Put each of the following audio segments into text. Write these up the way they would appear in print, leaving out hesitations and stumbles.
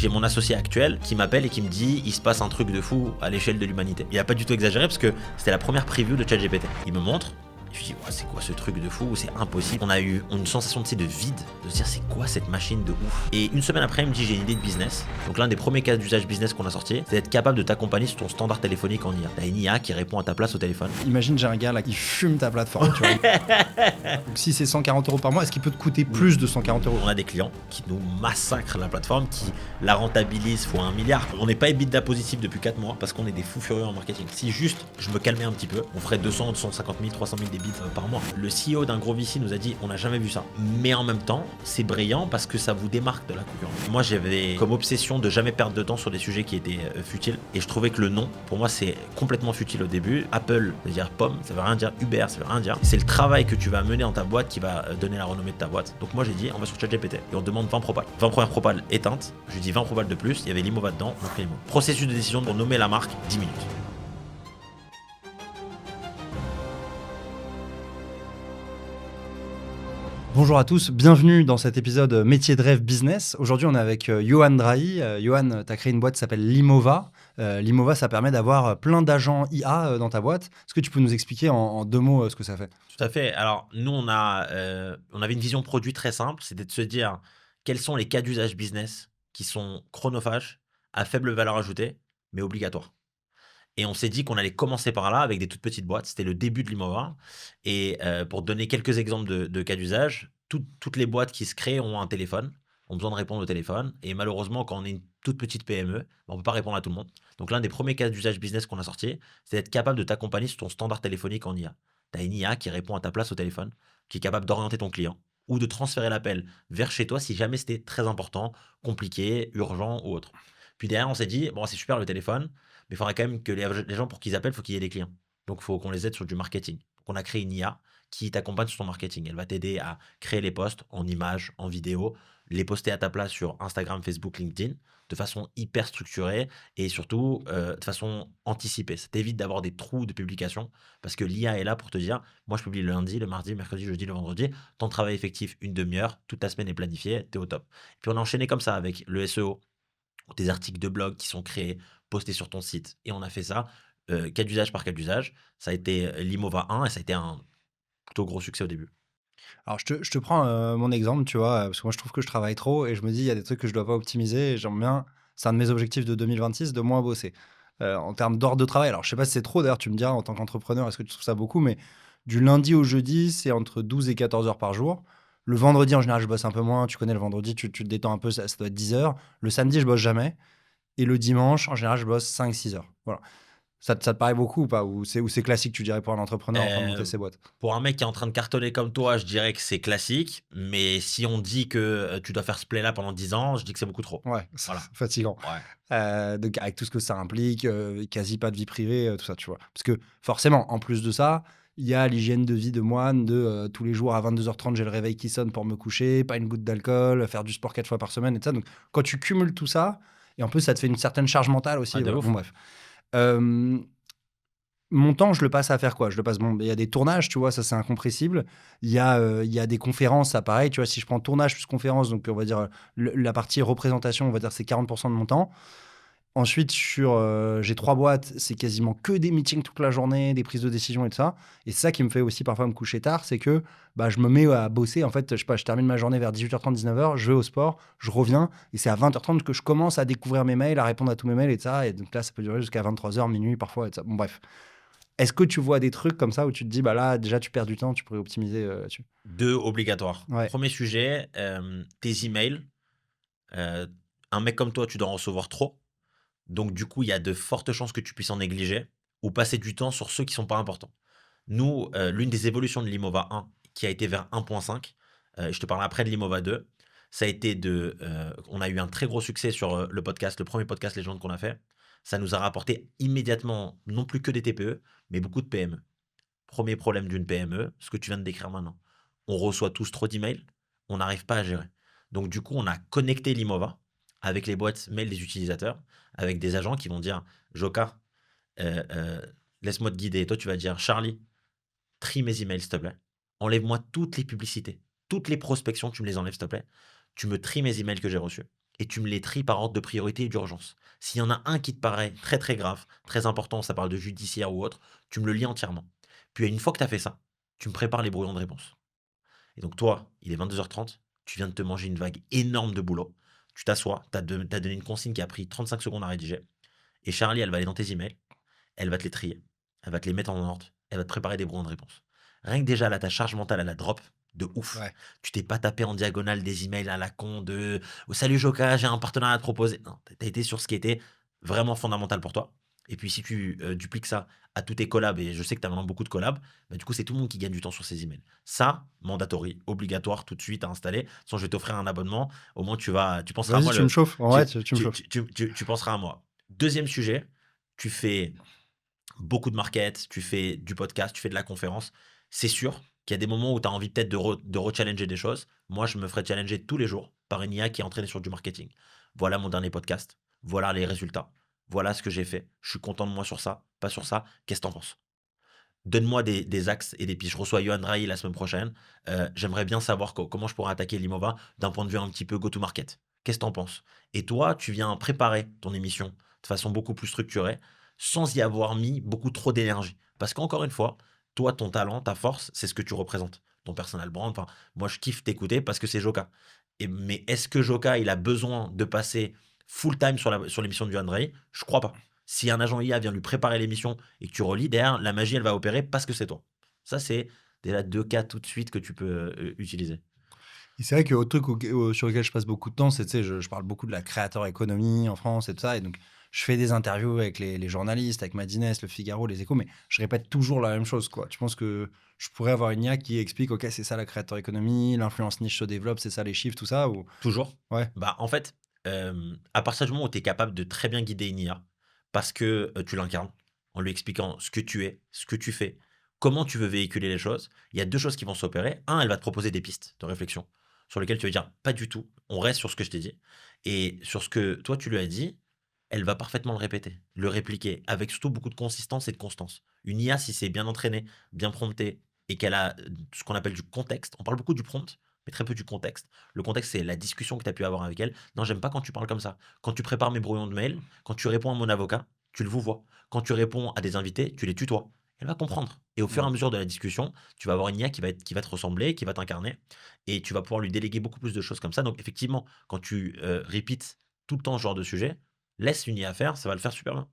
J'ai mon associé actuel qui m'appelle et qui me dit il se passe un truc de fou à l'échelle de l'humanité. Il a pas du tout exagéré parce que c'était la première preview de ChatGPT. Il me montre. Je me dis, ouais, c'est quoi ce truc de fou, c'est impossible. On a eu une sensation de vide, de se dire c'est quoi cette machine de ouf. Et une semaine après, il me dit j'ai une idée de business. Donc l'un des premiers cas d'usage business qu'on a sorti, c'est d'être capable de t'accompagner sur ton standard téléphonique en IA. T'as une IA qui répond à ta place au téléphone. Imagine, j'ai un gars là qui fume ta plateforme, tu vois. Donc si c'est 140 € par mois, est-ce qu'il peut te coûter plus de 140 €? On a des clients qui nous massacrent la plateforme, qui la rentabilisent fois 1 milliard. On n'est pas EBITDA positif depuis 4 mois parce qu'on est des fous furieux en marketing. Si juste je me calmais un petit peu, on ferait 200, 250 000, 300 000 débits par mois. Le CEO d'un gros VC nous a dit on n'a jamais vu ça. Mais en même temps, c'est brillant parce que ça vous démarque de la concurrence. Moi, j'avais comme obsession de jamais perdre de temps sur des sujets qui étaient futiles. Et je trouvais que le nom, pour moi, c'est complètement futile au début. Apple, ça veut dire pomme, ça veut rien dire. Uber, ça veut rien dire. C'est le travail que tu vas mener dans ta boîte qui va donner la renommée de ta boîte. Donc moi, j'ai dit on va sur ChatGPT et on demande 20 propales. 20 premières propales éteintes. Je lui dis 20 propales de plus. Il y avait l'Imova dedans. Donc l'Imo. Processus de décision pour nommer la marque, 10 minutes. Bonjour à tous, bienvenue dans cet épisode Métier de rêve business. Aujourd'hui, on est avec Johan Drahi. Johan, tu as créé une boîte qui s'appelle l'Imova. L'Imova, ça permet d'avoir plein d'agents IA dans ta boîte. Est-ce que tu peux nous expliquer en 2 mots ce que ça fait? Tout à fait. Alors, nous, on avait une vision produit très simple, c'était de se dire quels sont les cas d'usage business qui sont chronophages, à faible valeur ajoutée, mais obligatoires. Et on s'est dit qu'on allait commencer par là avec des toutes petites boîtes. C'était le début de l'Imova. Et pour donner quelques exemples de cas d'usage, toutes les boîtes qui se créent ont un téléphone, ont besoin de répondre au téléphone. Et malheureusement, quand on est une toute petite PME, on ne peut pas répondre à tout le monde. Donc l'un des premiers cas d'usage business qu'on a sorti, c'est d'être capable de t'accompagner sur ton standard téléphonique en IA. Tu as une IA qui répond à ta place au téléphone, qui est capable d'orienter ton client ou de transférer l'appel vers chez toi si jamais c'était très important, compliqué, urgent ou autre. Puis derrière, on s'est dit, bon, c'est super le téléphone, mais il faudrait quand même que les gens, pour qu'ils appellent, il faut qu'il y ait des clients. Donc, il faut qu'on les aide sur du marketing. Donc, on a créé une IA qui t'accompagne sur ton marketing. Elle va t'aider à créer les posts en images, en vidéo, les poster à ta place sur Instagram, Facebook, LinkedIn, de façon hyper structurée et surtout de façon anticipée. Ça t'évite d'avoir des trous de publication parce que l'IA est là pour te dire, moi je publie le lundi, le mardi, le mercredi, le jeudi, le vendredi, ton travail effectif, 1/2 heure, toute ta semaine est planifiée, t'es au top. Puis on a enchaîné comme ça avec le SEO, des articles de blog qui sont créés, postés sur ton site. Et on a fait ça, cas d'usage par cas d'usage. Ça a été l'Imova 1 et ça a été un plutôt gros succès au début. Alors, je te prends mon exemple, tu vois, parce que moi, je trouve que je travaille trop et je me dis, il y a des trucs que je dois pas optimiser et j'aime bien, c'est un de mes objectifs de 2026, de moins bosser. En termes d'ordre de travail, alors je sais pas si c'est trop, d'ailleurs, tu me diras en tant qu'entrepreneur, est-ce que tu trouves ça beaucoup, mais du lundi au jeudi, c'est entre 12 et 14 heures par jour. Le vendredi, en général, je bosse un peu moins. Tu connais le vendredi, tu te détends un peu, ça doit être 10 heures. Le samedi, je bosse jamais. Et le dimanche, en général, je bosse 5-6 heures. Voilà. Ça te paraît beaucoup ou pas? Ou c'est classique, tu dirais, pour un entrepreneur en train de monter ses boîtes? Pour un mec qui est en train de cartonner comme toi, je dirais que c'est classique. Mais si on dit que tu dois faire ce play-là pendant 10 ans, je dis que c'est beaucoup trop. Ouais, c'est Voilà. fatigant. Donc avec tout ce que ça implique, quasi pas de vie privée, tout ça, tu vois? Parce que forcément, en plus de ça, il y a l'hygiène de vie de moine de, tous les jours à 22h30, j'ai le réveil qui sonne pour me coucher, pas une goutte d'alcool, faire du sport 4 fois par semaine et tout ça. Donc quand tu cumules tout ça et en plus ça te fait une certaine charge mentale aussi, De voilà. ouf. Bon bref. Mon temps, je le passe à faire quoi? Je le passe, bon, il y a des tournages, tu vois? Ça, c'est incompressible. Il y a des conférences, ça pareil, tu vois? Si je prends tournage plus conférence, donc on va dire, la partie représentation, on va dire c'est 40 de mon temps. Ensuite, j'ai 3 boîtes, c'est quasiment que des meetings toute la journée, des prises de décision et tout ça. Et c'est ça qui me fait aussi parfois me coucher tard, c'est que bah, je me mets à bosser. En fait, je sais pas, je termine ma journée vers 18h30, 19h, je vais au sport, je reviens, et c'est à 20h30 que je commence à découvrir mes mails, à répondre à tous mes mails et tout ça. Et donc là, ça peut durer jusqu'à 23h, minuit parfois et tout ça. Bon, bref. Est-ce que tu vois des trucs comme ça où tu te dis, bah là, déjà, tu perds du temps, tu pourrais optimiser là-dessus? 2 obligatoires. Ouais. Premier sujet, tes emails. Un mec comme toi, tu dois en recevoir trop. Donc, du coup, il y a de fortes chances que tu puisses en négliger ou passer du temps sur ceux qui sont pas importants. Nous, l'une des évolutions de l'Imova 1 qui a été vers 1.5, je te parle après de l'Imova 2, ça a été on a eu un très gros succès sur le podcast, le premier podcast Légende qu'on a fait. Ça nous a rapporté immédiatement, non plus que des TPE, mais beaucoup de PME. Premier problème d'une PME, ce que tu viens de décrire maintenant. On reçoit tous trop d'emails, on n'arrive pas à gérer. Donc, du coup, on a connecté l'Imova avec les boîtes mail des utilisateurs, avec des agents qui vont dire Joka, laisse-moi te guider. Et toi, tu vas dire Charlie, trie mes emails, s'il te plaît. Enlève-moi toutes les publicités, toutes les prospections, tu me les enlèves, s'il te plaît. Tu me tries mes emails que j'ai reçus. et tu me les tries par ordre de priorité et d'urgence. S'il y en a un qui te paraît très très grave, très important, ça parle de judiciaire ou autre, tu me le lis entièrement. Puis une fois que tu as fait ça, tu me prépares les brouillons de réponse. Et donc toi, il est 22h30, tu viens de te manger une vague énorme de boulot. Tu t'assois, tu as donné une consigne qui a pris 35 secondes à rédiger. Et Charlie, elle va aller dans tes emails, elle va te les trier, elle va te les mettre en ordre, elle va te préparer des brouillons de réponse. Rien que déjà là, ta charge mentale, elle la drop de ouf. Ouais. Tu t'es pas tapé en diagonale des emails à la con de «Oh, salut Joka, j'ai un partenariat à te proposer». Non, tu as été sur ce qui était vraiment fondamental pour toi. Et puis si tu dupliques ça à tous tes collabs, et je sais que tu as maintenant beaucoup de collabs, bah, du coup, c'est tout le monde qui gagne du temps sur ces emails. Ça, mandatory, obligatoire tout de suite à installer. Sinon, je vais t'offrir un abonnement. Au moins, tu penseras à Vas-y, moi. tu me chauffes. En vrai, tu me chauffes. Tu penseras à moi. Deuxième sujet, tu fais beaucoup de market, tu fais du podcast, tu fais de la conférence. C'est sûr qu'il y a des moments où tu as envie peut-être de re-challenger des choses. Moi, je me ferai challenger tous les jours par une IA qui est entraînée sur du marketing. Voilà mon dernier podcast. Voilà les résultats. Voilà ce que j'ai fait. Je suis content de moi sur ça, pas sur ça. Qu'est-ce que t'en penses? Donne-moi des axes et des pistes. Je reçois Johan Rai la semaine prochaine. J'aimerais bien savoir comment je pourrais attaquer Limova d'un point de vue un petit peu go-to-market. Qu'est-ce que tu en penses? Et toi, tu viens préparer ton émission de façon beaucoup plus structurée, sans y avoir mis beaucoup trop d'énergie. Parce qu'encore une fois, toi, ton talent, ta force, c'est ce que tu représentes. Ton personal brand. Enfin, moi, je kiffe t'écouter parce que c'est Joka. Mais est-ce que Joka, il a besoin de passer full time sur l'émission de Johan Rai? Je crois pas. Si un agent IA vient lui préparer l'émission et que tu relis, derrière, la magie, elle va opérer parce que c'est toi. Ça, c'est déjà 2 cas tout de suite que tu peux utiliser. Et c'est vrai que autre truc sur lequel je passe beaucoup de temps, c'est, tu sais, je parle beaucoup de la créateur économie en France et tout ça. Et donc, je fais des interviews avec les journalistes, avec Madines, Le Figaro, Les Échos, mais je répète toujours la même chose, quoi. Tu penses que je pourrais avoir une IA qui explique, OK, c'est ça la créateur économie, l'influence niche se développe, c'est ça les chiffres, tout ça, ou... Toujours. Ouais. Bah, en fait, à partir du moment où tu es capable de très bien guider une IA, parce que tu l'incarnes, en lui expliquant ce que tu es, ce que tu fais, comment tu veux véhiculer les choses, il y a deux choses qui vont s'opérer. Un, elle va te proposer des pistes de réflexion sur lesquelles tu vas dire pas du tout, on reste sur ce que je t'ai dit. Et sur ce que toi tu lui as dit, elle va parfaitement le répéter, le répliquer, avec surtout beaucoup de consistance et de constance. Une IA, si c'est bien entraîné, bien prompté, et qu'elle a ce qu'on appelle du contexte, on parle beaucoup du prompt, mais très peu du contexte. Le contexte, c'est la discussion que tu as pu avoir avec elle. Non, j'aime pas quand tu parles comme ça. Quand tu prépares mes brouillons de mail, quand tu réponds à mon avocat, tu le vous vois. Quand tu réponds à des invités, tu les tutoies. Elle va comprendre. Et au fur et à Mm. mesure de la discussion, tu vas avoir une IA qui va te ressembler, qui va t'incarner, et tu vas pouvoir lui déléguer beaucoup plus de choses comme ça. Donc, effectivement, quand tu repeats tout le temps ce genre de sujet, laisse une IA faire, ça va le faire super bien.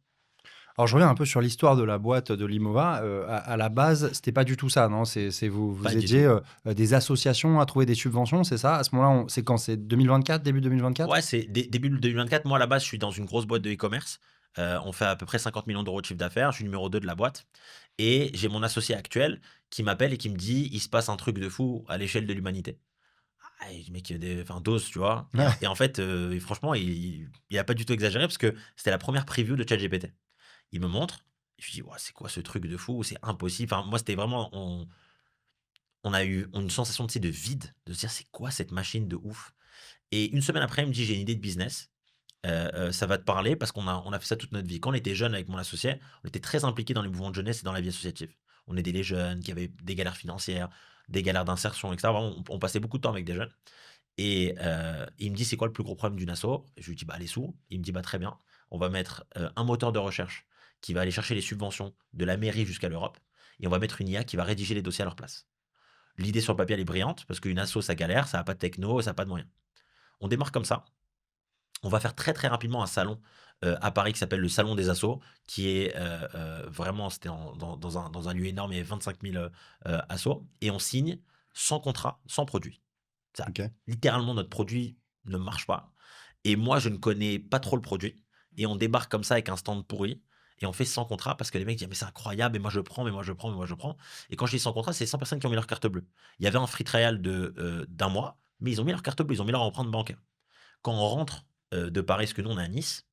Alors, je reviens un peu sur l'histoire de la boîte de Limova. À la base, c'était pas du tout ça, non? Vous Pas du aidiez tout. des associations à trouver des subventions, c'est ça? À ce moment-là, c'est quand? C'est 2024, début 2024? Ouais, c'est début 2024. Moi, à la base, je suis dans une grosse boîte de e-commerce. On fait à peu près 50 millions d'euros de chiffre d'affaires. Je suis numéro 2 de la boîte. Et j'ai mon associé actuel qui m'appelle et qui me dit, il se passe un truc de fou à l'échelle de l'humanité. Ah, et le mec, enfin, dose, tu vois. Et, Ouais. et en fait, et franchement, il a pas du tout exagéré parce que c'était la première preview de ChatGPT. Il me montre. Et je lui dis, ouais, c'est quoi ce truc de fou? C'est impossible. Enfin, moi, c'était vraiment, on a eu une sensation de, tu sais, de vide, de se dire, c'est quoi cette machine de ouf? Et une semaine après, il me dit, j'ai une idée de business. Ça va te parler parce qu'on a fait ça toute notre vie. Quand on était jeune avec mon associé, on était très impliqués dans les mouvements de jeunesse et dans la vie associative. On aidait les jeunes qui avaient des galères financières, des galères d'insertion, etc. Vraiment, on passait beaucoup de temps avec des jeunes. Et il me dit, c'est quoi le plus gros problème d'une asso? Et je lui dis, bah, les sous. Il me dit, bah, très bien. On va mettre un moteur de recherche qui va aller chercher les subventions de la mairie jusqu'à l'Europe. Et on va mettre une IA qui va rédiger les dossiers à leur place. L'idée sur le papier, elle est brillante parce qu'une asso, ça galère, ça n'a pas de techno, ça n'a pas de moyens. On démarre comme ça. On va faire très très rapidement un salon à Paris qui s'appelle le Salon des Assos, qui est vraiment, c'était dans un lieu énorme, il y avait 25 000 assos, et on signe sans contrat, sans produit. Ça, OK. littéralement, notre produit ne marche pas. Et moi, je ne connais pas trop le produit. Et on débarque comme ça avec un stand pourri. Et on fait sans contrat parce que les mecs disent, mais c'est incroyable, et moi je prends, mais moi je prends, mais moi je prends. Et quand je dis sans contrat, c'est 100 personnes qui ont mis leur carte bleue. Il y avait un free trial d'un mois, mais ils ont mis leur carte bleue, ils ont mis leur empreinte bancaire. Quand on rentre de Paris, parce que nous on est à Nice,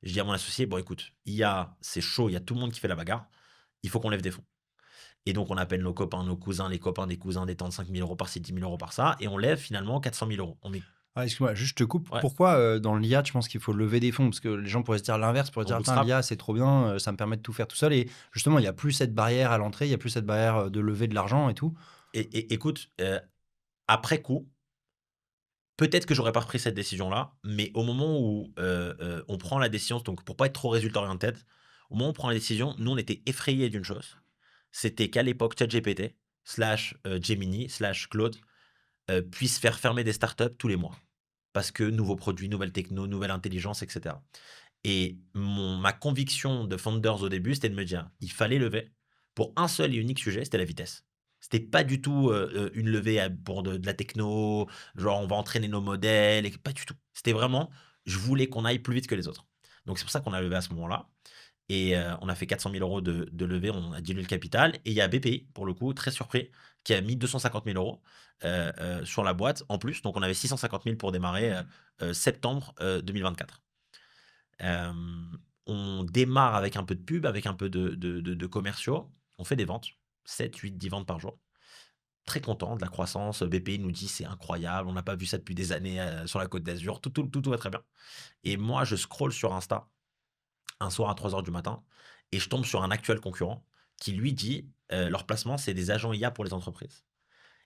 je dis à mon associé, bon écoute, c'est chaud, il y a tout le monde qui fait la bagarre, il faut qu'on lève des fonds. Et donc on appelle nos copains, nos cousins, les copains des cousins, des tantes, 5 000 euros par-ci, 10 000 euros par ça, et on lève finalement 400 000 euros. On met, Ah, excuse-moi, juste je te coupe. ouais, Pourquoi dans l'IA, tu penses qu'il faut lever des fonds? Parce que les gens pourraient se dire l'inverse, pourraient on dire, attends, bootstrap. l'IA, c'est trop bien, ça me permet de tout faire tout seul. Et justement, il n'y a plus cette barrière à l'entrée, il n'y a plus cette barrière de lever de l'argent et tout. Et écoute, après coup, Peut-être que j'aurais pas pris cette décision-là, mais au moment où, on prend la décision, donc pour pas être trop résultat oriented, au moment où on prend la décision, nous, on était effrayés d'une chose. C'était qu'à l'époque, ChatGPT slash, Gemini slash Claude, puisse faire fermer des startups tous les mois. Parce que nouveaux produits, nouvelles techno, nouvelle intelligence, et cetera. Et ma conviction de Founders au début, c'était de me dire, il fallait lever pour un seul et unique sujet, c'était la vitesse. C'était pas du tout une levée pour de la techno, genre on va entraîner nos modèles, et pas du tout. C'était vraiment, je voulais qu'on aille plus vite que les autres. Donc c'est pour ça qu'on a levé à ce moment-là. Et on a fait 400 000 euros de levée, on a dilué le capital. Et il y a BPI, pour le coup, très surpris, qui a mis 250 000 euros sur la boîte en plus. Donc on avait 650 000 pour démarrer septembre 2024. On démarre avec un peu de pub, avec un peu de commerciaux. On fait des ventes, 7, 8, 10 ventes par jour. Très content de la croissance. BPI nous dit c'est incroyable, on n'a pas vu ça depuis des années sur la Côte d'Azur. Tout va très bien. Et moi, je scrolle sur Insta un soir à 3 heures du matin et je tombe sur un actuel concurrent qui lui dit leur placement, c'est des agents IA pour les entreprises.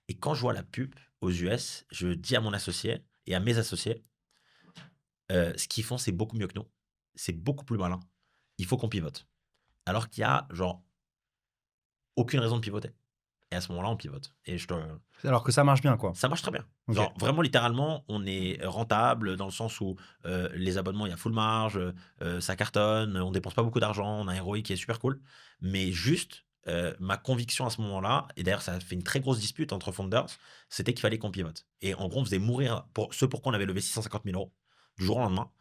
Et quand je vois la pub aux US, je dis à mon associé et à mes associés, ce qu'ils font, c'est beaucoup mieux que nous. C'est beaucoup plus malin. Il faut qu'on pivote. Alors qu'il y a, genre, aucune raison de pivoter. Et à ce moment-là, on pivote. Et Alors que ça marche bien, quoi. ça marche très bien. Ok. Genre, vraiment, littéralement, on est rentable dans le sens où les abonnements, il y a full marge, ça cartonne, on dépense pas beaucoup d'argent, on a un ROI qui est super cool. Mais juste, ma conviction à ce moment-là, et d'ailleurs, ça a fait une très grosse dispute entre founders, c'était qu'il fallait qu'on pivote. Et en gros, on faisait mourir pour ce pourquoi on avait levé 650 000 euros du jour au lendemain.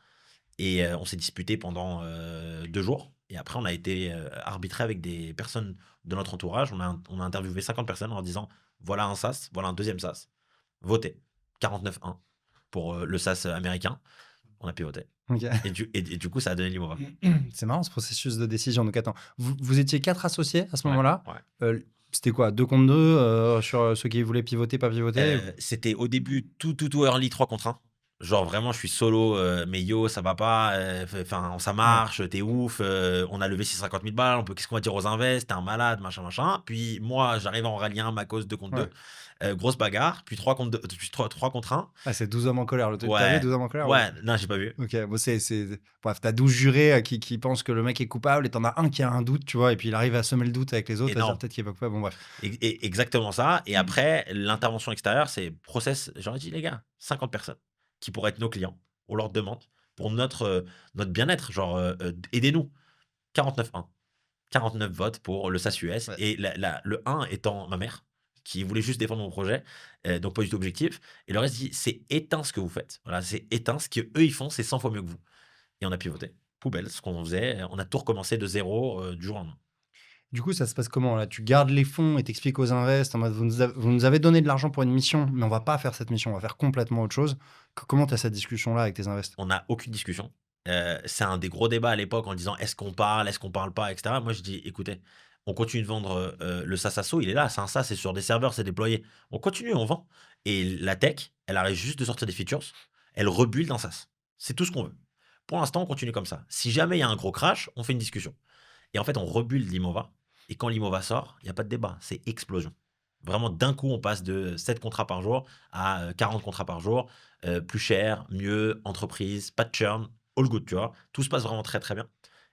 Et on s'est disputé pendant 2 jours. Et après, on a été arbitré avec des personnes de notre entourage. On a interviewé 50 personnes en leur disant voilà un SaaS, voilà un deuxième SaaS. Votez. 49-1 pour le SaaS américain. On a pu voter. Ok. Et du coup, ça a donné l'Imova. C'est marrant ce processus de décision. Donc attends, vous étiez 4 associés à ce Ouais, moment-là. ouais. C'était quoi, 2 contre 2 sur ceux qui voulaient pivoter, pas pivoter? C'était au début tout early 3 contre 1. Genre vraiment, je suis solo, mais yo, ça va pas, enfin, ça Ouais. marche, t'es ouf, on a levé 650 000 balles, qu'est-ce qu'on va dire aux invests, t'es un malade, machin, machin. Puis moi, j'arrive à en rallier un, ma cause 2 contre Ouais. 2, grosse bagarre, puis 3 contre 2, puis 3 contre 1. Ah, c'est 12 hommes en colère. T'as vu Ouais, 12 hommes en colère? ouais, non, j'ai pas vu. Ok, bon, bref, t'as 12 jurés qui pensent que le mec est coupable et t'en as un qui a un doute, tu vois, et puis il arrive à semer le doute avec les autres, à dire Énorme. peut-être qu'il est pas coupable. Bon, bref. Exactement ça. Et après, l'intervention extérieure, c'est process. J'aurais dit, les gars, 50 personnes qui pourraient être nos clients. On leur demande pour notre bien-être. Genre, aidez-nous. 49-1. 49 votes pour le SaaS US. Ouais. Et le 1 étant ma mère, qui voulait juste défendre mon projet, donc pas du tout objectif. Et le reste dit, c'est éteint ce que vous faites. Voilà, c'est éteint. Ce qu'eux, ils font, c'est 100 fois mieux que vous. Et on a pivoté. Poubelle, ce qu'on faisait. On a tout recommencé de zéro du jour au lendemain. Du coup, ça se passe comment là? Tu gardes les fonds et t'expliques aux invests en mode vous nous avez donné de l'argent pour une mission, mais on va pas faire cette mission, on va faire complètement autre chose. Comment tu as cette discussion-là avec tes invests? On n'a aucune discussion. C'est un des gros débats à l'époque en disant est-ce qu'on parle pas, etc. Moi, je dis écoutez, on continue de vendre le SaaS Asso, il est là, c'est un SaaS, c'est sur des serveurs, c'est déployé. On continue, on vend. Et la tech, elle arrive juste de sortir des features, elle rebuild un SaaS. C'est tout ce qu'on veut. Pour l'instant, on continue comme ça. Si jamais il y a un gros crash, on fait une discussion. Et en fait, on rebuild l'Imova. Et quand l'Imova sort, il n'y a pas de débat, c'est explosion. Vraiment, d'un coup, on passe de 7 contrats par jour à 40 contrats par jour. Plus cher, mieux, entreprise, pas de churn, all good, tu vois. Tout se passe vraiment très, très bien.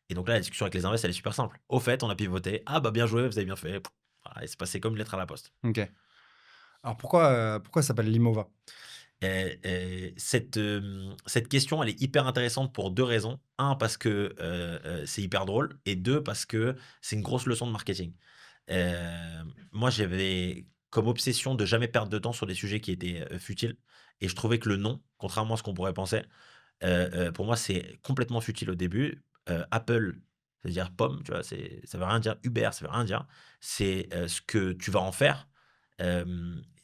Et donc là, la discussion avec les invests, elle est super simple. Au fait, on a pivoté. Ah bah bien joué, vous avez bien fait. Voilà, et c'est passé comme une lettre à la poste. Ok. Alors pourquoi ça s'appelle Limova? Cette question, elle est hyper intéressante pour 2 raisons. Un, parce que c'est hyper drôle. Et 2, parce que c'est une grosse leçon de marketing. Moi, j'avais comme obsession de jamais perdre de temps sur des sujets qui étaient futiles. Et je trouvais que le nom, contrairement à ce qu'on pourrait penser, pour moi, c'est complètement futile au début. Apple, c'est-à-dire pomme, tu vois, ça veut rien dire. Uber, ça veut rien dire. C'est ce que tu vas en faire.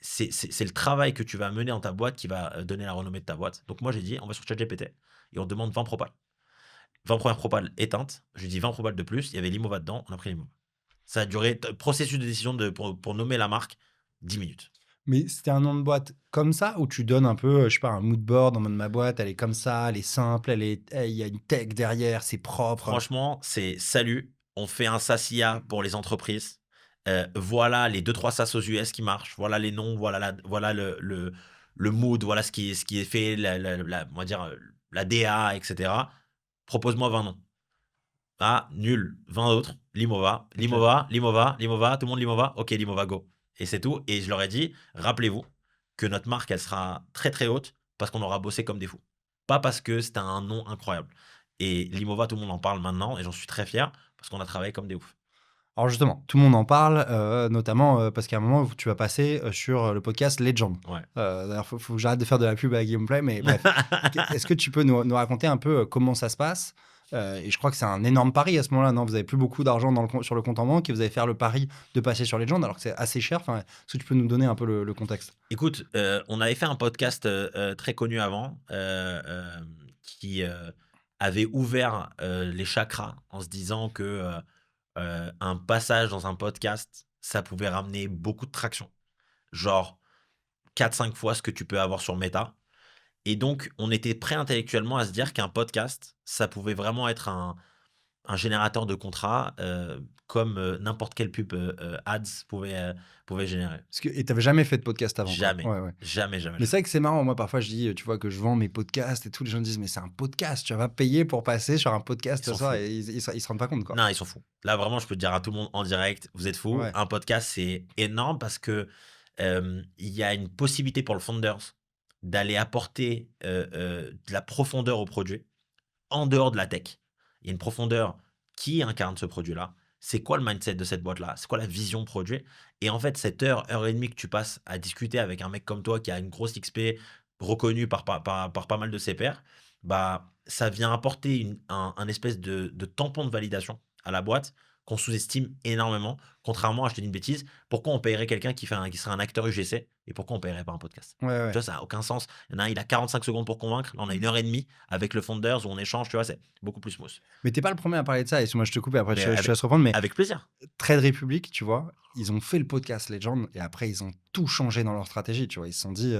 C'est le travail que tu vas mener dans ta boîte qui va donner la renommée de ta boîte. Donc moi, j'ai dit, on va sur ChatGPT et on demande 20 propales. 20 premières propales éteintes. J'ai dit 20 propales de plus. Il y avait l'Imova dedans. On a pris l'Imova. Ça a duré, processus de décision pour nommer la marque, 10 minutes. Mais c'était un nom de boîte comme ça ou tu donnes un peu, je sais pas, un mood board en mode ma boîte, elle est comme ça, elle est simple, il y a une tech derrière, c'est propre. Franchement, c'est salut, on fait un SaaS IA pour les entreprises. Voilà les 2-3 SaaS aux US qui marchent. Voilà les noms, voilà le mood, voilà ce qui est fait, on va dire, la DA, et cetera. Propose-moi 20 noms. Ah, nul, 20 autres, Limova, OK. Limova, Limova, Limova, tout le monde Limova? OK, Limova, go. Et c'est tout. Et je leur ai dit: «Rappelez-vous que notre marque, elle sera très, très haute parce qu'on aura bossé comme des fous. Pas parce que c'était un nom incroyable». Et Limova, tout le monde en parle maintenant et j'en suis très fier parce qu'on a travaillé comme des oufs. Alors justement, tout le monde en parle, notamment, parce qu'à un moment où tu vas passer, sur, le podcast Legend. Ouais. D'ailleurs, faut que j'arrête de faire de la pub à Guillaume Play, mais bref. Est-ce que tu peux nous raconter un peu, comment ça se passe? Et je crois que c'est un énorme pari à ce moment-là, non? Vous avez plus beaucoup d'argent dans le com sur le compte en banque et vous allez faire le pari de passer sur Legend alors que c'est assez cher. Enfin, est-ce que tu peux nous donner un peu le contexte? Écoute, on avait fait un podcast, très connu avant, qui, avait ouvert, les chakras en se disant que, un passage dans un podcast, ça pouvait ramener beaucoup de traction. Genre 4-5 fois ce que tu peux avoir sur Meta. Et donc on était prêt intellectuellement à se dire qu'un podcast, ça pouvait vraiment être un générateur de contrats, comme, n'importe quelle pub, ads pouvait générer. Parce que et tu jamais fait de podcast avant, quoi? Jamais, Ouais, ouais. jamais, jamais, Mais jamais. c'est vrai que c'est marrant, moi parfois je dis, tu vois, que je vends mes podcasts et tout, les gens me disent: «Mais c'est un podcast, tu vas payer pour passer sur un Ils podcast, sont ça» fous. et ils se rendent pas compte, quoi. Non, ils sont fous. Là, vraiment, je peux te dire à tout le monde en direct, vous êtes fous. Ouais. Un podcast, c'est énorme parce que, il y a une possibilité pour le founders d'aller apporter, de la profondeur au produit, en dehors de la tech. Il y a une profondeur qui incarne ce produit-là. C'est quoi le mindset de cette boîte-là? C'est quoi la vision produit? Et en fait, cette heure et demie que tu passes à discuter avec un mec comme toi qui a une grosse XP, reconnu par pas mal de ses pairs, bah, ça vient apporter un espèce de tampon de validation à la boîte qu'on sous-estime énormément. Contrairement à, je te dis une bêtise, pourquoi on paierait quelqu'un qui serait un acteur UGC et pourquoi on paierait pas un podcast? Ouais, Tu ouais. vois, ça a aucun sens. Il y en a un, il a 45 secondes pour convaincre. Là, on a 1 heure et demie avec le founders où on échange, tu vois, c'est beaucoup plus smooth. Mais tu pas le premier à parler de ça et moi je te coupe et après Mais je te laisse reprendre, mais avec plaisir. Trade Republic, tu vois, ils ont fait le podcast Legend et après ils ont tout changé dans leur stratégie, tu vois? Ils se sont dit: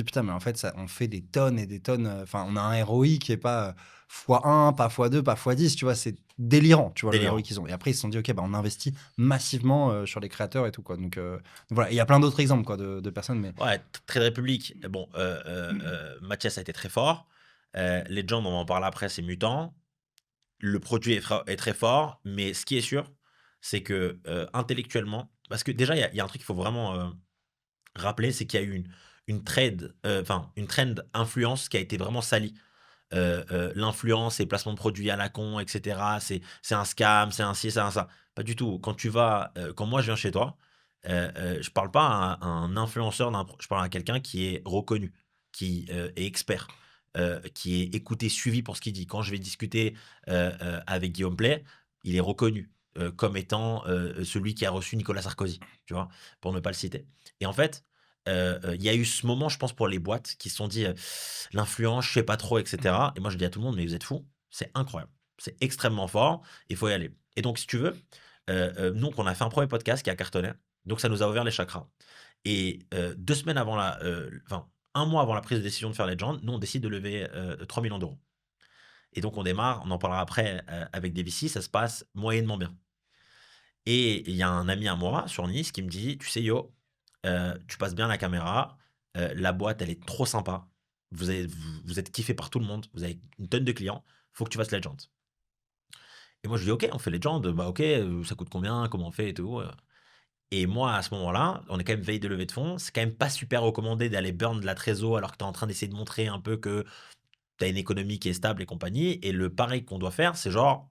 «Putain, mais en fait ça on fait des tonnes et des tonnes, enfin on a un ROI qui est pas, x1, pas x2, pas x10», tu vois? C'est délirant, tu vois, le ROI Délirant. qu'ils ont et après ils se sont dit: «OK, bah on investit massivement, sur les créateurs et tout, quoi», donc voilà, il y a plein d'autres exemples, quoi, de personnes, mais Ouais, Trade Republic, bon, Mathias a été très fort. Legend, on en parle après, c'est Mutant. Le produit est très fort, mais ce qui est sûr, c'est que, intellectuellement parce que déjà, il y a un truc qu'il faut vraiment, rappeler, c'est qu'il y a eu une trend influence qui a été vraiment salie. L'influence et placement de produits à la con et cetera, c'est un scam, c'est un ci, c'est un ça. Pas du tout. Quand moi je viens chez toi, je parle pas à un influenceur je parle à quelqu'un qui est reconnu, qui, est expert, qui est écouté, suivi pour ce qu'il dit. Quand je vais discuter, avec Guillaume Pley, il est reconnu, comme étant, celui qui a reçu Nicolas Sarkozy, tu vois? Pour ne pas le citer. Et en fait, il y a eu ce moment, je pense, pour les boîtes qui se sont dit, «L'influence, je sais pas trop» et cetera. Et moi, je dis à tout le monde: «Mais vous êtes fous, c'est incroyable, c'est extrêmement fort, il faut y aller». Et donc si tu veux, nous, on a fait un premier podcast qui a cartonné, donc ça nous a ouvert les chakras. Et 2 semaines avant enfin 1 mois avant la prise de décision de faire Legend, nous, on décide de lever, 3 000 000 €. Et donc on démarre, on en parlera après, avec des VC, ça se passe moyennement bien. Et il y a un ami à moi sur Nice qui me dit: «Tu sais Yo, tu passes bien la caméra, la boîte elle est trop sympa, vous êtes kiffé par tout le monde, vous avez une tonne de clients, faut que tu fasses Legend». Et moi je dis: «OK, on fait Legend, bah OK, ça coûte combien? Comment on fait et tout?» Et moi à ce moment-là, on est quand même veille de levée de fonds, c'est quand même pas super recommandé d'aller burn de la trésor alors que tu es en train d'essayer de montrer un peu que tu as une économie qui est stable et compagnie. Et le pari qu'on doit faire, c'est genre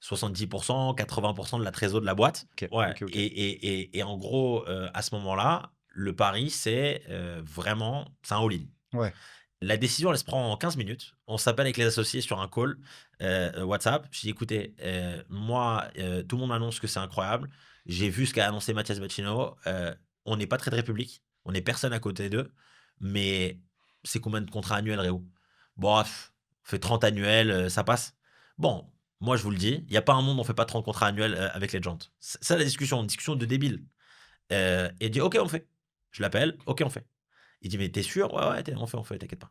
70 80 de la trésor de la boîte. OK, Ouais. OK, OK. Et en gros, à ce moment-là, le pari, c'est, vraiment c'est un all-in. Ouais. La décision, elle se prend en 15 minutes. On s'appelle avec les associés sur un call, WhatsApp. Je dis: «Écoutez, moi, tout le monde annonce que c'est incroyable. J'ai vu ce qu'a annoncé Mathias Bacchino. On n'est pas Trade Republic, on est personne à côté d'eux, mais c'est combien de contrats annuels, Réo?» «Bon, on fait 30 annuels, ça passe». Bon, moi, je vous le dis, il y a pas un monde où on fait pas 30 contrats annuels, avec les gens. C'est ça la discussion, une discussion de débile. Et il dit: «OK, on fait». Je l'appelle: «OK, on fait». Il dit: «Mais tu es sûr?» «Ouais, ouais, on fait, t'inquiète pas».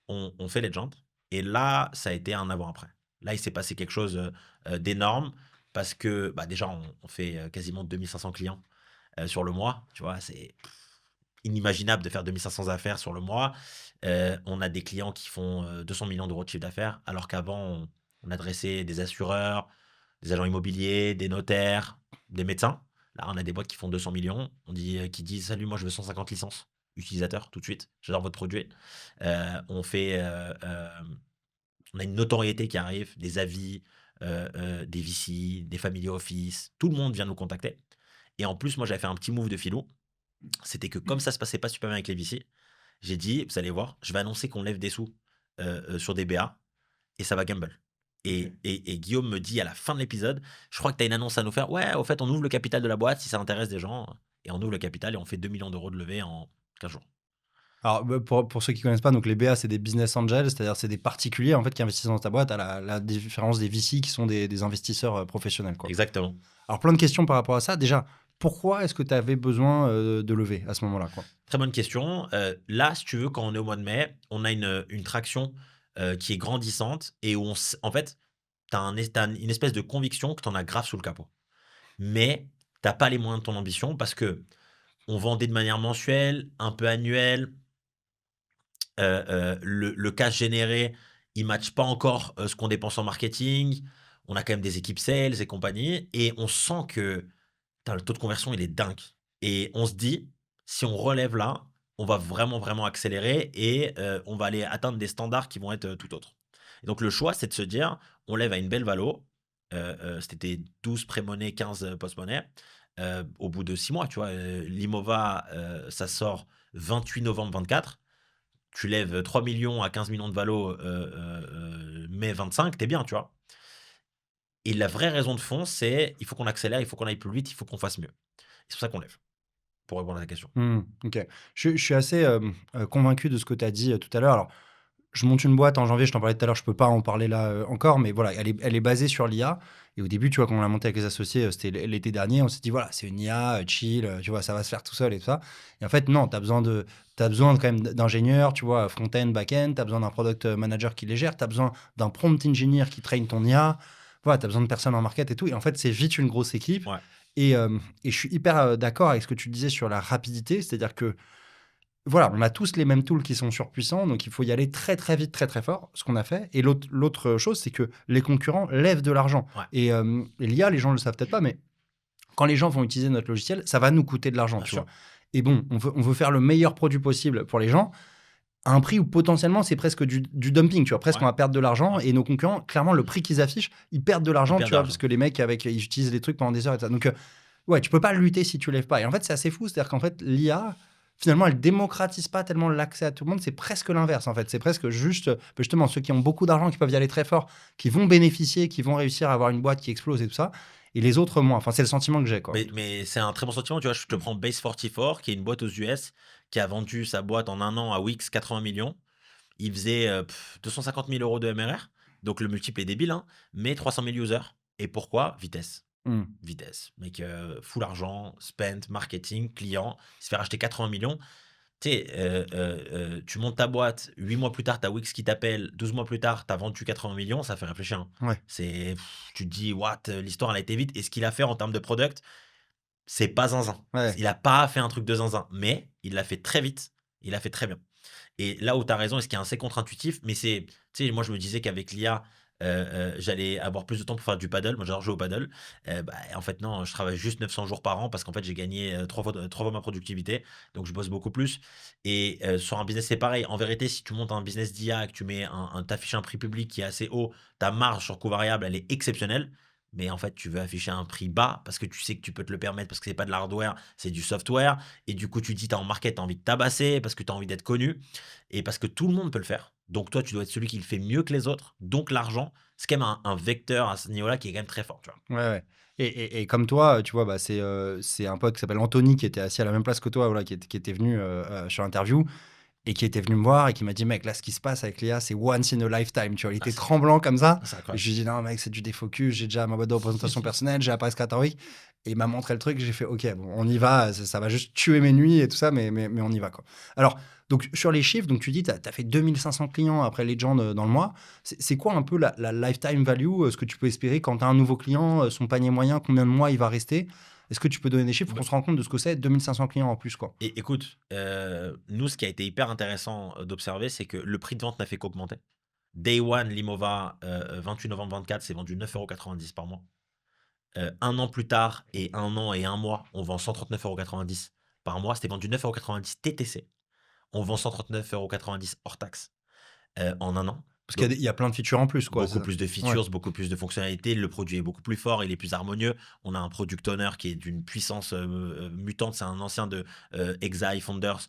On fait Legend. Et là, ça a été un avant-après. Là, il s'est passé quelque chose, d'énorme parce que, bah, déjà, on fait, quasiment 2 500 clients, sur le mois, tu vois? C'est inimaginable de faire 2500 affaires sur le mois. On a des clients qui font 200 millions d'euros de chiffre d'affaires, alors qu'avant, on adressait des assureurs, des agents immobiliers, des notaires, des médecins. Là, on a des boîtes qui font 200 millions, qui disent: «Salut, moi je veux 150 licences utilisateurs tout de suite, j'adore votre produit». On fait, on a une notoriété qui arrive, des avis, des VC, des family office, tout le monde vient nous contacter. Et en plus, moi, j'avais fait un petit move de filou, c'était que comme ça se passait pas super bien avec les VC, j'ai dit: «Vous allez voir, je vais annoncer qu'on lève des sous, sur des BA et ça va gamble». OK. Et Guillaume me dit à la fin de l'épisode: «Je crois que tu as une annonce à nous faire». «Ouais, au fait, on ouvre le capital de la boîte si ça intéresse des gens», et on ouvre le capital et on fait 2 millions d'euros de levée en 15 jours. Alors, bah, pour ceux qui connaissent pas, donc les BA, c'est des business angels, c'est-à-dire c'est des particuliers en fait qui investissent dans ta boîte à la différence des VC qui sont des investisseurs professionnels, quoi. Exactement. Alors, plein de questions par rapport à ça. Déjà, pourquoi est-ce que tu avais besoin de lever à ce moment-là, quoi? Très bonne question. Là, si tu veux, quand on est au mois de mai, on a une traction, qui est grandissante et où en fait, tu as une espèce de conviction que tu en as grave sous le capot. Mais tu as pas les moyens de ton ambition parce que on vendait de manière mensuelle, un peu annuelle. Le cash généré, il matche pas encore, ce qu'on dépense en marketing. On a quand même des équipes sales et compagnie et on sent que, putain, le taux de conversion, il est dingue et on se dit: «Si on relève là, on va vraiment, vraiment accélérer et on va aller atteindre des standards qui vont être, tout autres». Et donc le choix, c'est de se dire: «On lève à une belle valo». C'était 12 pré-money, 15, post-money. Au bout de 6 mois, tu vois? L'Imova, ça sort 28 novembre 24. Tu lèves 3 millions à 15 millions de valo, mai 25, tu bien, tu vois? Et la vraie raison de fond, c'est: il faut qu'on accélère, il faut qu'on aille plus vite, il faut qu'on fasse mieux. C'est pour ça qu'on lève, pour répondre à ta question. Mmh, OK. Je suis assez, convaincu de ce que tu as dit, tout à l'heure. Alors, je monte une boîte en janvier, je t'en parlais tout à l'heure, je peux pas en parler là, encore, mais voilà, elle est basée sur l'IA et au début, tu vois, quand on l'a montée avec les associés, c'était l'été dernier, on s'est dit: «Voilà, c'est une IA, chill, tu vois, ça va se faire tout seul et tout ça» et en fait, non, tu as besoin quand même d'ingénieurs, tu vois, front-end, back-end, tu as besoin d'un product manager qui les gère, tu as besoin d'un prompt engineer qui traîne ton IA. Voilà, tu as besoin de personnes en market et tout et en fait, c'est vite une grosse équipe Ouais, et je suis hyper, d'accord avec ce que tu disais sur la rapidité. C'est-à-dire que voilà, on a tous les mêmes tools qui sont surpuissants, donc il faut y aller très, très vite, très, très fort, ce qu'on a fait. Et l'autre chose, c'est que les concurrents lèvent de l'argent. ouais, Et l'IA, les gens ne le savent peut-être pas, mais quand les gens vont utiliser notre logiciel, ça va nous coûter de l'argent, bien tu sûr. vois. Et bon, on veut faire le meilleur produit possible pour les gens, à un prix où potentiellement c'est presque du dumping, tu vois. Presque Ouais, on va perdre de l'argent ouais, et nos concurrents, clairement, le prix qu'ils affichent, ils perdent de ils l'argent, perdent tu de vois, parce l'argent. que les mecs, ils utilisent les trucs pendant des heures et tout ça. Donc, ouais, tu peux pas lutter si tu lèves pas. Et en fait, c'est assez fou. C'est-à-dire qu'en fait, l'IA, finalement, elle démocratise pas tellement l'accès à tout le monde. C'est presque l'inverse, en fait. C'est presque juste, justement, ceux qui ont beaucoup d'argent, qui peuvent y aller très fort, qui vont bénéficier, qui vont réussir à avoir une boîte qui explose et tout ça. Et les autres, moins. Enfin, c'est le sentiment que j'ai, quoi. Mais c'est un très bon sentiment, tu vois? Je te prends Base44, qui est une boîte aux US, qui a vendu sa boîte en un an à Wix 80 millions. Il faisait, 250 000 € de MRR, donc le multiple est débile, hein, mais 300 000 users. Et pourquoi? Vitesse. Hmm. Vitesse. Mec, full argent, spend, marketing, client, il se fait racheter 80 millions. Tu sais, tu montes ta boîte, 8 mois plus tard, tu as Wix qui t'appelle, 12 mois plus tard, tu as vendu 80 millions, ça fait réfléchir, hein. Ouais. Tu te dis: «What? L'histoire, elle a été vite» et ce qu'il a fait en termes de product, c'est pas zinzin. Ouais. Il a pas fait un truc de zinzin, mais il l'a fait très vite, il l'a fait très bien. Et là où tu as raison et ce qui est assez contre-intuitif, mais c'est tu sais, moi, je me disais qu'avec l'IA, j'allais avoir plus de temps pour faire du paddle. Moi, j'adore jouer au paddle. Bah, en fait, non, je travaille juste 900 jours par an parce qu'en fait, j'ai gagné, 3 fois ma productivité, donc je bosse beaucoup plus. Et sur un business, c'est pareil. En vérité, si tu montes un business d'IA et que tu mets tu affiches un prix public qui est assez haut, ta marge sur coût variable, elle est exceptionnelle. Mais en fait, tu veux afficher un prix bas parce que tu sais que tu peux te le permettre, parce que c'est pas de l'hardware, c'est du software. Et du coup, tu te dis: «Tu es en market, tu as envie de tabasser parce que tu as envie d'être connu». Et parce que tout le monde peut le faire. Donc toi, tu dois être celui qui le fait mieux que les autres. Donc l'argent, c'est quand même un vecteur à ce niveau-là qui est quand même très fort, tu vois? Ouais, ouais. Et comme toi, tu vois, bah, c'est un pote qui s'appelle Anthony qui était assis à la même place que toi, voilà, qui était venu sur l'interview et qui était venu me voir et qui m'a dit, mec, là, ce qui se passe avec l'IA, c'est once in a lifetime. Tu vois, il Ah, était tremblant comme ça. c'est Et incroyable. je lui ai dit, non, mec, c'est du défocus. J'ai déjà ma boîte de représentation personnelle, j'ai Appareil Week. Et il m'a montré le truc. J'ai fait, OK, bon, on y va. Ça va juste tuer mes nuits et tout ça, mais on y va, quoi. Alors, donc, sur les chiffres, donc tu dis, tu as fait 2500 clients après Legend dans le mois. C'est quoi un peu la lifetime value, ce que tu peux espérer quand tu as un nouveau client, son panier moyen, combien de mois il va rester? Est-ce que tu peux donner des chiffres pour Bah, qu'on se rende compte de ce que c'est 2500 clients en plus, quoi? et écoute, nous, ce qui a été hyper intéressant, d'observer, c'est que le prix de vente n'a fait qu'augmenter. Day one, Limova, 28 novembre 24, c'est vendu 9,90 € par mois. 1 an plus tard et 1 an et 1 mois, on vend 139,90 € par mois. C'était vendu 9,90 € TTC. On vend 139,90 € hors taxe, en 1 an. Parce Donc qu'il y a plein de features en plus, quoi, c'est beaucoup ça? plus de Ouais. features, beaucoup plus de fonctionnalités. Le produit est beaucoup plus fort, il est plus harmonieux. On a un product owner qui est d'une puissance, mutante. C'est un ancien de, Exai Founders,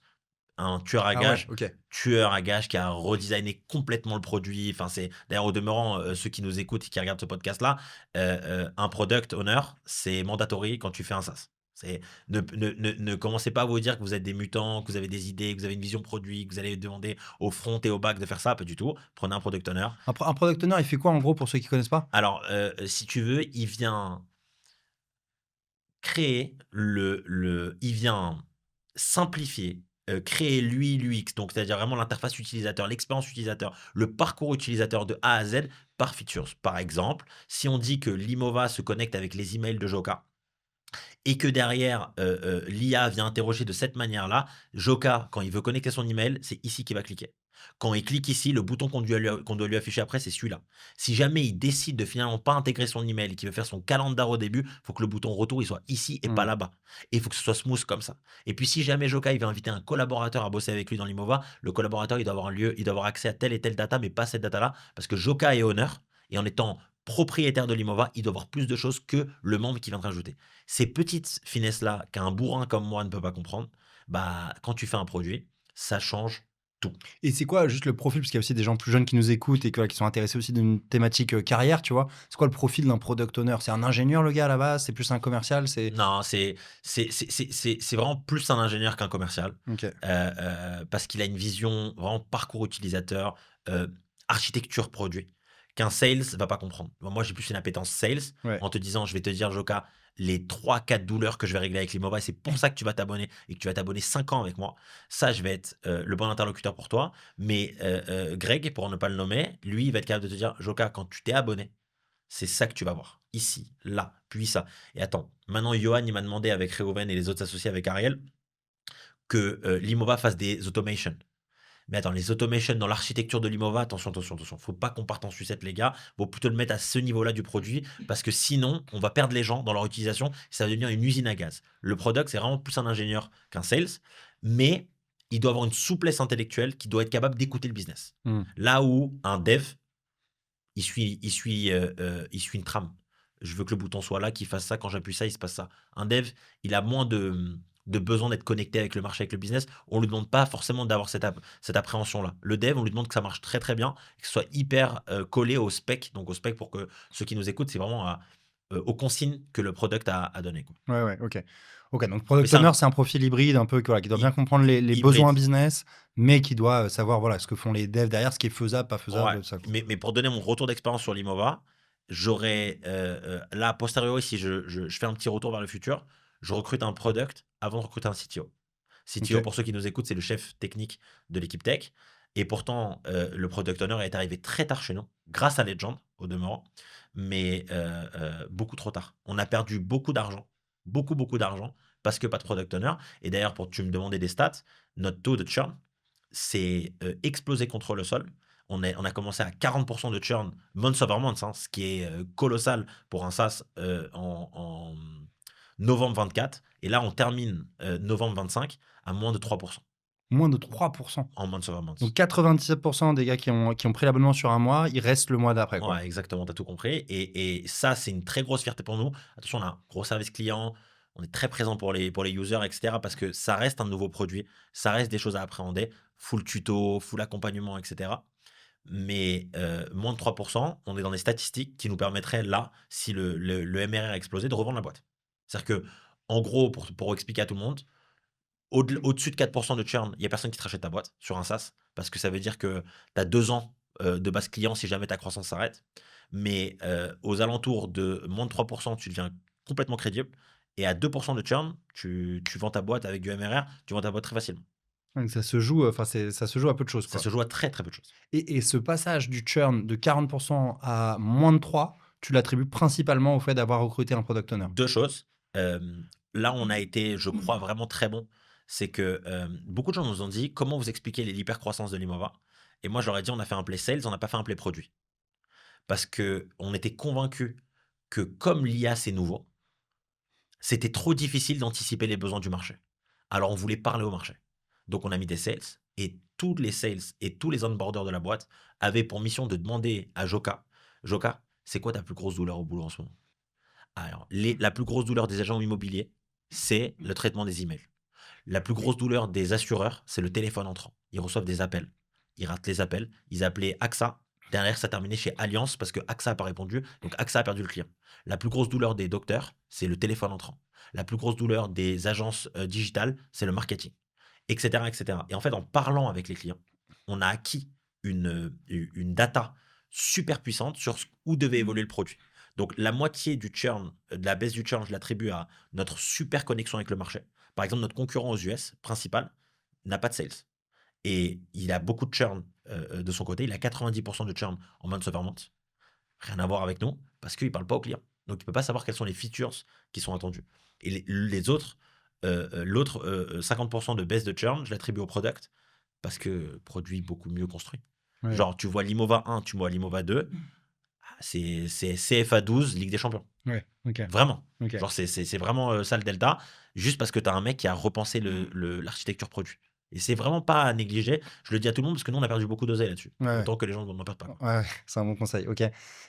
un Ah ouais, OK. tueur à gages qui a redesigné complètement le produit. Enfin, c'est d'ailleurs, au demeurant, ceux qui nous écoutent et qui regardent ce podcast-là, un product owner, c'est mandatory quand tu fais un SaaS. C'est ne commencez pas à vous dire que vous êtes des mutants, que vous avez des idées, que vous avez une vision produit, que vous allez demander au front et au back de faire ça, pas du tout. Prenez un product owner. Un product owner, il fait quoi, en gros, pour ceux qui connaissent pas? Alors, si tu veux, il vient créer il vient simplifier, créer l'UI, l'UX, donc c'est-à-dire vraiment l'interface utilisateur, l'expérience utilisateur, le parcours utilisateur de A à Z par features. Par exemple, si on dit que Limova se connecte avec les emails de Joca et que derrière, l'IA vient interroger de cette manière-là, Joca, quand il veut connecter son email, c'est ici qu'il va cliquer. Quand il clique ici, le bouton qu'on doit lui afficher après, c'est celui-là. Si jamais il décide de finalement pas intégrer son email et qu'il veut faire son calendar au début, il faut que le bouton retour il soit ici et pas Mmh. là-bas. Et il faut que ce soit smooth comme ça. Et puis si jamais Joca il veut inviter un collaborateur à bosser avec lui dans l'Imova, le collaborateur il doit avoir un lieu, il doit avoir accès à telle et telle data, mais pas cette data-là, parce que Joca est owner et en étant propriétaire de l'Imova, il doit avoir plus de choses que le membre qui vient de rajouter. Ces petites finesses-là qu'un bourrin comme moi ne peut pas comprendre, bah, quand tu fais un produit, ça change tout. Et c'est quoi juste le profil? Parce qu'il y a aussi des gens plus jeunes qui nous écoutent et que voilà, qui sont intéressés aussi d'une thématique, carrière, tu vois? C'est quoi le profil d'un product owner? C'est un ingénieur, le gars, à la base? C'est plus un commercial? C'est Non, c'est vraiment plus un ingénieur qu'un commercial, OK. parce qu'il a une vision vraiment parcours utilisateur, heu, architecture produit, qu'un sales va pas comprendre. Moi, j'ai plus une appétence sales Ouais. en te disant: «Je vais te dire, Joca, les 3-4 douleurs que je vais régler avec Limova et c'est pour ça que tu vas t'abonner et que tu vas t'abonner 5 ans avec moi». Ça, je vais être, le bon interlocuteur pour toi, mais Greg, pour ne pas le nommer, lui, il va être capable de te dire: «Joca, quand tu t'es abonné, c'est ça que tu vas voir. Ici, là, puis ça. Et attends, maintenant, Johan, il m'a demandé avec Reuven et les autres associés avec Ariel que l'Imova fasse des automations. Mais attends, les automations dans l'architecture de l'Imova, attention, attention, attention. Faut pas qu'on parte en sucette, les gars. Faut plutôt le mettre à ce niveau-là du produit parce que sinon, on va perdre les gens dans leur utilisation. Ça va devenir une usine à gaz. Le product, c'est vraiment plus un ingénieur qu'un sales, mais il doit avoir une souplesse intellectuelle qui doit être capable d'écouter le business. Mmh. Là où un dev, il suit une trame. Je veux que le bouton soit là, qu'il fasse ça, quand j'appuie ça, il se passe ça. Un dev, il a moins de besoin d'être connecté avec le marché, avec le business. On lui demande pas forcément d'avoir cette appréhension-là. Le dev, on lui demande que ça marche très, très bien, que ce soit hyper, collé au spec. Donc au spec pour que ceux qui nous écoutent, c'est vraiment aux consignes que le product a donné, quoi. Ouais, ouais, OK. OK, donc Mais product c'est owner, un c'est un profil hybride un peu, voilà, qui doit hy bien comprendre les besoins hybride. business, mais qui doit, savoir, voilà, ce que font les devs derrière, ce qui est faisable, pas Ouais, faisable, tout ça, quoi. mais pour donner mon retour d'expérience sur l'Imova, j'aurais, là, a posteriori, si je fais un petit retour vers le futur, je recrute un product avant de recruter un CTO. CTO, OK. pour ceux qui nous écoutent, c'est le chef technique de l'équipe tech et pourtant, le product owner est arrivé très tard chez nous, grâce à Legend, au demeurant, mais beaucoup trop tard. On a perdu beaucoup d'argent, beaucoup, beaucoup d'argent parce que pas de product owner et d'ailleurs, pour tu me demandais des stats, notre taux de churn, c'est, explosé contre le sol. On a commencé à 40 de churn month over month, hein, ce qui est, colossal pour un SaaS, en novembre 24 et là on termine, novembre 25 à moins de 3 Moins de 3. en month over month. Donc 97 des gars qui ont pris l'abonnement sur un mois, ils restent le mois d'après, quoi. Ouais, exactement, tu as tout compris et ça, c'est une très grosse fierté pour nous. Attention, on a un gros service client, on est très présent pour les users et cetera parce que ça reste un nouveau produit, ça reste des choses à appréhender, full tuto, full accompagnement et cetera. Mais moins de 3 on est dans des statistiques qui nous permettraient là, si le MRR a explosé, de revendre la boîte. C'est-à-dire qu'en gros, pour expliquer à tout le monde, au-dessus de 4 de churn, il y a personne qui te rachète ta boîte sur un SaaS parce que ça veut dire que tu as 2 ans, de base client si jamais ta croissance s'arrête. Mais aux alentours de moins de 3 tu deviens complètement crédible et à 2 de churn, tu vends ta boîte avec du MRR, tu vends ta boîte très facilement. Donc ça se joue, enfin, ça se joue à peu de choses, Ça quoi. se joue à très, très peu de choses. Et ce passage du churn de 40 à moins de 3, tu l'attribues principalement au fait d'avoir recruté un product owner? 2 choses, Là, on a été, je crois, vraiment très bon. C'est que beaucoup de gens nous ont dit comment vous expliquez l'hypercroissance de l'Imova. Et moi, je leur ai dit on a fait un play sales, on n'a pas fait un play produit. Parce que on était convaincus que comme l'IA c'est nouveau, c'était trop difficile d'anticiper les besoins du marché. Alors on voulait parler au marché. Donc on a mis des sales et tous les sales et tous les onboarders de la boîte avaient pour mission de demander à Joka, Joka, c'est quoi ta plus grosse douleur au boulot en ce moment? Alors, la plus grosse douleur des agents immobiliers, c'est le traitement des emails. La plus grosse douleur des assureurs, c'est le téléphone entrant. Ils reçoivent des appels. Ils ratent les appels. Ils appelaient AXA. Derrière, ça terminait chez Allianz parce que AXA n'a pas répondu. Donc AXA a perdu le client. La plus grosse douleur des docteurs, c'est le téléphone entrant. La plus grosse douleur des agences digitales, c'est le marketing, etc., etc. Et en fait, en parlant avec les clients, on a acquis une data super puissante sur où devait évoluer le produit. Donc la moitié du churn, de la baisse du churn, je l'attribue à notre super connexion avec le marché. Par exemple, notre concurrent aux US principal n'a pas de sales. Et il a beaucoup de churn de son côté. Il a 90% de churn en months over month. Rien à voir avec nous, parce qu'il ne parle pas aux clients. Donc, il ne peut pas savoir quels sont les features qui sont attendus. Et les autres, l'autre 50% de baisse de churn, je l'attribue au product, parce que produit beaucoup mieux construit. Ouais. Genre, tu vois l'Imova 1, tu vois l'Imova 2, c'est CFA 12, Ligue des Champions. Ouais. Ok. Vraiment. Ok. Genre, c'est vraiment ça le delta, juste parce que tu as un mec qui a repensé l'architecture produit. Et c'est vraiment pas à négliger. Je le dis à tout le monde parce que nous, on a perdu beaucoup d'oseille là-dessus. Ouais. Autant que les gens n'en perdent pas, quoi. Ouais, c'est un bon conseil, OK.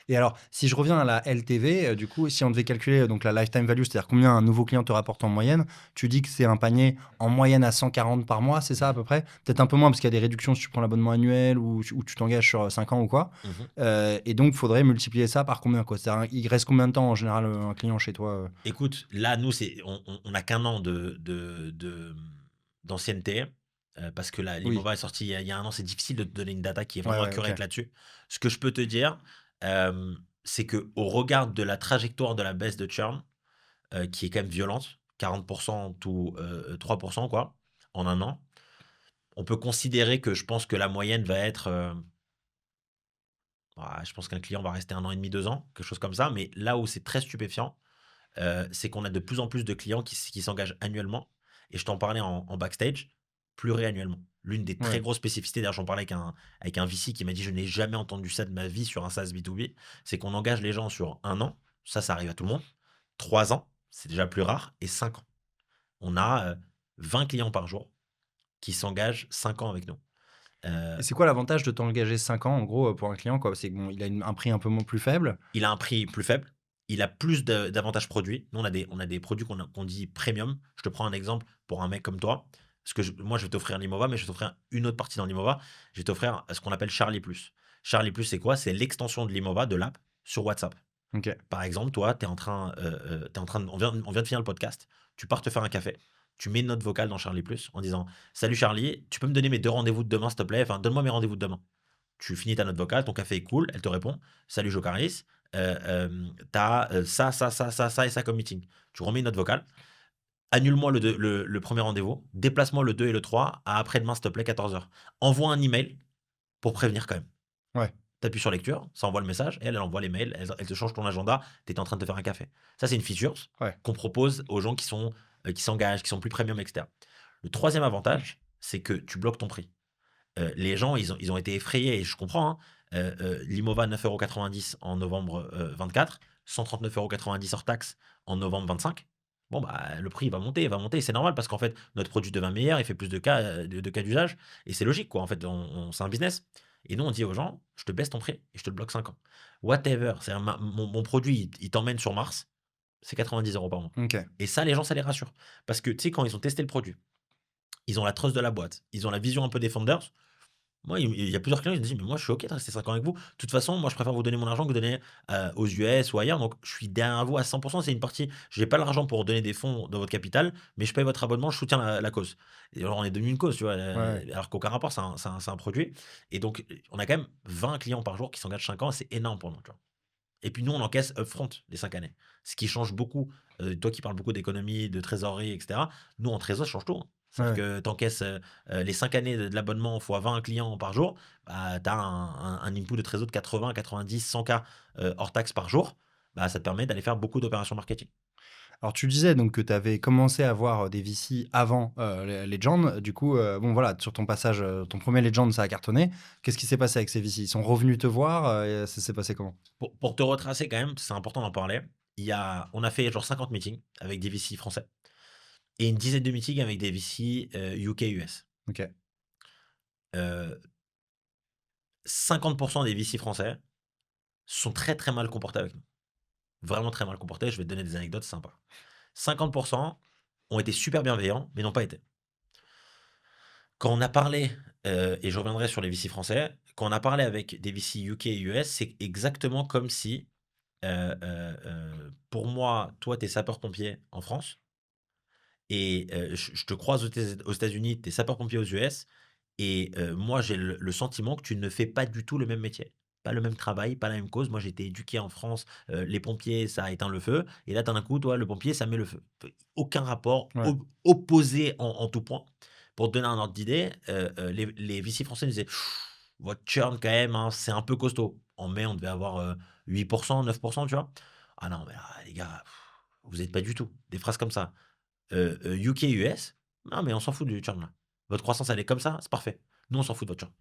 Et alors, si je reviens à la LTV, du coup, si on devait calculer, donc la lifetime value, c'est-à-dire combien un nouveau client te rapporte en moyenne, tu dis que c'est un panier en moyenne à 140 par mois, c'est ça à peu près? Peut-être un peu moins parce qu'il y a des réductions si tu prends l'abonnement annuel ou tu t'engages sur, 5 ans ou quoi. Mhm. Et donc, il faudrait multiplier ça par combien, quoi? C'est-à-dire, il reste combien de temps en général, un client chez toi, Écoute, là, nous, on a qu'un an d'ancienneté. Parce que Oui. l'Imova est sorti il y a un an, c'est difficile de te donner une data qui est Ouais, vraiment ouais, OK. accurate là-dessus. Ce que je peux te dire, c'est que au regard de la trajectoire de la baisse de churn, qui est quand même violente, 40% ou 3% quoi, en un an, on peut considérer que je pense que la moyenne va être, je pense qu'un client va rester 1 an et demi, 2 ans, quelque chose comme ça. Mais là où c'est très stupéfiant, c'est qu'on a de plus en plus de clients qui s'engagent annuellement. Et je t'en parlais en backstage, pluriannuellement. L'une des très Ouais. grosses spécificités, d'ailleurs, j'en parlais avec un VC qui m'a dit: «Je n'ai jamais entendu ça de ma vie sur un SaaS B2B», c'est qu'on engage les gens sur 1 an, ça arrive à tout le monde, 3 ans, c'est déjà plus rare, et 5 ans. On a 20 clients par jour qui s'engagent 5 ans avec nous. Et Heu, c'est quoi l'avantage de t'engager 5 ans, en gros, pour un client, quoi? C'est que bon, il a un prix un peu moins plus faible? il a un prix plus faible, il a plus d'avantages produits. Nous, on a des produits qu'on dit premium. Je te prends un exemple pour un mec comme toi. Parce que moi, je vais t'offrir l'Imova, mais je vais t'offrir une autre partie dans l'Imova. Je vais t'offrir ce qu'on appelle Charlie Plus. Charlie Plus, c'est quoi? C'est l'extension de l'Imova, de l'app, sur WhatsApp. OK. Par exemple, toi, tu es en train, on vient de finir le podcast. Tu pars te faire un café. Tu mets une note vocale dans Charlie Plus en disant: «Salut Charlie, tu peux me donner mes 2 rendez-vous de demain, s'il te plaît? Enfin, donne-moi mes rendez-vous de demain». Tu finis ta note vocale, ton café est cool, elle te répond: «Salut Jocaris, tu as, ça, ça, ça, ça, ça et ça comme meeting». Tu remets une note vocale: «Annule-moi le 1er rendez-vous, déplace-moi le 2 et le 3 à après-demain, s'il te plaît, 14h. Envoie un email pour prévenir quand même». Ouais. Tu appuies sur lecture, ça envoie le message, et elle envoie les mails, elle te change ton agenda, tu étais en train de te faire un café. Ça, c'est une feature Ouais. qu'on propose aux gens qui s'engagent, qui sont plus premium, et cetera. Le troisième avantage, c'est que tu bloques ton prix. Les gens, ils ont été effrayés, et je comprends, hein. L'Imova 9,90 € en novembre 24, 139,90 € hors taxe en novembre 25. Bon, bah, le prix il va monter, c'est normal parce qu'en fait, notre produit devient meilleur, il fait plus de cas, de cas d'usage, et c'est logique, quoi. En fait, c'est un business. Et nous, on dit aux gens: «Je te baisse ton prix et je te le bloque 5 ans». Whatever, c'est-à-dire mon produit, il t'emmène sur Mars, c'est 90 € par mois. OK. Et ça, les gens, ça les rassure. Parce que, tu sais, quand ils ont testé le produit, ils ont la trust de la boîte, ils ont la vision un peu des founders. Moi, il y a plusieurs clients qui me disent: «Mais moi, je suis OK de rester 5 ans avec vous. De toute façon, moi, je préfère vous donner mon argent que donner, aux US ou ailleurs. Donc je suis derrière vous à 100%. C'est une partie, j'ai pas l'argent pour donner des fonds dans votre capital, mais je paye votre abonnement, je soutiens la cause». Et alors, on est devenu une cause, tu vois? Ouais, ouais. Alors qu'aucun rapport, c'est un produit. Et donc, on a quand même 20 clients par jour qui s'engagent 5 ans, c'est énorme pour nous, tu vois? Et puis nous, on encaisse upfront les 5 années. Ce qui change beaucoup, toi qui parles beaucoup d'économie, de trésorerie, et cetera, nous, en trésor, ça change tout, hein. Ouais, C'est-à-dire ouais. que tu encaisses, les 5 années de l'abonnement fois 20 clients par jour, bah, tu as un input de trésor de 80-90-100 K, hors taxe par jour. Bah, ça te permet d'aller faire beaucoup d'opérations marketing. Alors tu disais donc que tu avais commencé à avoir, des VC avant, les Legend. Du coup, bon voilà, sur ton passage, ton premier Legend, ça a cartonné. Qu'est-ce qui s'est passé avec ces VC? Ils sont revenus te voir, et ça s'est passé comment? Pour te retracer quand même, c'est important d'en parler. On a fait genre 50 meetings avec des VC français et une dizaine de meetings avec des VC, UK, US. OK. Heu, 50 des VC français sont très, très mal comportés avec nous. Vraiment très mal comportés. Je vais te donner des anecdotes sympas. 50 ont été super bienveillants, mais n'ont pas été. Quand on a parlé, et je reviendrai sur les VC français, quand on a parlé avec des VC UK et US, c'est exactement comme si, pour moi, toi, tu es sapeur-pompier en France et je te croise aux États-Unis, tu es sapeur-pompier aux US et moi, j'ai le sentiment que tu ne fais pas du tout le même métier. Pas le même travail, pas la même cause. Moi, j'ai été éduqué en France, les pompiers, ça éteint le feu et là, d'un coup, toi, le pompier, ça met le feu. Aucun rapport, Ouais. opposé en tout point. Pour te donner un ordre d'idée, les VC français nous disaient: «Votre churn quand même, hein, c'est un peu costaud». En mai, on devait avoir, 8 9 tu vois? «Ah non, mais là, les gars, vous êtes pas du tout». Des phrases comme ça. UK, US: «Non, mais on s'en fout du churn là. Votre croissance, elle est comme ça, c'est parfait. Nous, on s'en fout de votre churn.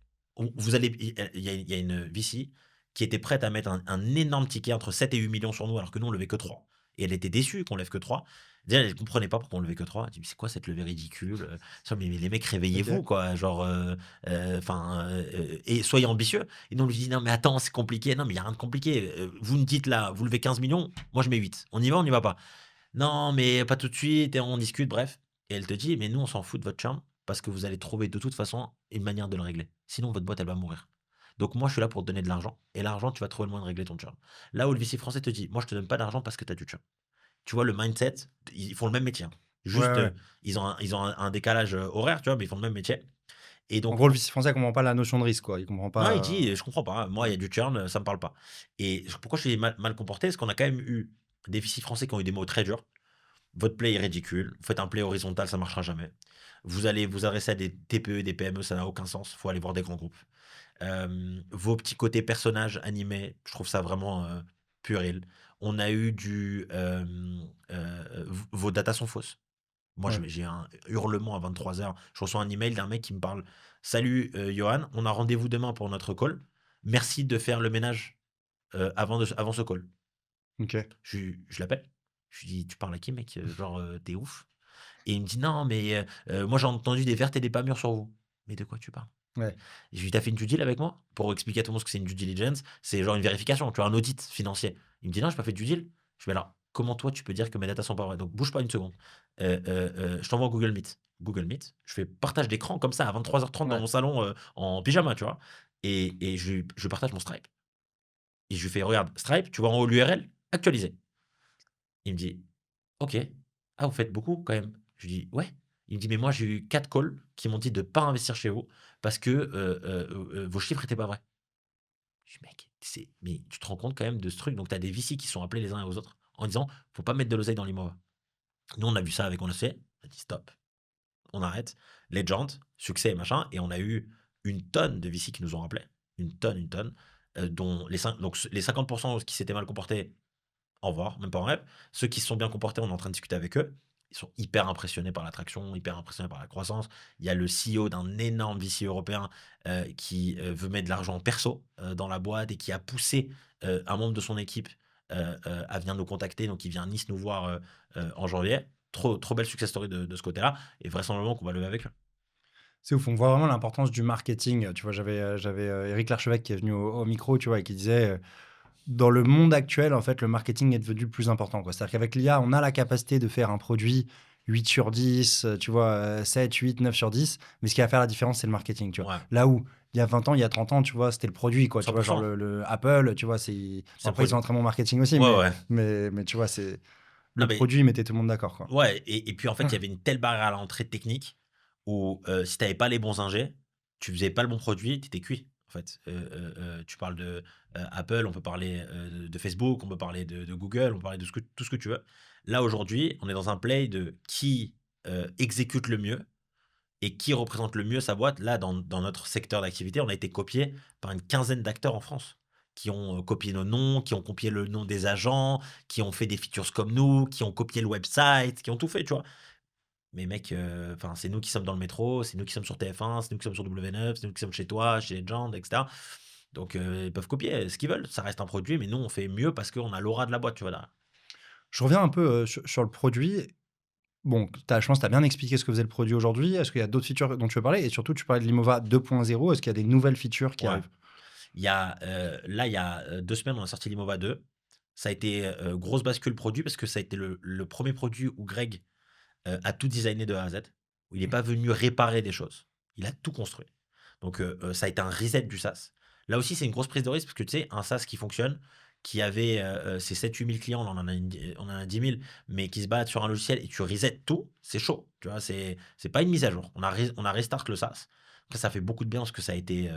Vous allez» il y a une VC qui était prête à mettre un énorme ticket entre 7 et 8 millions sur nous, alors que nous, on levait que 3. Et elle était déçue qu'on lève que 3. Déjà, elle comprenait pas pourquoi on levait que 3. Elle dit: «Mais c'est quoi cette levée ridicule, mais les mecs, réveillez-vous, OK. quoi, genre, enfin, et soyez ambitieux». Et nous, on lui dit: «Non, mais attends, c'est compliqué». «Non, mais il y a rien de compliqué. Vous me dites là, vous levez 15 millions, moi je mets 8. On y va, on n'y va pas?» «Non, mais pas tout de suite et on discute», bref. Et elle te dit: «Mais nous, on s'en fout de votre churn parce que vous allez trouver de toute façon une manière de le régler. Sinon, votre boîte, elle va mourir. Donc moi, je suis là pour te donner de l'argent et l'argent, tu vas trouver le moyen de régler ton churn». Là où le VC français te dit: «Moi, je te donne pas d'argent parce que tu as du churn». Tu vois le mindset? Ils font le même métier, hein. Ouais, Juste, ouais. ils ont un décalage, horaire, tu vois? Mais ils font le même métier et En donc gros, le VC français comprend pas la notion de risque, quoi. Il comprend non, il pas, dit: «Je comprends pas, moi, il y ouais. a du churn, ça me parle pas». Et pourquoi je suis mal comporté? Parce qu'on a quand même eu des VC français qui ont eu des mots très durs. Votre play est ridicule. Vous faites un play horizontal, ça marchera jamais. Vous allez vous adresser à des TPE, des PME, ça n'a aucun sens. Il faut aller voir des grands groupes. Vos petits côtés personnages animés, je trouve ça vraiment puéril. On a eu vos datas sont fausses. Moi, Ouais. j'ai un hurlement à 23 heures. Je reçois un email d'un mec qui me parle: «Salut, Johan, on a rendez-vous demain pour notre call. Merci de faire le ménage avant ce call». OK. Je l'appelle. Je lui dis: «Tu parles à qui mec? Genre, tu ouf?» Et il me dit: «Non, mais moi j'ai entendu des vertes et des pas mûres sur vous». «Mais de quoi tu parles?» Ouais. Je lui dis: «Tu fait une due deal avec moi?» Pour expliquer à tout le monde ce que c'est une due diligence, c'est genre une vérification, tu vois? Un audit financier. Il me dit: «Non, j'ai pas fait de due deal». Je fais: «Alors, comment toi tu peux dire que mes datas sont pas vraies? Donc bouge pas une seconde. Je t'envoie Google Meet». Google Meet, je fais partage d'écran comme ça à 23h30 dans Ouais. mon salon, en pyjama, tu vois? Et je partage mon Stripe et je lui fais: «Regarde, Stripe, tu vois en haut l'URL? Actualisé». Il me dit: «OK. Ah, vous faites beaucoup quand même?» Je lui dis: «Ouais». Il me dit: «Mais moi, j'ai eu 4 calls qui m'ont dit de pas investir chez vous parce que, vos chiffres étaient pas vrais». Je dis: «Mec, mais tu te rends compte quand même de ce truc?» Donc tu as des VC qui sont appelés les uns aux autres en disant: «Faut pas mettre de l'oseille dans l'IMOVA». Nous, on a vu ça avec On le sait, on a dit: «Stop, on arrête». Legend, succès et machin et on a eu une tonne de VC qui nous ont rappelés, une tonne, dont les 50 qui s'étaient mal comportés. Au revoir, même pas en rêve. Ceux qui se sont bien comportés, on est en train de discuter avec eux. Ils sont hyper impressionnés par l'attraction, hyper impressionnés par la croissance. Il y a le CEO d'un énorme VC européen qui veut mettre de l'argent perso dans la boîte et qui a poussé un membre de son équipe à venir nous contacter. Donc, il vient à Nice nous voir en janvier. Trop, trop belle success story de ce côté-là. Et vraisemblablement qu'on va lever avec eux. C'est ouf, on voit vraiment l'importance du marketing. Tu vois, j'avais, Éric Larchevêque qui est venu au micro, tu vois? Et qui disait, dans le monde actuel, en fait, le marketing est devenu le plus important, quoi. C'est-à-dire qu'avec l'IA, on a la capacité de faire un produit 8 sur 10, tu vois, 7, 8, 9 sur 10, mais ce qui va faire la différence, c'est le marketing, tu vois? Ouais, Là où, il y a 20 ans, il y a 30 ans, tu vois, c'était le produit, quoi, tu vois? Genre 100%. le Apple, tu vois, c'est C'est bon le après ils ont produit. un très bon marketing aussi, Ouais, mais ouais. tu vois, c'est Non, le mais produit mettait tout le monde d'accord, quoi. ouais et puis, en fait, il y avait une telle barrière à l'entrée technique où, si tu avais pas les bons ingés, tu faisais pas le bon produit, tu étais cuit, en fait. Tu parles de, Apple, on peut parler, de Facebook, on peut parler de Google, on peut parler de tout ce que tu veux. Là, aujourd'hui, on est dans un play de qui, exécute le mieux et qui représente le mieux sa boîte. Là, dans notre secteur d'activité, on a été copié par une quinzaine d'acteurs en France. qui ont copié nos noms, qui ont copié le nom des agents, qui ont fait des features comme nous, qui ont copié le website, qui ont tout fait, tu vois. Mais mec, enfin, c'est nous qui sommes dans le métro, c'est nous qui sommes sur TF1, c'est nous qui sommes sur W9, c'est nous qui sommes chez toi, chez Legend, etc. Donc, ils peuvent copier ce qu'ils veulent. Ça reste un produit, mais nous, on fait mieux parce qu'on a l'aura de la boîte, tu vois, derrière. Je reviens un peu, sur le produit. Bon, je pense que tu as bien expliqué ce que faisait le produit aujourd'hui. Est-ce qu'il y a d'autres features dont tu veux parler? Et surtout, tu parlais de l'Immova 2.0. Est-ce qu'il y a des nouvelles features qui Ouais. arrivent? Il y a 2 semaines, on a sorti l'Immova 2. Ça a été, grosse bascule produit parce que ça a été le 1er produit où Greg, a tout designé de A à Z. Où il est pas venu réparer des choses. Il a tout construit. Donc, ça a été un reset du SaaS. Là aussi, c'est une grosse prise de risque parce que tu sais, un SaaS qui fonctionne, qui avait, ses 7-8 000 clients, là on en a 10 000, mais qui se battent sur un logiciel et tu reset tout, c'est chaud, tu vois? C'est pas une mise à jour. On a restart le SaaS. Après ça fait beaucoup de bien parce que ça a été,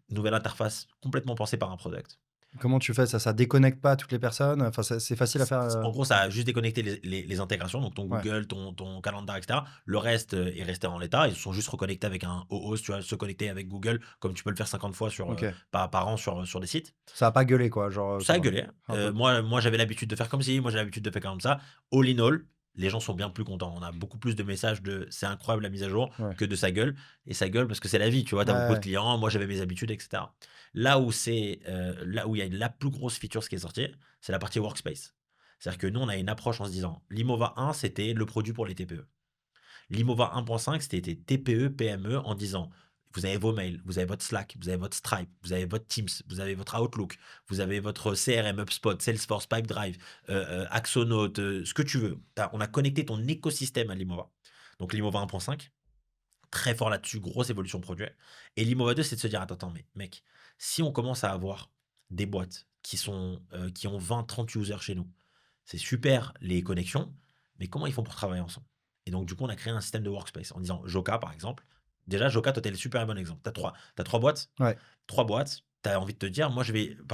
nouvelle interface complètement pensée par un product. Comment tu fais ça? Ça déconnecte pas toutes les personnes? Enfin, c'est facile à faire, En gros, ça a juste déconnecté les intégrations, donc ton ouais. Google, ton calendar, etc. Le reste, est resté en l'état. Ils se sont juste reconnectés avec un OAuth, tu vois? Se connecter avec Google comme tu peux le faire 50 fois OK. par an sur des sites. Ça a pas gueulé quoi, genre, Ça ça a va? gueulé. Un peu. Moi, j'avais l'habitude de faire comme ci, moi, j'ai l'habitude de faire comme ça. All in all, les gens sont bien plus contents. On a beaucoup plus de messages de: «C'est incroyable la mise à jour» Ouais. que de «Ça gueule» et ça gueule parce que c'est la vie, tu vois? Tu Ouais, as beaucoup de ouais. clients, moi, j'avais mes habitudes et cetera. Là où il y a la plus grosse feature ce qui est sorti, c'est la partie workspace. C'est-à-dire que nous, on a une approche en se disant: l'Immova 1, c'était le produit pour les TPE. L'Immova 1.5, c'était TPE, PME en disant, vous avez vos mails, vous avez votre Slack, vous avez votre Stripe, vous avez votre Teams, vous avez votre Outlook, vous avez votre CRM, HubSpot, Salesforce, Pipedrive, Axonote, ce que tu veux. On a connecté ton écosystème à l'Immova. Donc l'Immova 1.5, très fort là-dessus, grosse évolution produit. Et l'Immova 2, c'est de se dire, attends, mais mec, si on commence à avoir des boîtes qui ont 20, 30 users chez nous, c'est super les connexions, mais comment ils font pour travailler ensemble? Et donc, du coup, on a créé un système de workspace en disant Joca, par exemple. Déjà, Joca, toi, tu es le super bon exemple. Tu as trois boîtes. Ouais. Trois boîtes. Tu as envie de te dire, par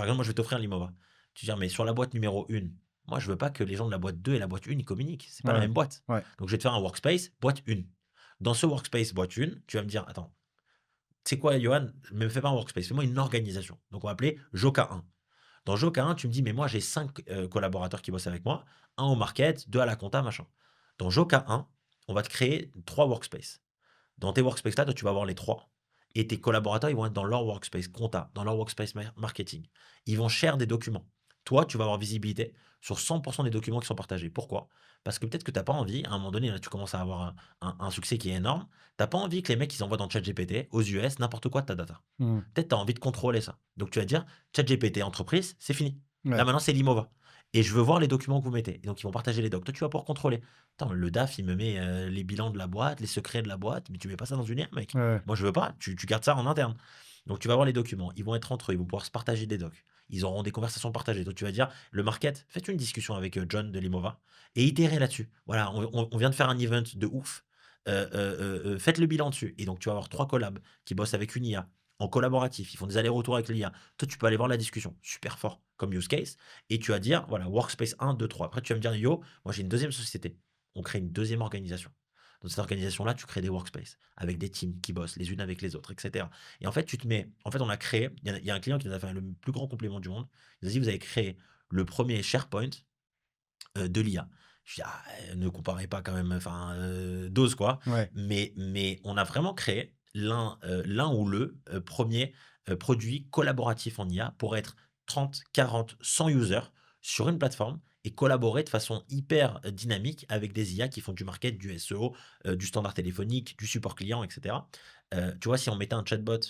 exemple, moi, je vais t'offrir l'Imova. Tu dis, mais sur la boîte numéro 1, moi, je veux pas que les gens de la boîte 2 et la boîte 1, ils communiquent. C'est pas la Ouais. même boîte. Ouais. Donc, je vais te faire un workspace, boîte 1. Dans ce workspace, boîte 1, tu vas me dire, attends, c'est quoi, Johan? Me fais pas un workspace, fais-moi une organisation. Donc, on va appeler Joca 1. Dans Joca 1, tu me dis, mais moi, j'ai 5 collaborateurs qui bossent avec moi, un au market, 2 à la compta, machin. Dans Joca 1, on va te créer 3 workspaces. Dans tes workspaces là, toi, tu vas avoir les 3. Et tes collaborateurs, ils vont être dans leur workspace compta, dans leur workspace marketing. Ils vont share des documents. Toi, tu vas avoir visibilité sur 100% des documents qui sont partagés. Pourquoi? Parce que peut-être que tu n'as pas envie, à un moment donné, là, tu commences à avoir un succès qui est énorme, tu n'as pas envie que les mecs, ils envoient dans ChatGPT, aux US, n'importe quoi de ta data. Mmh. Peut-être tu as envie de contrôler ça. Donc tu vas dire, ChatGPT entreprise, c'est fini. Là Ouais. maintenant, c'est l'Imova. Et je veux voir les documents que vous mettez. Et donc ils vont partager les docs. Toi, tu vas pouvoir contrôler. Attends, le DAF, il me met les bilans de la boîte, les secrets de la boîte, mais tu mets pas ça dans une IR, mec. Ouais, ouais. Moi, je veux pas. Tu gardes ça en interne. Donc tu vas voir les documents. Ils vont être entre eux. Ils vont pouvoir se partager des docs. Ils auront des conversations partagées. Donc tu vas dire, le market, faites une discussion avec John de l'Imova et itérez là-dessus. Voilà, on vient de faire un event de ouf. Faites le bilan dessus. Et donc tu vas avoir 3 collabs qui bossent avec une IA en collaboratif, ils font des allers-retours avec l'IA. Toi, tu peux aller voir la discussion, super fort comme use case, et tu vas dire, voilà, workspace 1, 2, 3. Après, tu vas me dire, yo, moi j'ai une deuxième société. On crée une deuxième organisation. Dans cette organisation-là, tu crées des workspaces avec des teams qui bossent les unes avec les autres, etc. Et en fait, on a créé, il y a un client qui nous a fait le plus grand compliment du monde. Il nous a dit, vous avez créé le premier SharePoint de l'IA. Je dis, ah, ne comparez pas quand même, enfin, dose quoi. Ouais. Mais on a vraiment créé l'un ou le premier produit collaboratif en IA pour être 30, 40, 100 users sur une plateforme et collaborer de façon hyper dynamique avec des IA qui font du market, du SEO, du standard téléphonique, du support client, etc. Tu vois, si on mettait un chatbot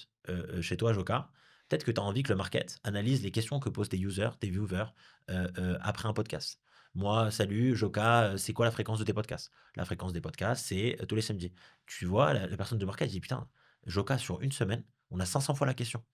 chez toi, Joca, peut-être que tu as envie que le market analyse les questions que posent tes users, tes viewers après un podcast. Moi, salut, Joca, c'est quoi la fréquence de tes podcasts? La fréquence des podcasts, c'est tous les samedis. Tu vois, la personne de market dit, putain, Joca, sur une semaine, on a 500 fois la question.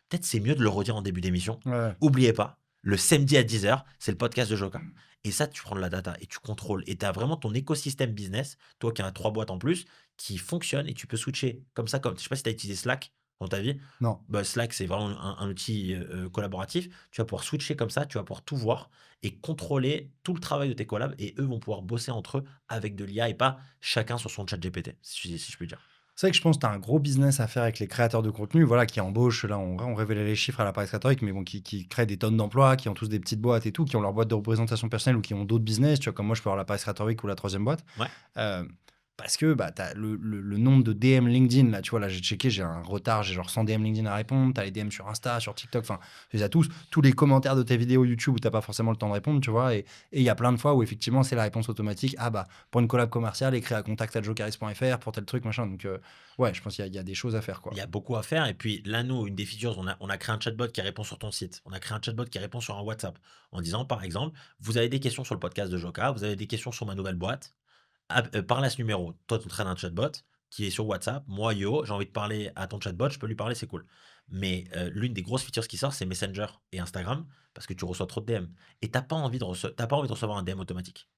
Peut-être c'est mieux de le redire en début d'émission. Ouais, ouais. Oubliez pas, le samedi à 10h, c'est le podcast de Joca. Et ça, tu prends de la data et tu contrôles. Et tu as vraiment ton écosystème business, toi qui as 3 boîtes en plus, qui fonctionne et tu peux switcher comme ça. Je sais pas si tu as utilisé Slack dans ta vie. Non. Bah, Slack, c'est vraiment un outil collaboratif. Tu vas pouvoir switcher comme ça, tu vas pouvoir tout voir et contrôler tout le travail de tes collabs et eux vont pouvoir bosser entre eux avec de l'IA et pas chacun sur son chat GPT, si je puis dire. C'est vrai que je pense que tu as un gros business à faire avec les créateurs de contenu, voilà, qui embauchent, là, on révélait les chiffres à la Paris Rhétorique, mais bon, qui créent des tonnes d'emplois, qui ont tous des petites boîtes et tout, qui ont leur boîte de représentation personnelle ou qui ont d'autres business, tu vois, comme moi, je peux avoir la Paris Rhétorique ou la troisième boîte. Ouais. Euh, Parce que bah, tu as le nombre de DM LinkedIn, là, tu vois, là, j'ai checké, j'ai un retard, j'ai genre 100 DM LinkedIn à répondre, tu as les DM sur Insta, sur TikTok, enfin, tu les as tous les commentaires de tes vidéos YouTube où tu n'as pas forcément le temps de répondre, tu vois, et il y a plein de fois où effectivement, c'est la réponse automatique, ah bah, pour une collab commerciale, écris à contact@jocaris.fr pour tel truc, machin, donc ouais, je pense qu'il y a des choses à faire, Il quoi. y a beaucoup à faire et puis là, nous, une des features, on a créé un chatbot qui répond sur ton site. On a créé un chatbot qui répond sur un WhatsApp en disant, par exemple: «Vous avez des questions sur le podcast de Joca, vous avez des questions sur ma nouvelle boîte, parlez à ce numéro». Toi, tu entraînes un chatbot qui est sur WhatsApp. Moi, Yo, j'ai envie de parler à ton chatbot, je peux lui parler, c'est cool. Mais l'une des grosses features qui sort, c'est Messenger et Instagram parce que tu reçois trop de DM et tu pas envie de recevoir un DM automatique.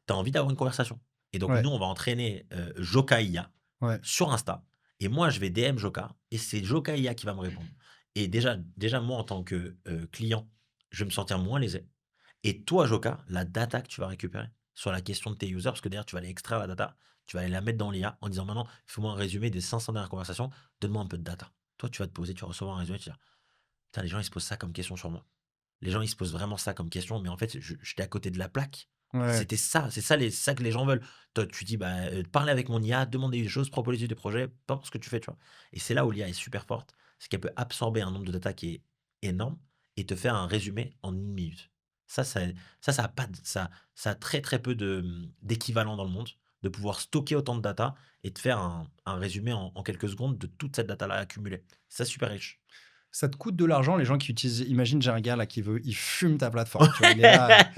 Tu as envie d'avoir une conversation. Et donc, Ouais, nous, on va entraîner Joca IA ouais. sur Insta. Et moi, je vais DM Joca et c'est Joca IA qui va me répondre. Et déjà moi, en tant que client, je vais me sentir moins lésé. Et toi, Joca, la data que tu vas récupérer sur la question de tes users, parce que d'ailleurs, tu vas aller extraire la data, tu vas aller la mettre dans l'IA en disant maintenant, fais-moi un résumé des 500 dernières conversations, donne-moi un peu de data. Toi, tu vas te poser, tu vas recevoir un résumé, tu vas dire, putain, les gens, ils se posent ça comme question sur moi. Les gens, ils se posent vraiment ça comme question, mais en fait, j'étais à côté de la plaque. Ouais. C'était ça, c'est ça, ça que les gens veulent. Toi, tu dis, bah, parlez avec mon IA, demandez des choses, proposez des projets, peu importe ce que tu fais, tu vois. Et c'est là où l'IA est super forte, c'est qu'elle peut absorber un nombre de data qui est énorme et te faire un résumé en 1 minute. Ça, ça, ça a pas, ça a très très peu d'équivalent dans le monde, de pouvoir stocker autant de data et de faire un résumé en quelques secondes de toute cette data-là accumulée. C'est super riche. Ça te coûte de l'argent, les gens qui utilisent. Imagine, j'ai un gars là qui veut, il fume ta plateforme, tu vois, il est là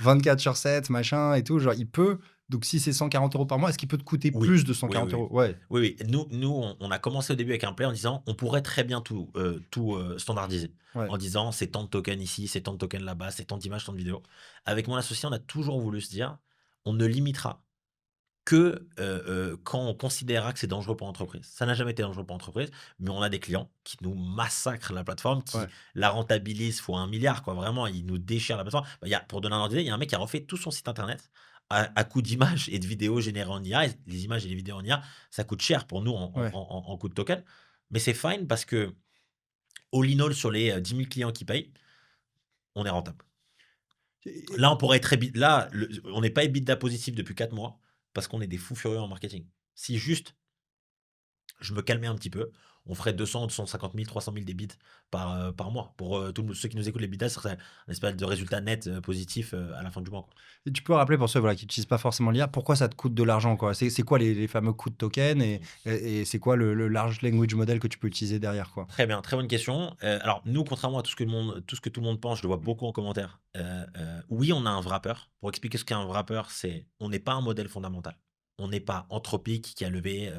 24/7, machin et tout, genre il peut. Donc si c'est 140 euros par mois, est-ce qu'il peut te coûter Oui, plus de oui, 140 oui, oui. euros? Ouais, Oui, oui. Nous, on a commencé au début avec un play en disant, on pourrait très bien tout standardiser. ouais. En disant, c'est tant de tokens ici, c'est tant de tokens là-bas, c'est tant d'images, tant de vidéos. Avec mon associé, on a toujours voulu se dire, on ne limitera que quand on considérera que c'est dangereux pour l'entreprise. Ça n'a jamais été dangereux pour l'entreprise, mais on a des clients qui nous massacrent la plateforme, qui Ouais. la rentabilisent fois 1 milliard, quoi. Vraiment, ils nous déchirent la plateforme. Bah, pour donner un ordre d'idée, il y a un mec qui a refait tout son site internet à coup d'images et de vidéos générées en IA. Et les images et les vidéos en IA, ça coûte cher pour nous Ouais. en coût de token. Mais c'est fine parce que, all in all, sur les 10 000 clients qui payent, on est rentable. Et- Là, on pourrait être là, on n'est pas EBITDA positif depuis 4 mois parce qu'on est des fous furieux en marketing. Si juste je me calmais un petit peu, on ferait 200, 250 000, 300 000 débits par mois. Pour ceux qui nous écoutent, les bidas, ce serait un espèce de résultat net positif à la fin du mois, quoi. Et tu peux rappeler pour ceux voilà, qui n'utilisent pas forcément l'IA, pourquoi ça te coûte de l'argent, quoi? C'est quoi les fameux coûts de token et c'est quoi le large language model que tu peux utiliser derrière, quoi? Très bien, très bonne question. Alors, nous, contrairement à tout ce que tout le monde pense, je le vois beaucoup en commentaire. Oui, on a un wrapper. Pour expliquer ce qu'est un wrapper, on n'est pas un modèle fondamental. On n'est pas Anthropic qui a levé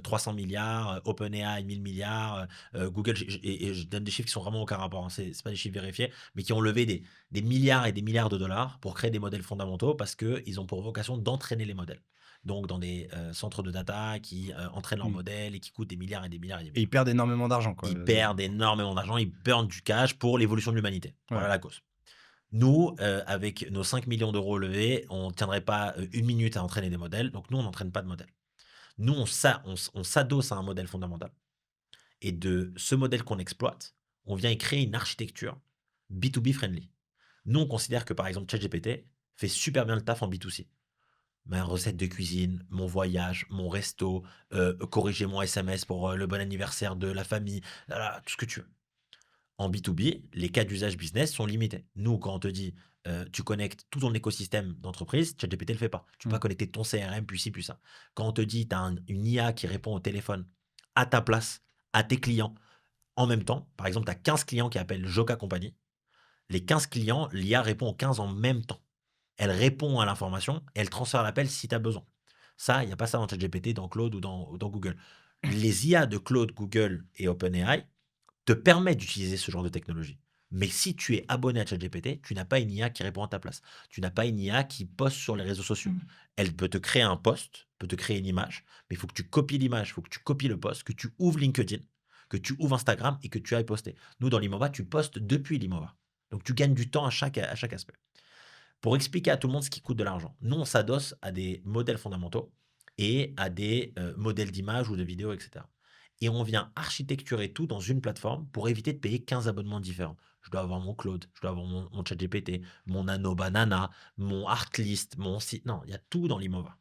300 milliards, OpenAI 1000 milliards, Google, et je donne des chiffres qui sont vraiment aucun rapport, hein, c'est pas des chiffres vérifiés, mais qui ont levé des milliards et des milliards de dollars pour créer des modèles fondamentaux parce qu'ils ont pour vocation d'entraîner les modèles. Donc, dans des centres de data qui entraînent leurs Mmh. modèles et qui coûtent des milliards et des milliards et des Et ils milliards. perdent énormément d'argent, quoi. Ils perdent énormément d'argent, ils perdent du cash pour l'évolution de l'humanité. Ouais. Voilà la cause. Nous, avec nos 5 millions d'euros levés, on ne tiendrait pas 1 minute à entraîner des modèles. Donc, nous, on n'entraîne pas de modèles. Nous, on s'adosse à un modèle fondamental. Et de ce modèle qu'on exploite, on vient y créer une architecture B2B friendly. Nous, on considère que, par exemple, ChatGPT fait super bien le taf en B2C. Ma recette de cuisine, mon voyage, mon resto, corriger mon SMS pour le bon anniversaire de la famille, là, tout ce que tu veux. En B2B, les cas d'usage business sont limités. Nous, quand on te dit, tu connectes tout ton écosystème d'entreprise, ChatGPT ne le fait pas. Tu peux pas Mmh. connecter ton CRM, puis ci, puis ça. Quand on te dit, tu as une IA qui répond au téléphone à ta place, à tes clients, en même temps, par exemple, tu as 15 clients qui appellent Joca Company. Les 15 clients, l'IA répond aux 15 en même temps. Elle répond à l'information, elle transfère l'appel si tu as besoin. Ça, il n'y a pas ça dans ChatGPT, dans Claude ou dans Google. Les IA de Claude, Google et OpenAI te permet d'utiliser ce genre de technologie. Mais si tu es abonné à ChatGPT, tu n'as pas une IA qui répond à ta place. Tu n'as pas une IA qui poste sur les réseaux sociaux. Elle peut te créer un post, peut te créer une image, mais il faut que tu copies l'image, il faut que tu copies le post, que tu ouvres LinkedIn, que tu ouvres Instagram et que tu ailles poster. Nous, dans l'Imova, tu postes depuis l'Imova. Donc, tu gagnes du temps à chaque aspect. Pour expliquer à tout le monde ce qui coûte de l'argent, nous, on s'adosse à des modèles fondamentaux et à des modèles d'images ou de vidéos, etc. Et on vient architecturer tout dans une plateforme pour éviter de payer 15 abonnements différents. Je dois avoir mon Claude, je dois avoir mon ChatGPT, mon Nano Banana, mon Artlist, mon site. Non, il y a tout dans l'Immova.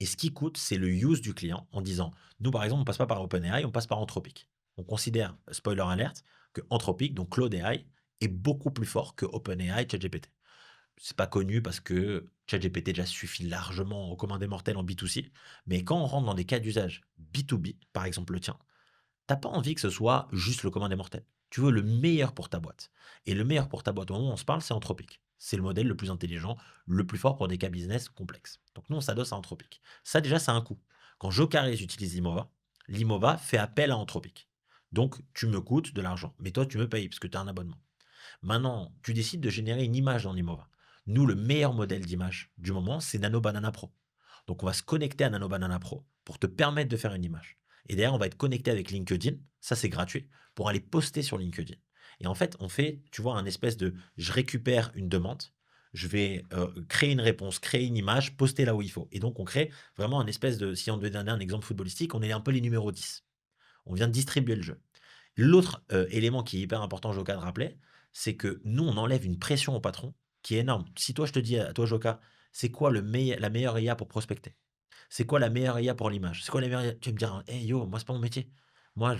Et ce qui coûte, c'est le use du client en disant, nous par exemple, on passe pas par OpenAI, on passe par Anthropic. On considère, spoiler alert, que Anthropic, donc Claude AI, est beaucoup plus fort que OpenAI, ChatGPT. C'est pas connu parce que ChatGPT déjà suffit largement au commun des mortels en B2C, mais quand on rentre dans des cas d'usage B2B, par exemple le tien, t'as pas envie que ce soit juste le commun des mortels. Tu veux le meilleur pour ta boîte. Et le meilleur pour ta boîte, au moment où on se parle, c'est Anthropic. C'est le modèle le plus intelligent, le plus fort pour des cas business complexes. Donc nous, on s'adosse à Anthropic. Ça, déjà, c'est un coût. Quand Jocaris utilise Limova, Limova fait appel à Anthropic. Donc, tu me coûtes de l'argent. Mais toi, tu me payes parce que tu as un abonnement. Maintenant, tu décides de générer une image dans Limova. Nous, le meilleur modèle d'image du moment, c'est Nano Banana Pro. Donc, on va se connecter à Nano Banana Pro pour te permettre de faire une image. Et derrière, on va être connecté avec LinkedIn, ça c'est gratuit, pour aller poster sur LinkedIn. Et en fait, on fait, tu vois, un espèce de, je récupère une demande, je vais créer une réponse, créer une image, poster là où il faut. Et donc, on crée vraiment un espèce de, si on devait donner un exemple footballistique, on est un peu les numéros 10. On vient de distribuer le jeu. L'autre élément qui est hyper important, Joka, de rappeler, c'est que nous, on enlève une pression au patron qui est énorme. Si toi, je te dis à toi, Joka, c'est quoi la meilleure IA pour prospecter? C'est quoi la meilleure IA pour l'image? C'est quoi la meilleure IA? Tu vas me dire, hey yo, moi, c'est pas mon métier. Moi,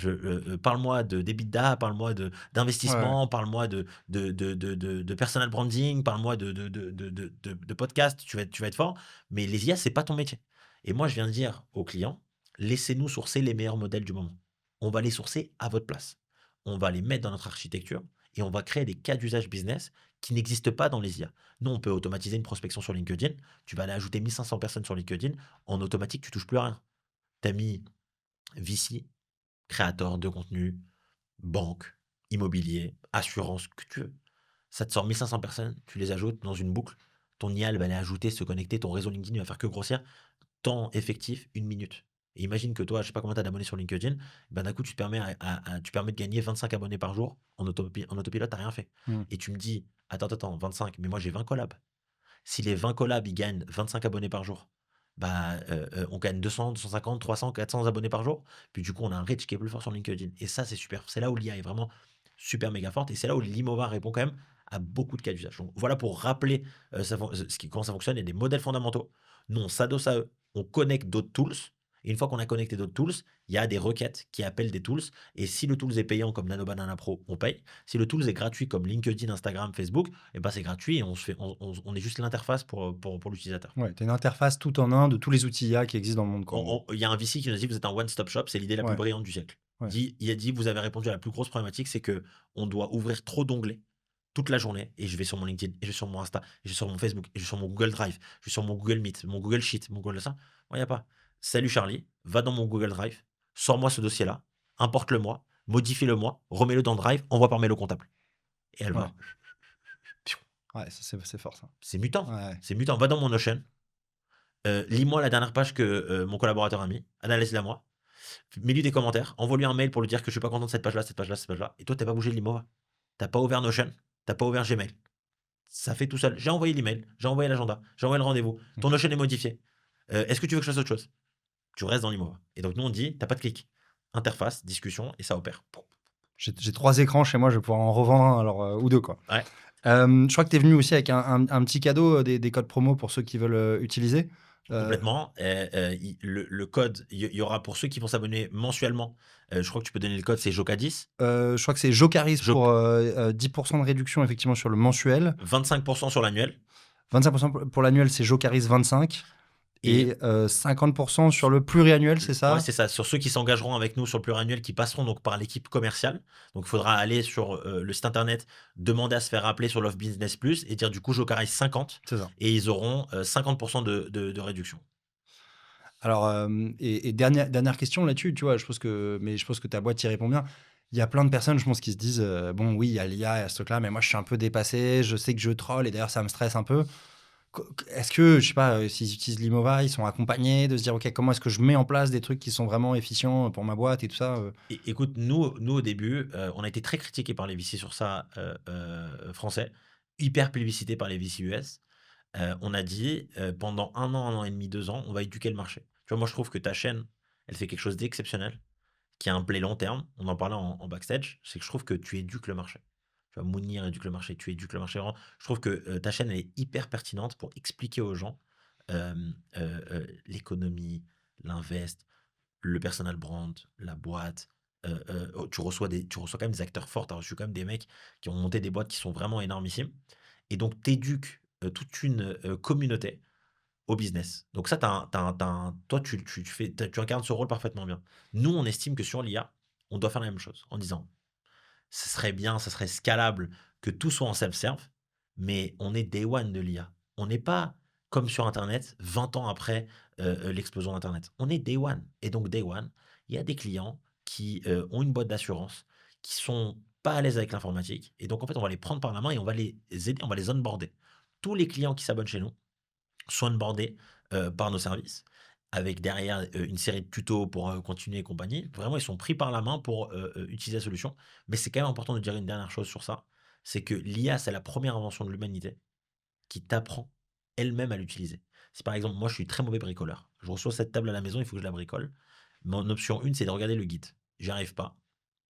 parle-moi de d'EBITDA, parle-moi Ouais. d'investissement, parle-moi de personal branding, parle-moi de podcast, tu vas être fort. Mais les IA, c'est pas ton métier. Et moi, je viens de dire aux clients, laissez-nous sourcer les meilleurs modèles du moment. On va les sourcer à votre place. On va les mettre dans notre architecture et on va créer des cas d'usage business qui n'existent pas dans les IA. Nous, on peut automatiser une prospection sur LinkedIn. Tu vas aller ajouter 1500 personnes sur LinkedIn. En automatique, tu touches plus à rien. Tu as mis VC, créateur de contenu, banque, immobilier, assurance, que tu veux. Ça te sort 1500 personnes, tu les ajoutes dans une boucle. Ton IA, elle va aller ajouter, se connecter. Ton réseau LinkedIn va faire que grossir. Temps effectif, 1 minute. Et imagine que toi, je sais pas combien tu as d'abonnés sur LinkedIn, ben d'un coup, tu te permets, tu permets de gagner 25 abonnés par jour en autopilote, tu rien fait. Hmm. Et tu me dis, attends, 25, mais moi j'ai 20 collabs. Si les 20 collabs, ils gagnent 25 abonnés par jour, bah, on gagne 200, 250, 300, 400 abonnés par jour. Puis du coup, on a un reach qui est plus fort sur LinkedIn. Et ça, c'est super. C'est là où l'IA est vraiment super méga forte. Et c'est là où l'Imova répond quand même à beaucoup de cas d'usage. Donc voilà pour rappeler comment ça fonctionne et des modèles fondamentaux. Nous, on s'adosse à eux, on connecte d'autres tools. Et une fois qu'on a connecté d'autres tools, il y a des requêtes qui appellent des tools. Et si le tool est payant comme Nano Banana Pro, on paye. Si le tool est gratuit comme LinkedIn, Instagram, Facebook, et ben c'est gratuit et on est juste l'interface pour l'utilisateur. Ouais, tu une interface tout en un de tous les outils IA qui existent dans le monde, quoi, en gros. Il y a un VC qui nous a dit vous êtes un one-stop shop, c'est l'idée la plus Ouais, brillante du siècle. ouais. Il a dit vous avez répondu à la plus grosse problématique, c'est que on doit ouvrir trop d'onglets toute la journée et je vais sur mon LinkedIn, et je vais sur mon Insta, et je vais sur mon Facebook, et je vais sur mon Google Drive, je vais sur mon Google Meet, mon Google Sheet, mon Google ça. Moi, il n'y a pas. Salut Charlie, va dans mon Google Drive, sors-moi ce dossier-là, importe-le-moi, modifie-le-moi, remets-le dans Drive, envoie par mail au comptable. Et elle Ouais. va. Ouais, ça, c'est fort, ça. C'est mutant. Ouais. C'est mutant. Va dans mon Notion, lis-moi la dernière page que mon collaborateur a mis, analyse-la moi, mets-lui des commentaires, envoie-lui un mail pour lui dire que je suis pas content de cette page-là, cette page-là, cette page-là. Et toi, t'as pas bougé de l'Imova. T'as pas ouvert Notion, t'as pas ouvert Gmail. Ça fait tout seul. J'ai envoyé l'email, j'ai envoyé l'agenda, j'ai envoyé le rendez-vous. Ton Notion est modifié. Est-ce que tu veux que je fasse autre chose? Tu restes dans l'Imova. Et donc, nous, on dit, t'as pas de clic. Interface, discussion, et ça opère. J'ai 3 écrans chez moi, je vais pouvoir en revendre un alors, ou 2, quoi. Ouais, Je crois que tu es venu aussi avec un petit cadeau, des codes promo pour ceux qui veulent, utiliser. complètement. Le code, il y aura pour ceux qui vont s'abonner mensuellement. Je crois que tu peux donner le code, c'est JOCA10. Je crois que c'est Jocaris Jo- pour, 10 de réduction effectivement sur le mensuel. 25% sur l'annuel. 25 pour l'annuel, c'est Jocaris 25 Et et 50 sur le pluriannuel, c'est ouais, ça? c'est ça. Sur ceux qui s'engageront avec nous sur le pluriannuel, qui passeront donc par l'équipe commerciale. Donc, il faudra aller sur le site internet, demander à se faire appeler sur Love Business Plus et dire du coup, Jocaris 50 C'est ça. et ils auront 50% de réduction. Alors, et dernière question là-dessus, tu vois? Je pense que ta boîte y répond bien. Il y a plein de personnes, je pense, qui se disent, «Bon, oui, il y a l'IA, il y a ce truc-là, mais moi, je suis un peu dépassé, je sais que je troll et d'ailleurs, ça me stresse un peu». Est-ce que, je sais pas, s'ils utilisent Limova, ils sont accompagnés de se dire: «OK, comment est-ce que je mets en place des trucs qui sont vraiment efficients pour ma boîte et tout ça?» Écoute, nous au début, on a été très critiqués par les VC sur ça français, hyper plébiscité par les VC US. On a dit, pendant 1 an et demi, 2 ans, on va éduquer le marché. Tu vois, moi, je trouve que ta chaîne, elle fait quelque chose d'exceptionnel, qui a un play long terme. On en parlait en backstage, c'est que je trouve que tu éduques le marché. Tu vois, Mounir éduque le marché, tu éduques le marché vraiment. Je trouve que, ta chaîne, elle est hyper pertinente pour expliquer aux gens, l'économie, l'invest, le personal brand, la boîte. Tu reçois quand même des acteurs forts. Tu as reçu quand même des mecs qui ont monté des boîtes qui sont vraiment énormissimes. Et donc, tu éduques toute une communauté au business. Donc, ça, toi, tu incarnes ce rôle parfaitement bien. Nous, on estime que sur l'IA, on doit faire la même chose en disant ce serait bien, ça serait scalable que tout soit en self-serve, mais on est day one de l'IA. On n'est pas comme sur Internet, 20 ans après l'explosion d'Internet. On est day one. Et donc, day one, il y a des clients qui ont une boîte d'assurance, qui sont pas à l'aise avec l'informatique. Et donc, en fait, on va les prendre par la main et on va les aider, on va les onboarder. Tous les clients qui s'abonnent chez nous sont onboardés par nos services, avec derrière une série de tutos pour continuer et compagnie. Vraiment, ils sont pris par la main pour utiliser la solution. Mais c'est quand même important de dire une dernière chose sur ça, c'est que l'IA, c'est la première invention de l'humanité qui t'apprend elle-même à l'utiliser. Si par exemple, moi, je suis très mauvais bricoleur, je reçois cette table à la maison, il faut que je la bricole. Mon option 1, c'est de regarder le guide. J'y arrive pas.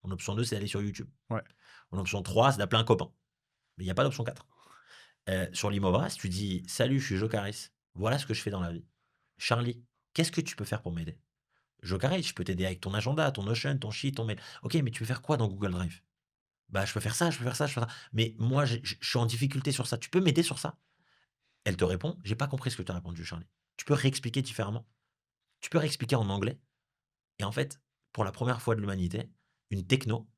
Mon option 2, c'est d'aller sur YouTube. Ouais. Mon option 3, c'est d'appeler un copain. Mais il n'y a pas d'option 4. Sur Limova, si tu dis: «Salut, je suis Jocaris, voilà ce que je fais dans la vie. Charlie, qu'est-ce que tu peux faire pour m'aider?» «Jocaris, je peux t'aider avec ton agenda, ton Notion, ton Sheet, ton mail». «OK, mais tu veux faire quoi dans Google Drive?» «Bah, je peux faire ça, je peux faire ça, je peux faire ça. Mais moi, je suis en difficulté sur ça. Tu peux m'aider sur ça?» Elle te répond: «J'ai pas compris ce que tu as répondu, Charlie. Tu peux réexpliquer différemment? Tu peux réexpliquer en anglais?» Et en fait, pour la première fois de l'humanité, une techno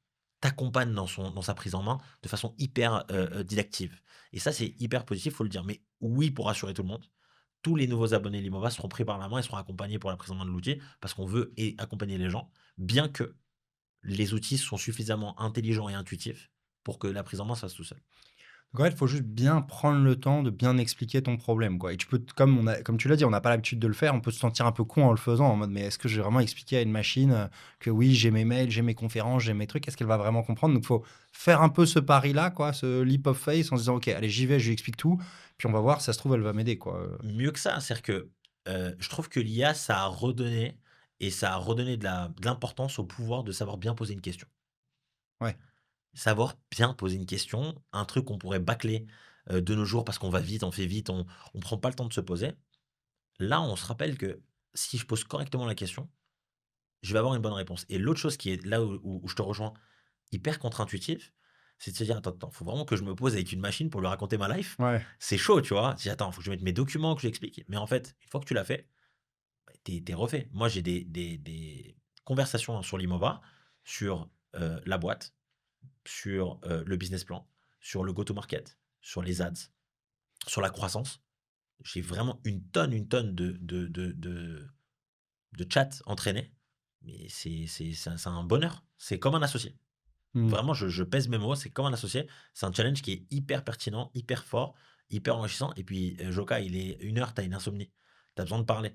t'accompagne dans sa prise en main de façon hyper didactive. Et ça, c'est hyper positif, faut le dire. Mais oui, pour rassurer tout le monde, tous les nouveaux abonnés Limova seront pris par la main et seront accompagnés pour la prise en main de l'outil parce qu'on veut accompagner les gens, bien que les outils sont suffisamment intelligents et intuitifs pour que la prise en main se fasse tout seul. Donc en fait, il faut juste bien prendre le temps de bien expliquer ton problème, quoi. Et tu peux, comme tu l'as dit, on n'a pas l'habitude de le faire, on peut se sentir un peu con en le faisant, en mode, mais est-ce que j'ai vraiment expliqué à une machine que oui, j'ai mes mails, j'ai mes conférences, j'ai mes trucs, est-ce qu'elle va vraiment comprendre? Donc il faut faire un peu ce pari-là, quoi, ce leap of faith, en se disant, ok, allez, j'y vais, je lui explique tout, puis on va voir, si ça se trouve, elle va m'aider, quoi. Mieux que ça, c'est-à-dire que je trouve que l'IA, ça a redonné de l'importance au pouvoir de savoir bien poser une question. Ouais, Savoir bien poser une question, un truc qu'on pourrait bâcler, de nos jours parce qu'on va vite, on fait vite, on prend pas le temps de se poser. Là, on se rappelle que si je pose correctement la question, je vais avoir une bonne réponse. Et l'autre chose qui est là où je te rejoins, hyper contre-intuitif, c'est de se dire: «Attends, attends, faut vraiment que je me pose avec une machine pour lui raconter ma life?» ouais. C'est chaud, tu vois? Je dis: «Attends, faut que je mette mes documents, que je l'explique». Mais en fait, une fois que tu l'as fait, bah, tu refait. Moi, j'ai des conversations sur l'Imova, sur, la boîte, sur, le business plan, sur le go to market, sur les ads, sur la croissance. J'ai vraiment une tonne de chats entraînés, mais c'est un bonheur. C'est comme un associé. Hmm. Vraiment, je pèse mes mots, c'est comme un associé. C'est un challenge qui est hyper pertinent, hyper fort, hyper enrichissant. Et puis, Joka, il est 1 heure, tu as une insomnie, tu as besoin de parler.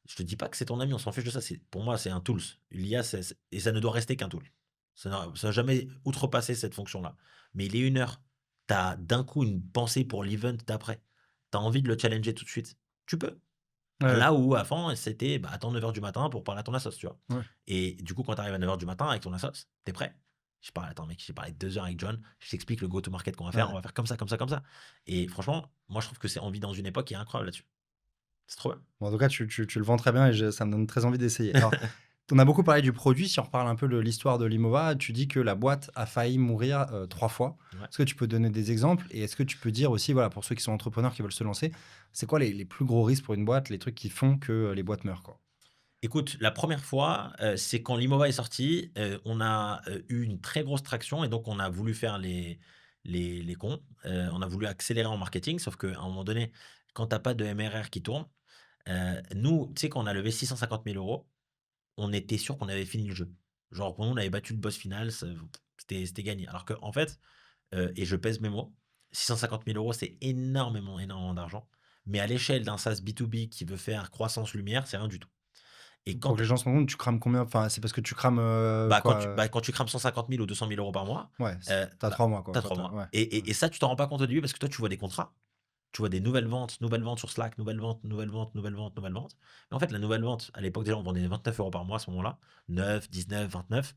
Je te dis pas que c'est ton ami, on s'en fiche de ça. Pour moi, c'est un tools. L'IA, et ça ne doit rester qu'un tool. Ça n'a jamais outrepassé cette fonction-là. Mais il est 1 heure, tu as d'un coup une pensée pour l'event d'après. Tu as envie de le challenger tout de suite. Tu peux. Ouais, Là où avant, c'était bah, attends 9 heures du matin pour parler à ton assos, tu vois. ouais. Et du coup, quand tu arrives à 9 heures du matin avec ton assos, t'es prêt. Je parle, attends mec, j'ai parlé 2 heures avec John, je t'explique le go-to-market qu'on va faire, on Ouais. va faire comme ça, comme ça, comme ça. Et franchement, moi je trouve que on vit dans une époque qui est incroyable là-dessus. C'est trop bien. Bon, en tout cas, tu le vends très bien et ça me donne très envie d'essayer. Alors, on a beaucoup parlé du produit. Si on reparle un peu de l'histoire de Limova, tu dis que la boîte a failli mourir 3 fois. Ouais. Est-ce que tu peux donner des exemples? Et est-ce que tu peux dire aussi, voilà, pour ceux qui sont entrepreneurs, qui veulent se lancer, c'est quoi les plus gros risques pour une boîte, les trucs qui font que les boîtes meurent, quoi? Écoute, la première fois, c'est quand l'Imova est sorti, on a eu une très grosse traction et donc on a voulu faire les cons. On a voulu accélérer en marketing, sauf qu'à un moment donné, quand t'as pas de MRR qui tourne, nous, tu sais, quand on a levé 650 000 euros, on était sûr qu'on avait fini le jeu. Genre, pour nous, on avait battu le boss final, c'était gagné. Alors qu'en fait, et je pèse mes mots, 650 000 euros, c'est énormément, énormément d'argent. Mais à l'échelle d'un SaaS B2B qui veut faire croissance lumière, c'est rien du tout. Et Pour que quand, les gens se rendent compte, tu crames combien? Enfin, c'est parce que tu crames bah, quand quoi? tu, bah, quand tu crames 150 000 ou 200 000 euros par mois, Ouais, t'as bah, 3 mois, quoi. t'as Enfin, 3 mois. ouais. Et, Ouais. et ça, tu t'en rends pas compte au début parce que toi, tu vois des contrats. tu vois des nouvelles ventes sur Slack, nouvelles ventes, nouvelles ventes, nouvelles ventes, nouvelles ventes. Mais en fait, la nouvelle vente, à l'époque, déjà, on vendait 29 € par mois à ce moment-là. 9, 19, 29.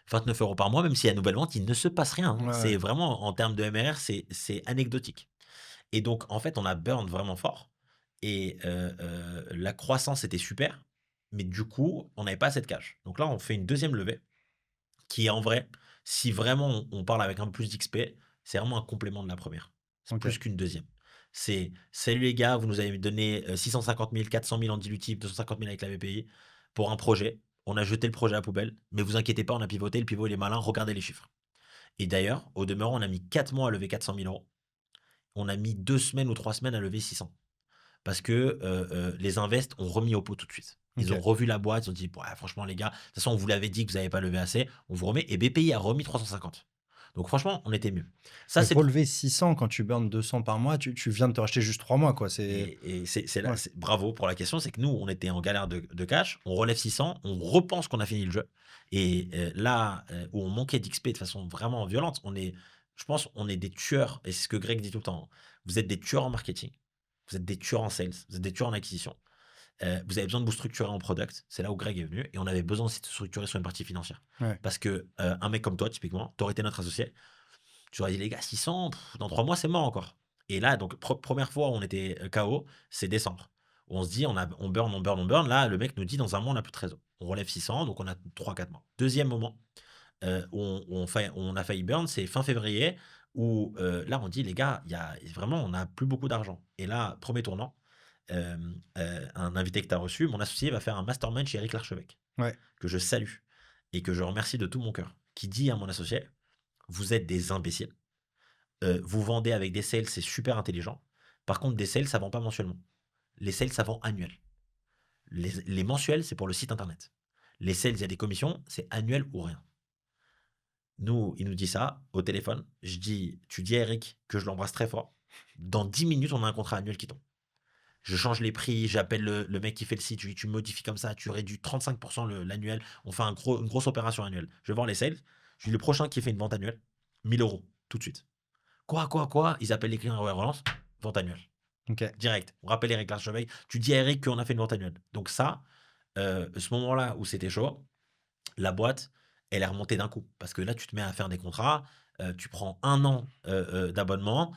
29 € par mois, même si à nouvelle vente, il ne se passe rien, hein. Ouais, ouais. C'est vraiment, en termes de MRR, c'est anecdotique. Et donc, en fait, on a burn vraiment fort. Et la croissance était super. Mais du coup, on n'avait pas assez de cash. Donc là, on fait une deuxième levée qui est en vrai, si vraiment on parle avec un peu plus d'XP, c'est vraiment un complément de la première. C'est Ok. plus qu'une deuxième. C'est salut les gars, vous nous avez donné 650 000, 400 000 en dilutif, 250 000 avec la BPI pour un projet. On a jeté le projet à la poubelle, mais vous inquiétez pas, on a pivoté. Le pivot, il est malin, regardez les chiffres. Et d'ailleurs, au demeurant, on a mis 4 mois à lever 400 000 euros. On a mis 2 semaines ou 3 semaines à lever 600. Parce que les invests ont remis au pot tout de suite. Ils ont Ok. revu la boîte, ils ont dit ouais, franchement les gars, de toute façon on vous l'avait dit que vous n'avez pas levé assez, on vous remet. Et BPI a remis 350. Donc franchement, on était mieux. Ça Mais c'est pour lever 600 quand tu burnes 200 par mois, tu viens de te racheter juste 3 mois, quoi. C'est et c'est là, ouais. bravo pour la question, c'est que nous on était en galère de cash, on relève 600, on repense qu'on a fini le jeu. Et là où on manquait d'XP de façon vraiment violente, je pense, on est des tueurs. Et c'est ce que Greg dit tout le temps. Vous êtes des tueurs en marketing, vous êtes des tueurs en sales, vous êtes des tueurs en acquisition. Vous avez besoin de vous structurer en product. C'est là où Greg est venu. Et on avait besoin aussi de se structurer sur une partie financière. Ouais. Parce que un mec comme toi, typiquement, tu aurais été notre associé. Tu aurais dit, les gars, 600, dans 3 mois, c'est mort encore. Et là, donc, première fois où on était KO, c'est décembre. Où on se dit, on burn, on burn, on burn. Là, le mec nous dit, dans un mois, on n'a plus de trésor. On relève 600, donc on a 3-4 mois. Deuxième moment où on a failli burn, c'est fin février, où là, on dit, les gars, vraiment, on n'a plus beaucoup d'argent. Et là, premier tournant, un invité que tu as reçu, mon associé va faire un mastermind chez Eric Larchevêque, Ouais. que je salue et que je remercie de tout mon cœur, qui dit à mon associé, vous êtes des imbéciles, vous vendez avec des sales, c'est super intelligent. Par contre, des sales, ça vend pas mensuellement. Les sales, ça vend annuel. Les mensuels, c'est pour le site internet. Les sales, il y a des commissions, c'est annuel ou rien. Nous, il nous dit ça au téléphone. Tu dis à Eric que je l'embrasse très fort. Dans 10 minutes, on a un contrat annuel qui tombe. Je change les prix, j'appelle le mec qui fait le site, je lui dis tu modifies comme ça, tu réduis 35% l'annuel, on fait une grosse opération annuelle. Je vais voir les sales, je lui dis le prochain qui fait une vente annuelle, 1000 € tout de suite. Quoi? Ils appellent les clients, ouais, relance, vente annuelle. Ok. Direct. On rappelle Eric Larchevêque, tu dis à Eric qu'on a fait une vente annuelle. Donc ça, ce moment-là où c'était chaud, la boîte, elle est remontée d'un coup. Parce que là, tu te mets à faire des contrats, tu prends 1 an d'abonnement,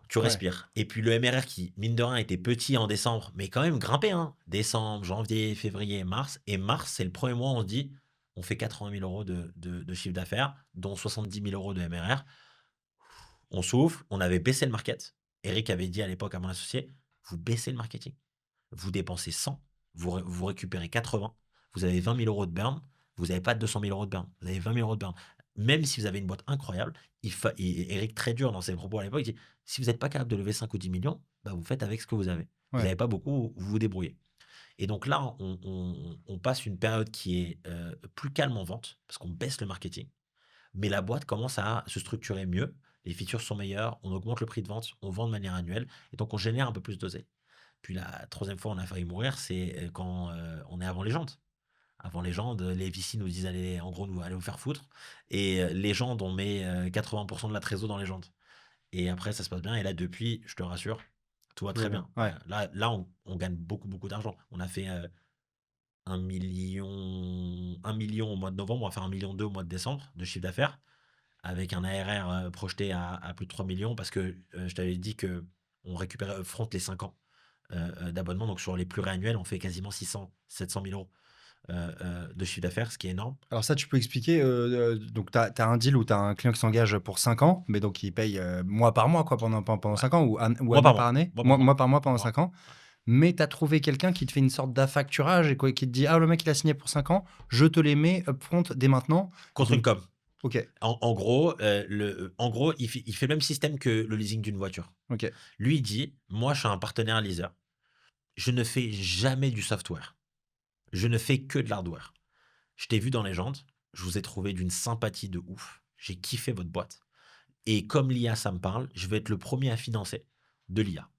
tu Ouais. respires. Et puis le MRR qui, mine de rien, était petit en décembre, mais quand même grimpé, hein. Décembre, janvier, février, mars. Et mars, c'est le premier mois où on se dit, on fait 80 000 € de chiffre d'affaires, dont 70 000 € de MRR. On souffle, on avait baissé le market. Eric avait dit à l'époque à mon associé, vous baissez le marketing. Vous dépensez 100, vous récupérez 80, vous avez 20 000 € de burn, vous n'avez pas 200 000 € de burn, vous avez 20 000 € de burn. Même si vous avez une boîte incroyable, Eric, très dur dans ses propos à l'époque, il dit si vous n'êtes pas capable de lever 5 ou 10 millions, bah vous faites avec ce que vous avez. Vous Ouais. n'avez pas beaucoup, vous vous débrouillez. Et donc là, on passe une période qui est plus calme en vente, parce qu'on baisse le marketing, mais la boîte commence à se structurer mieux, les features sont meilleures, on augmente le prix de vente, on vend de manière annuelle, et donc on génère un peu plus d'oseille. Puis la troisième fois, on a failli mourir, c'est quand on est avant Légende. Avant Légende, les VC nous disent allez, en gros, allez vous faire foutre. Et Légende, on met 80% de la trésor dans Légende. Et après, ça se passe bien. Et là, depuis, je te rassure, tout va Tout va très bien. bien. Ouais. Là on gagne beaucoup, beaucoup d'argent. On a fait 1 million au mois de novembre, on va faire 1,2 million au mois de décembre de chiffre d'affaires, avec un ARR projeté à plus de 3 millions, parce que je t'avais dit que on récupère front les 5 ans d'abonnement. Donc sur les pluriannuels, on fait quasiment 600, 700 000 € de chiffre d'affaires, ce qui est énorme. Alors ça, tu peux expliquer, donc tu as un deal où tu as un client qui s'engage pour 5 ans, mais donc il paye, mois par mois, quoi, pendant Ouais. 5 ans ou Mois par année par mois. année? Mois par mois. Mois par mois pendant Mois. 5 ans. Ouais. Mais tu as trouvé quelqu'un qui te fait une sorte d'affacturage et quoi, qui te dit: «Ah, le mec, il a signé pour 5 ans, je te les mets upfront dès maintenant». Et Contre une donc com. OK, En gros, il fait le même système que le leasing d'une voiture. OK, Lui, il dit, moi, je suis un partenaire leaser. Je ne fais jamais du software. Je ne fais que de l'hardware. Je t'ai vu dans Légende. Je vous ai trouvé d'une sympathie de ouf. J'ai kiffé votre boîte. Et comme l'IA, ça me parle, je vais être le premier à financer de l'IA.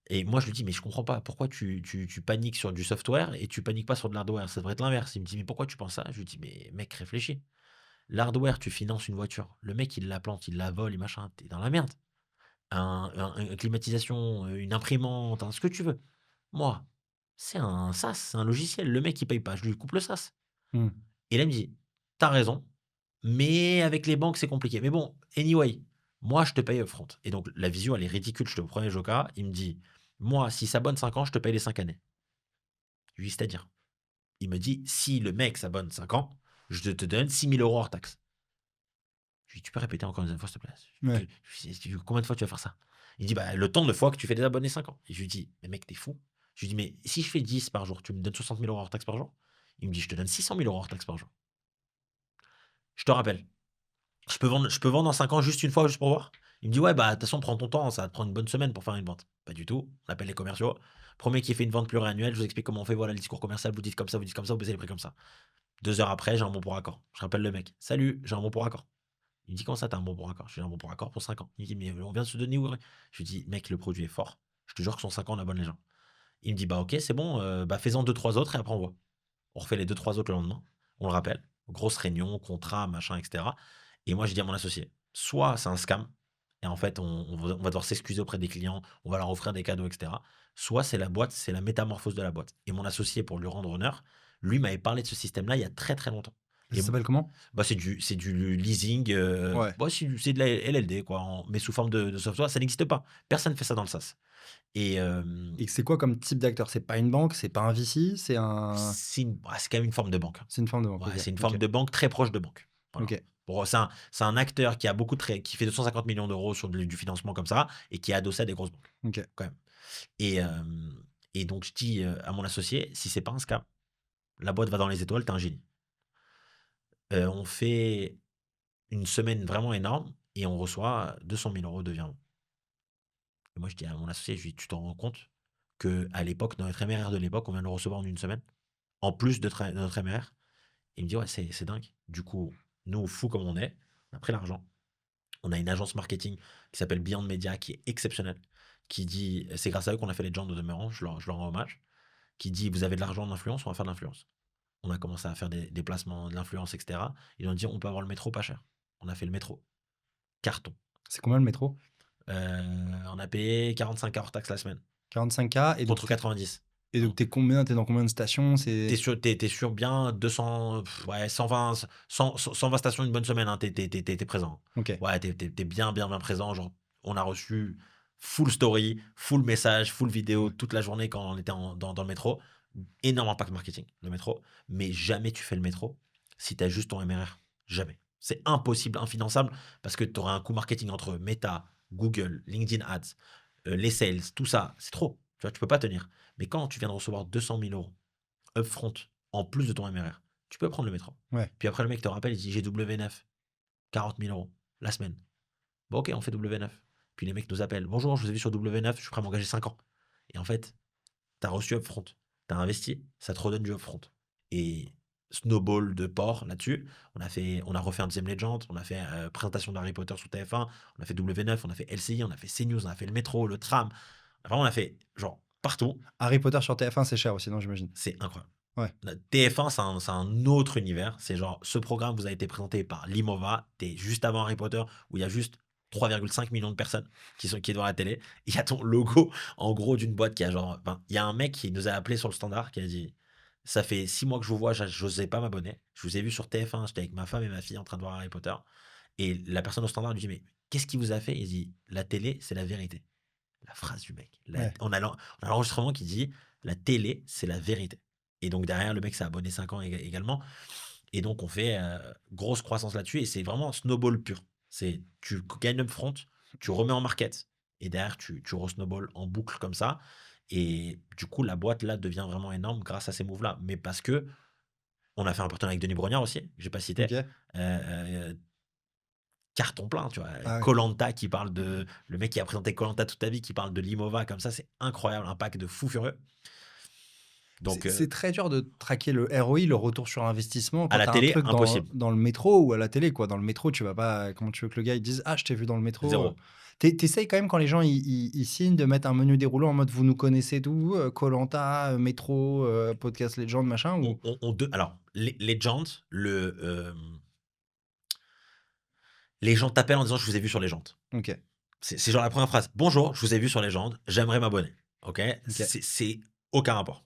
Et moi, je lui dis, mais je comprends pas, pourquoi tu paniques sur du software et tu paniques pas sur de l'hardware? Ça devrait être l'inverse. Il me dit, mais pourquoi tu penses ça? Je lui dis, mais mec, réfléchis. L'hardware, tu finances une voiture. Le mec, il la plante, il la vole, et machin. T'es dans la merde. une climatisation, une imprimante, ce que tu veux. Moi, c'est un SaaS, c'est un logiciel. Le mec, il paye pas, je lui coupe le SaaS. Mmh. Et là, il me dit, t'as raison, mais avec les banques, c'est compliqué. Mais bon, anyway, moi, je te paye upfront. Et donc, la visio, elle est ridicule. Je te promets, Joka. Il me dit, moi, si ça s'abonne 5 ans, je te paye les 5 années. Je lui dis, c'est-à-dire, il me dit, si le mec s'abonne 5 ans, je te donne 6 000 € hors taxe. Je lui dis, tu peux répéter encore une fois, s'il te plaît. Ouais. Combien de fois tu vas faire ça? Il dit, bah, le temps de fois que tu fais des abonnés 5 ans. Et je lui dis, mais mec, t'es fou. Je lui dis, mais si je fais 10 par jour, tu me donnes 60 000 € hors taxe par jour? Il me dit, je te donne 600 000 € hors taxe par jour. Je te rappelle, je peux vendre dans 5 ans juste une fois, juste pour voir? Il me dit, ouais, bah, de toute façon, prends ton temps, ça va te prendre une bonne semaine pour faire une vente. Pas du tout. On appelle les commerciaux. Premier qui fait une vente pluriannuelle, je vous explique comment on fait. Voilà le discours commercial. Vous dites comme ça, vous baissez les prix comme ça. 2 heures après, j'ai un bon pour accord. Je rappelle le mec. Salut, j'ai un bon pour accord. Il me dit, comment ça, t'as un bon pour accord? J'ai un bon pour accord pour 5 ans. Il me dit, mais on vient de se donner où? Je lui dis, mec, le produit est fort. Je te jure que sur 5 ans, on abonne les gens. Il me dit, bah, ok, c'est bon, bah, fais-en 2-3 autres et après, on voit. On refait les 2-3 autres le lendemain. On le rappelle. Grosse réunion, contrat, machin, etc. Et moi, je dis à mon associé, soit c'est un scam, et en fait, on va devoir s'excuser auprès des clients, on va leur offrir des cadeaux, etc. Soit c'est la boîte, c'est la métamorphose de la boîte. Et mon associé, pour lui rendre honneur, lui m'avait parlé de ce système-là il y a très très longtemps. Ça Et s'appelle comment? bah, c'est du leasing, Ouais. bah, c'est de la LLD, quoi, mais sous forme de software. Ça n'existe pas. Personne ne fait ça dans le SaaS. Et Et c'est quoi comme type d'acteur? C'est pas une banque, c'est pas un VC, c'est quand même une forme de banque. c'est une forme de banque. Ouais, OK. c'est une forme OK. de banque très proche de banque. Voilà. OK. Bon, c'est un acteur qui a qui fait 250 millions d'euros sur du financement comme ça et qui est adossé à des grosses banques, OK. quand même. Et, donc, je dis à mon associé, si c'est pas un scam, la boîte va dans les étoiles, t'es un génie. On fait une semaine vraiment énorme et on reçoit 200 000 € de virement. Et moi, je dis à mon associé, je lui dis, tu t'en rends compte que à l'époque, dans notre MRR de l'époque, on vient de le recevoir en une semaine, en plus de notre MRR. Il me dit, ouais, c'est dingue. Du coup, nous, fous comme on est, on a pris l'argent. On a une agence marketing qui s'appelle Beyond Media, qui est exceptionnelle, qui dit, c'est grâce à eux qu'on a fait les gens de demeurant, je leur rends hommage, qui dit, vous avez de l'argent d'influence, on va faire de l'influence. On a commencé à faire des placements, de l'influence, etc. Ils ont dit, on peut avoir le métro pas cher. On a fait le métro. Carton. C'est combien le métro? On a payé 45 hors taxe la semaine, 45K et donc contre 90. et donc t'es combien? T'es dans combien de stations? T'es sur bien 200, ouais, 120 stations une bonne semaine, hein, t'es présent. OK. Ouais, t'es bien, bien, bien présent. Genre, on a reçu full story, full message, full vidéo Ouais. toute la journée quand on était dans le métro. Énorme impact marketing, le métro. Mais jamais tu fais le métro si t'as juste ton MRR. Jamais. C'est impossible, infinançable, parce que tu auras un coût marketing entre Meta, Google, LinkedIn Ads, les sales, tout ça. C'est trop. Tu vois, tu peux pas tenir. Mais quand tu viens de recevoir 200 000 € upfront, en plus de ton MRR, tu peux prendre le métro. Ouais. Puis après, le mec te rappelle, il dit, j'ai W9, 40 000 € la semaine. Bon, ok, on fait W9. Puis les mecs nous appellent, bonjour, je vous ai vu sur W9, je suis prêt à m'engager 5 ans. Et en fait, tu as reçu upfront, tu as investi, ça te redonne du upfront. Et snowball de port là-dessus, on a refait un deuxième Legend, on a fait présentation d'Harry Potter sous TF1, on a fait W9, on a fait LCI, on a fait CNews, on a fait le métro, le tram. Vraiment, on a fait genre partout. Harry Potter sur TF1, c'est cher aussi, non, j'imagine? C'est incroyable. Ouais. TF1, c'est un autre univers. C'est genre, ce programme vous a été présenté par Limova. T'es juste avant Harry Potter, où il y a juste 3,5 millions de personnes qui est devant la télé. Il y a ton logo, en gros, d'une boîte qui a genre. Enfin, il y a un mec qui nous a appelé sur le standard qui a dit, ça fait 6 mois que je vous vois, j'osais pas m'abonner. Je vous ai vu sur TF1, j'étais avec ma femme et ma fille en train de voir Harry Potter. Et la personne au standard lui dit, mais qu'est-ce qui vous a fait? Il dit, la télé, c'est la vérité. La phrase du mec. Ouais. On a l'enregistrement qui dit, la télé, c'est la vérité. Et donc derrière, le mec s'est abonné 5 ans également. Et donc on fait grosse croissance là-dessus. Et c'est vraiment un snowball pur. C'est tu gagnes upfront, tu remets en market. Et derrière, tu re-snowball en boucle comme ça. Et du coup, la boîte là devient vraiment énorme grâce à ces moves-là. Mais parce que on a fait un partenariat avec Denis Brognard aussi, que j'ai pas cité. OK. Carton plein, tu vois. Ah ouais. Koh-Lanta qui parle de. Le mec qui a présenté Koh-Lanta toute ta vie, qui parle de Limova comme ça, c'est incroyable, un pack de fou furieux. Donc, C'est très dur de traquer le ROI, le retour sur investissement, à quand la tu as un télé, truc impossible. dans le métro ou à la télé, quoi. Dans le métro, tu vas pas comment tu veux que le gars, il dise: «Ah, je t'ai vu dans le métro», Zéro. Tu essayes quand même quand les gens ils signent de mettre un menu déroulant en mode: «Vous nous connaissez d'où? Koh-Lanta, métro, Podcast Legend, machin» ou Alors, Legend, les gens t'appellent en disant je vous ai vu sur Legend. OK. C'est genre la première phrase: «Bonjour, je vous ai vu sur Légende, j'aimerais m'abonner». OK? OK. C'est aucun rapport.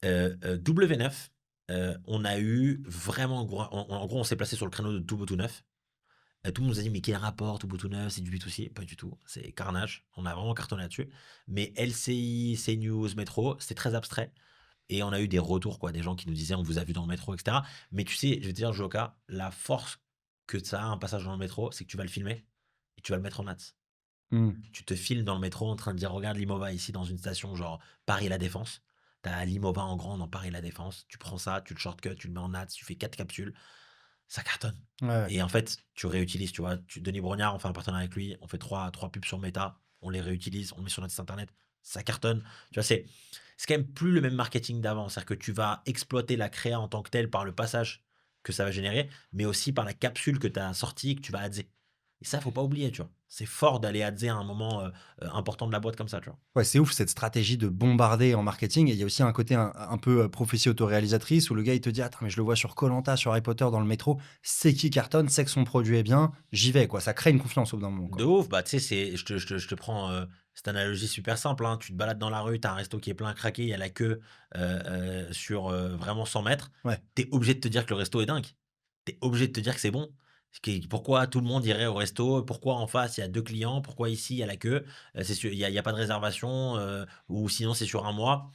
W9, on a eu vraiment gros en gros, on s'est placé sur le créneau de Tout Beau Tout Neuf. Tout le monde nous a dit: «Mais quel rapport, Tout Beau Tout Neuf, c'est du B2C». Pas du tout, c'est carnage. On a vraiment cartonné là-dessus. Mais LCI, CNews, Métro, c'était très abstrait et on a eu des retours quoi, des gens qui nous disaient: «On vous a vu dans le métro» et cetera. Mais tu sais, je vais te dire Joca, la force que ça a un passage dans le métro, c'est que tu vas le filmer et tu vas le mettre en ads. Mmh. Tu te filmes dans le métro en train de dire: «Regarde l'Imova ici dans une station genre Paris La Défense». Tu as l'Imova en grand dans Paris La Défense. Tu prends ça, tu le shortcut, tu le mets en ads, tu fais 4 capsules, ça cartonne. Ouais, ouais. Et en fait, tu réutilises, tu vois? Denis Brognard, on fait un partenariat avec lui, on fait trois pubs sur Meta, on les réutilise, on le met sur notre site internet, ça cartonne. Tu vois? C'est quand même plus le même marketing d'avant. C'est-à-dire que tu vas exploiter la créa en tant que telle par le passage que ça va générer, mais aussi par la capsule que tu as sortie, que tu vas adser. Et ça, faut pas oublier, tu vois? C'est fort d'aller adser à un moment, important de la boîte comme ça, tu vois? Ouais, c'est ouf cette stratégie de bombarder en marketing et il y a aussi un côté un peu, prophétie autoréalisatrice où le gars il te dit: «Attends mais je le vois sur koh sur Harry Potter, dans le métro, c'est qui cartonne, c'est que son produit est bien, j'y vais» quoi. Ça crée une confiance au bout d'un moment, De quoi. ouf, bah, tu sais, je te prends, cette analogie super simple, hein. Tu te balades dans la rue, tu as un resto qui est plein à craquer, il y a la queue, sur, vraiment 100 mètres. Ouais. Tu es obligé de te dire que le resto est dingue. Tu es obligé de te dire que c'est bon. Pourquoi tout le monde irait au resto? Pourquoi en face, il y a 2 clients? Pourquoi ici, il y a la queue? C'est sûr, il y a pas de réservation, ou sinon c'est sur un mois.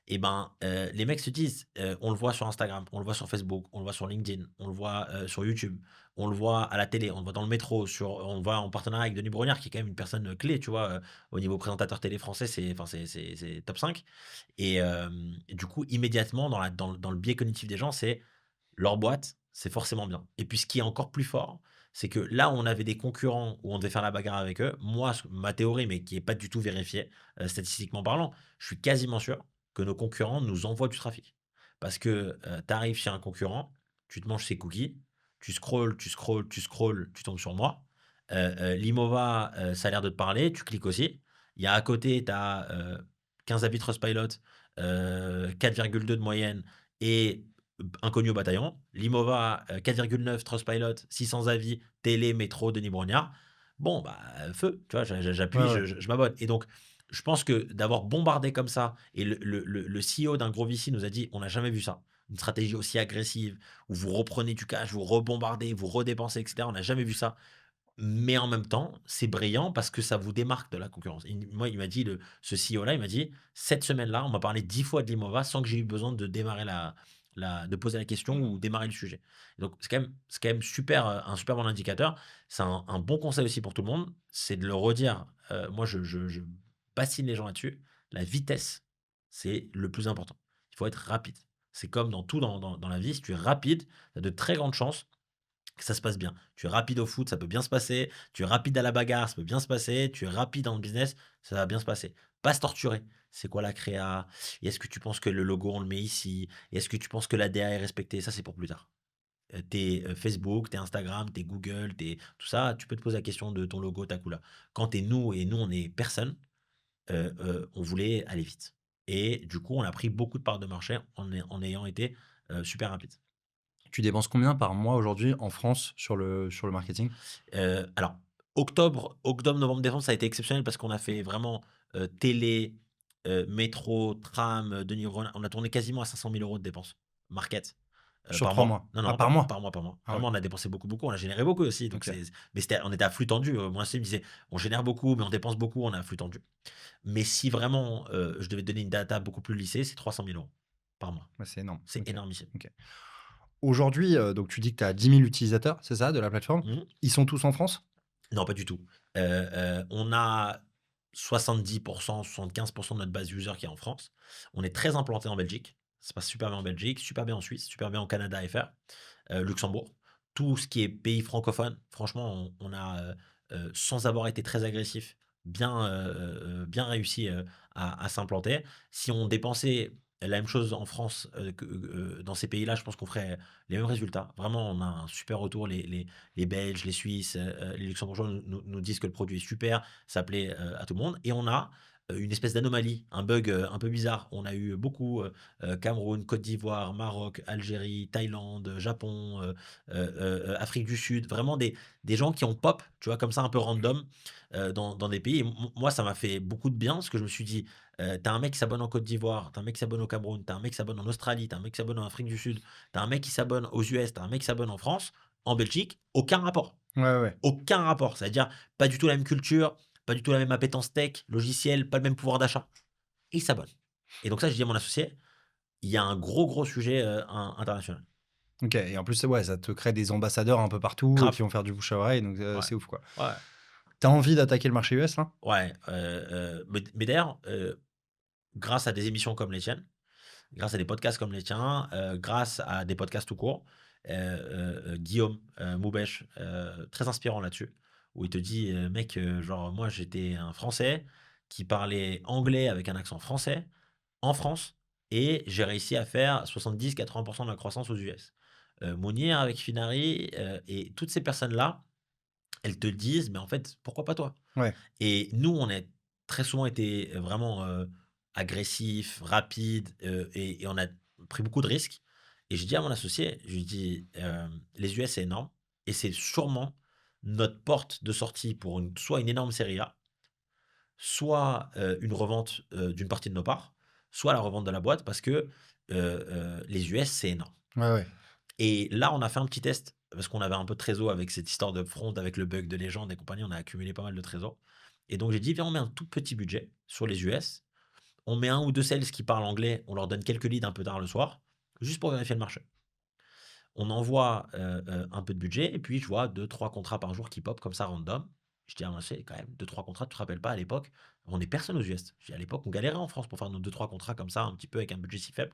Et ben, les mecs se disent, on le voit sur Instagram, on le voit sur Facebook, on le voit sur LinkedIn, on le voit, sur YouTube, on le voit à la télé, on le voit dans le métro, on le voit en partenariat avec Denis Brognard qui est quand même une personne, clé, tu vois? Au niveau présentateur télé français, c'est top 5. Et du coup, immédiatement dans le biais cognitif des gens, c'est leur boîte, c'est forcément bien. Et puis ce qui est encore plus fort, c'est que là où on avait des concurrents où on devait faire la bagarre avec eux, moi, ma théorie, mais qui est pas du tout vérifiée, statistiquement parlant, je suis quasiment sûr que nos concurrents nous envoient du trafic. Parce que, tu arrives chez un concurrent, tu te manges ses cookies, tu scrolles, tu scrolles, tu scrolles, tu tombes sur moi. L'Imova, ça a l'air de te parler, tu cliques aussi. Il y a à côté, tu as, 15 avis Trustpilot, 4,2 de moyenne et inconnu au bataillon. L'Imova, 4,9 Trustpilot, 600 avis, télé, métro, Denis Brognard. Bon, bah, feu, tu vois? Ouais, J'appuie, ouais. je m'abonne. Et donc, je pense que d'avoir bombardé comme ça et le CEO d'un gros VC nous a dit: «On n'a jamais vu ça. Une stratégie aussi agressive où vous reprenez du cash, vous rebombardez, vous redépensez et cetera. On n'a jamais vu ça. Mais en même temps, c'est brillant parce que ça vous démarque de la concurrence». Moi, il m'a dit, ce CEO-là, il m'a dit: «Cette semaine-là, on m'a parlé 10 fois de l'Imova sans que j'ai eu besoin de démarrer de poser la question ou démarrer le sujet». Donc c'est quand même super, un super bon indicateur. C'est un bon conseil aussi pour tout le monde, c'est de le redire. Moi, je bassine les gens là-dessus. La vitesse, c'est le plus important. Il faut être rapide. C'est comme dans tout dans la vie, si tu es rapide, tu as de très grandes chances que ça se passe bien. Tu es rapide au foot, ça peut bien se passer. Tu es rapide à la bagarre, ça peut bien se passer. Tu es rapide dans le business, ça va bien se passer. Pas se torturer. C'est quoi la créa? Et est-ce que tu penses que le logo, on le met ici? Et est-ce que tu penses que l'ADA est respectée? Ça, c'est pour plus tard. T'es Facebook, t'es Instagram, t'es Google, t'es tout ça, tu peux te poser la question de ton logo, ta couleur. Quand t'es nous et nous, on est personne, on voulait aller vite. Et du coup, on a pris beaucoup de parts de marché en ayant été super rapide. Tu dépenses combien par mois aujourd'hui en France sur le marketing? Alors, octobre, novembre, décembre, ça a été exceptionnel parce qu'on a fait vraiment, télé, métro, tram, Denis Rolin. On a tourné quasiment à 500 000 € de dépenses market, Sur par 3 mois. mois? Non, Ah, non, par par mois? par mois, par mois. Ah ouais, Vraiment, on a dépensé beaucoup, beaucoup. On a généré beaucoup aussi, donc OK. mais on était à flux tendu. Moi aussi, il me disait: «On génère beaucoup, mais on dépense beaucoup, on est à flux tendu». Mais si vraiment, je devais donner une data beaucoup plus lissée, c'est 300 000 € par mois. Ouais, c'est énorme. C'est OK, énormissime. OK. Aujourd'hui, donc tu dis que tu as 10 000 utilisateurs, c'est ça, de la plateforme? Mmh. Ils sont tous en France? Non, pas du tout. On a 70 75 de notre base user qui est en France. On est très implanté en Belgique. Ça se passe super bien en Belgique, super bien en Suisse, super bien au Canada FR, Luxembourg. Tout ce qui est pays francophone, franchement, on a, sans avoir été très agressif, bien réussi, à s'implanter. Si on dépensait la même chose en France, dans ces pays-là, je pense qu'on ferait les mêmes résultats. Vraiment, on a un super retour. Les Belges, les Suisses, les Luxembourgeois nous disent que le produit est super, ça plaît, à tout le monde. Et on a, une espèce d'anomalie, un bug, un peu bizarre. On a eu beaucoup, Cameroun, Côte d'Ivoire, Maroc, Algérie, Thaïlande, Japon, Afrique du Sud, vraiment des gens qui ont pop, tu vois? Comme ça, un peu random, dans des pays et moi, ça m'a fait beaucoup de bien parce que je me suis dit: «Tu un mec qui s'abonne en Côte d'Ivoire, t'as un mec qui s'abonne au Cameroun, t'as un mec qui s'abonne en Australie, t'as un mec qui s'abonne en Afrique du Sud, t'as un mec qui s'abonne aux US, t'as un mec qui s'abonne en France, en Belgique, aucun rapport». Ouais, ouais. Aucun rapport. C'est-à-dire, pas du tout la même culture, pas du tout la même appétence tech, logiciel, pas le même pouvoir d'achat et ils s'abonnent et donc ça, je dis à mon associé, il y a un gros, gros sujet, international. OK et en plus, ouais, ça te crée des ambassadeurs un peu partout, qui Grave. vont faire du bouche à oreille, donc Ouais. c'est ouf, quoi. Ouais. Tu as envie d'attaquer le marché US, là? Ouais, mais d'ailleurs, grâce à des émissions comme les tiennes, grâce à des podcasts comme les tiens, grâce à des podcasts tout court, Guillaume, Moubèche, très inspirant là-dessus, où il te dit, «Mec, genre moi j'étais un Français qui parlait anglais avec un accent français, en France et j'ai réussi à faire 70-80 de la croissance aux US». Mounir avec Finari, et toutes ces personnes-là, elles te disent: «Mais en fait, pourquoi pas toi?» Ouais. Et nous, on a très souvent été vraiment, agressifs, rapides, et on a pris beaucoup de risques et j'ai dit à mon associé, je lui dis: «Les US, c'est énorme et c'est sûrement notre porte de sortie pour soit une énorme série A, soit, une revente, d'une partie de nos parts, soit la revente de la boîte parce que, les US, c'est énorme». Ouais, ouais. Et là, on a fait un petit test parce qu'on avait un peu de trésor avec cette histoire de front, avec le bug de légende et compagnie. On a accumulé pas mal de trésors. Et donc, j'ai dit, viens, on met un tout petit budget sur les US. On met un ou deux sales qui parlent anglais. On leur donne quelques leads un peu tard le soir, juste pour vérifier le marché. On envoie un peu de budget et puis je vois deux, trois contrats par jour qui pop comme ça, random. Je dis, ah, c'est quand même deux, trois contrats. Tu te rappelles pas à l'époque, on est personne aux US. Je dis, à l'époque, on galérait en France pour faire nos deux, trois contrats comme ça, un petit peu avec un budget si faible.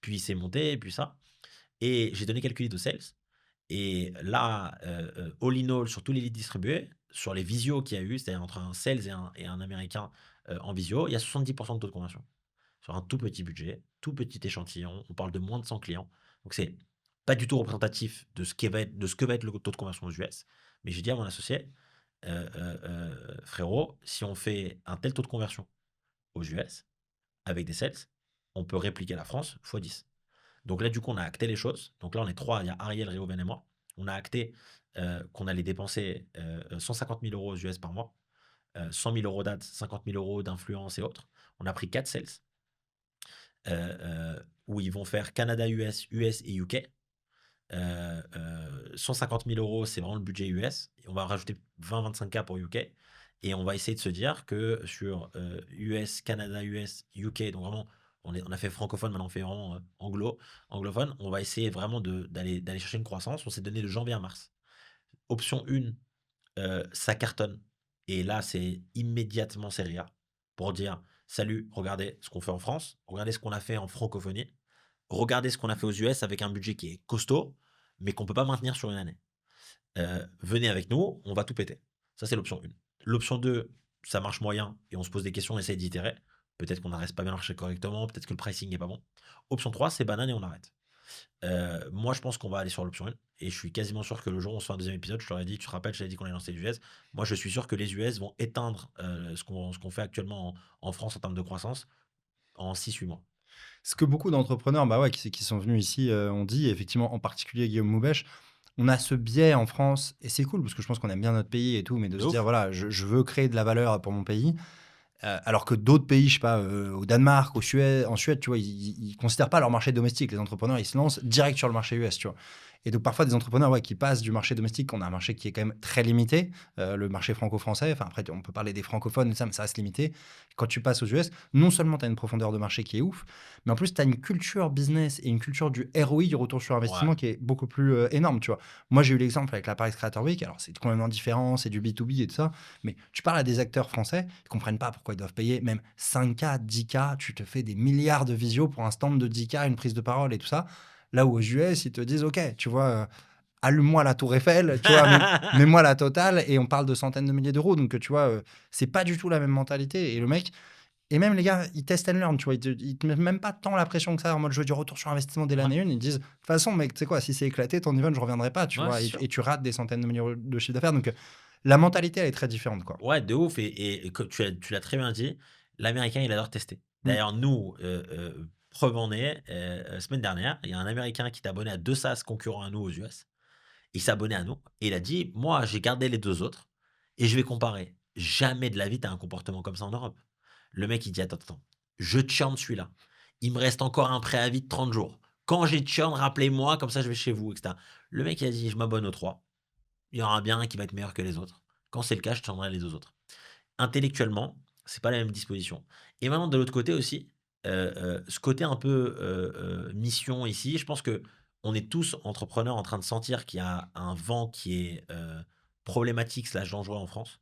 Puis c'est monté, et puis ça. Et j'ai donné quelques leads aux sales. Et là, all in all, sur tous les leads distribués, sur les visios qu'il y a eu, c'est-à-dire entre un sales et un américain, en visio, il y a 70% de taux de conversion. Sur un tout petit budget, tout petit échantillon, on parle de moins de 100 clients. Donc c'est pas du tout représentatif de ce que va être le taux de conversion aux US. Mais j'ai dit à mon associé, «Frérot, si on fait un tel taux de conversion aux US avec des sales, on peut répliquer la France fois 10». Donc là, du coup, on a acté les choses. Donc là, on est trois, il y a Ariel, Réoven et moi. On a acté qu'on allait dépenser 150 000 euros aux US par mois, 100 000 euros d'ads, 50 000 euros d'influence et autres. On a pris 4 sales où ils vont faire Canada, US, US et UK. 150 000 euros, c'est vraiment le budget US. Et on va rajouter 20-25K pour UK. Et on va essayer de se dire que sur US, Canada, US, UK, donc vraiment, on a fait francophone, maintenant on fait vraiment anglophone. On va essayer vraiment d'aller chercher une croissance. On s'est donné de janvier à mars. Option 1, ça cartonne. Et là, c'est immédiatement série A pour dire salut, regardez ce qu'on fait en France, regardez ce qu'on a fait en francophonie, regardez ce qu'on a fait aux US avec un budget qui est costaud, mais qu'on ne peut pas maintenir sur une année. Venez avec nous, on va tout péter. Ça, c'est l'option 1. L'option 2, ça marche moyen et on se pose des questions, on essaye d'itérer. Peut-être qu'on n'arrête pas bien marché correctement, peut-être que le pricing n'est pas bon. Option 3, c'est banane et on arrête. Moi, je pense qu'on va aller sur l'option 1 et je suis quasiment sûr que le jour où on se fait un deuxième épisode, je t'aurais dit, tu te rappelles, je t'avais dit qu'on allait lancer les US. Moi, je suis sûr que les US vont éteindre ce qu'on fait actuellement en France en termes de croissance en 6-8 mois. Ce que beaucoup d'entrepreneurs, bah, ouais, qui sont venus ici, ont dit, effectivement, en particulier Guillaume Moubèche, on a ce biais en France et c'est cool parce que je pense qu'on aime bien notre pays et tout, mais de De se dire: ouf. «Voilà, je veux créer de la valeur pour mon pays». Alors que d'autres pays, je sais pas, au Danemark, en Suède, tu vois, ils considèrent pas leur marché domestique. Les entrepreneurs, ils se lancent direct sur le marché US, tu vois? Et donc parfois des entrepreneurs, ouais, qui passent du marché domestique, on a un marché qui est quand même très limité, le marché franco-français, enfin après on peut parler des francophones et ça, mais ça reste limité. Quand tu passes aux US, non seulement tu as une profondeur de marché qui est ouf, mais en plus tu as une culture business et une culture du ROI, du retour sur Ouais. investissement qui est beaucoup plus, énorme, tu vois? Moi, j'ai eu l'exemple avec la Paris Creator Week, alors c'est complètement différent, c'est du B2B et tout ça, mais tu parles à des acteurs français, ils comprennent pas pourquoi ils doivent payer même 5K, 10K, tu te fais des milliards de visio pour un stand de 10K, une prise de parole et tout ça. Là où aux US, ils te disent: «OK, tu vois, allume-moi la tour Eiffel, tu vois, mets-moi la totale» et on parle de centaines de milliers d'euros donc tu vois, c'est pas du tout la même mentalité et le mec et même les gars, ils test and learn, tu vois? Ils te mettent même pas tant la pression que ça en mode: «Je veux du retour sur investissement dès Ouais, l'année 1». Ils disent: «De toute façon mec, tu sais quoi? Si c'est éclaté ton event, je reviendrai pas», tu ouais, vois? c'est Et sûr. tu rates des centaines de millions de chiffre d'affaires donc la mentalité, elle est très différente, quoi. Ouais, de ouf et comme tu l'as très bien dit L'américain, il adore tester. Mmh. D'ailleurs, nous, preuve en est, semaine dernière, il y a un américain qui est abonné à 2 SaaS concurrents à nous aux US. Il s'est abonné à nous et il a dit: «Moi, j'ai gardé les 2 autres et je vais comparer». Jamais de la vie, tu as un comportement comme ça en Europe. Le mec, il dit: «Attends, attends, je churn celui-là. Il me reste encore un préavis de 30 jours. Quand j'ai churn, rappelez-moi, comme ça je vais chez vous» et cetera. Le mec, il a dit: «Je m'abonne aux 3. Il y aura bien un qui va être meilleur que les autres. Quand c'est le cas, je churnerai les 2 autres». Intellectuellement, c'est pas la même disposition. Et maintenant de l'autre côté aussi, ce côté un peu, mission ici, je pense que on est tous entrepreneurs en train de sentir qu'il y a un vent qui est, problématique/dangereux en France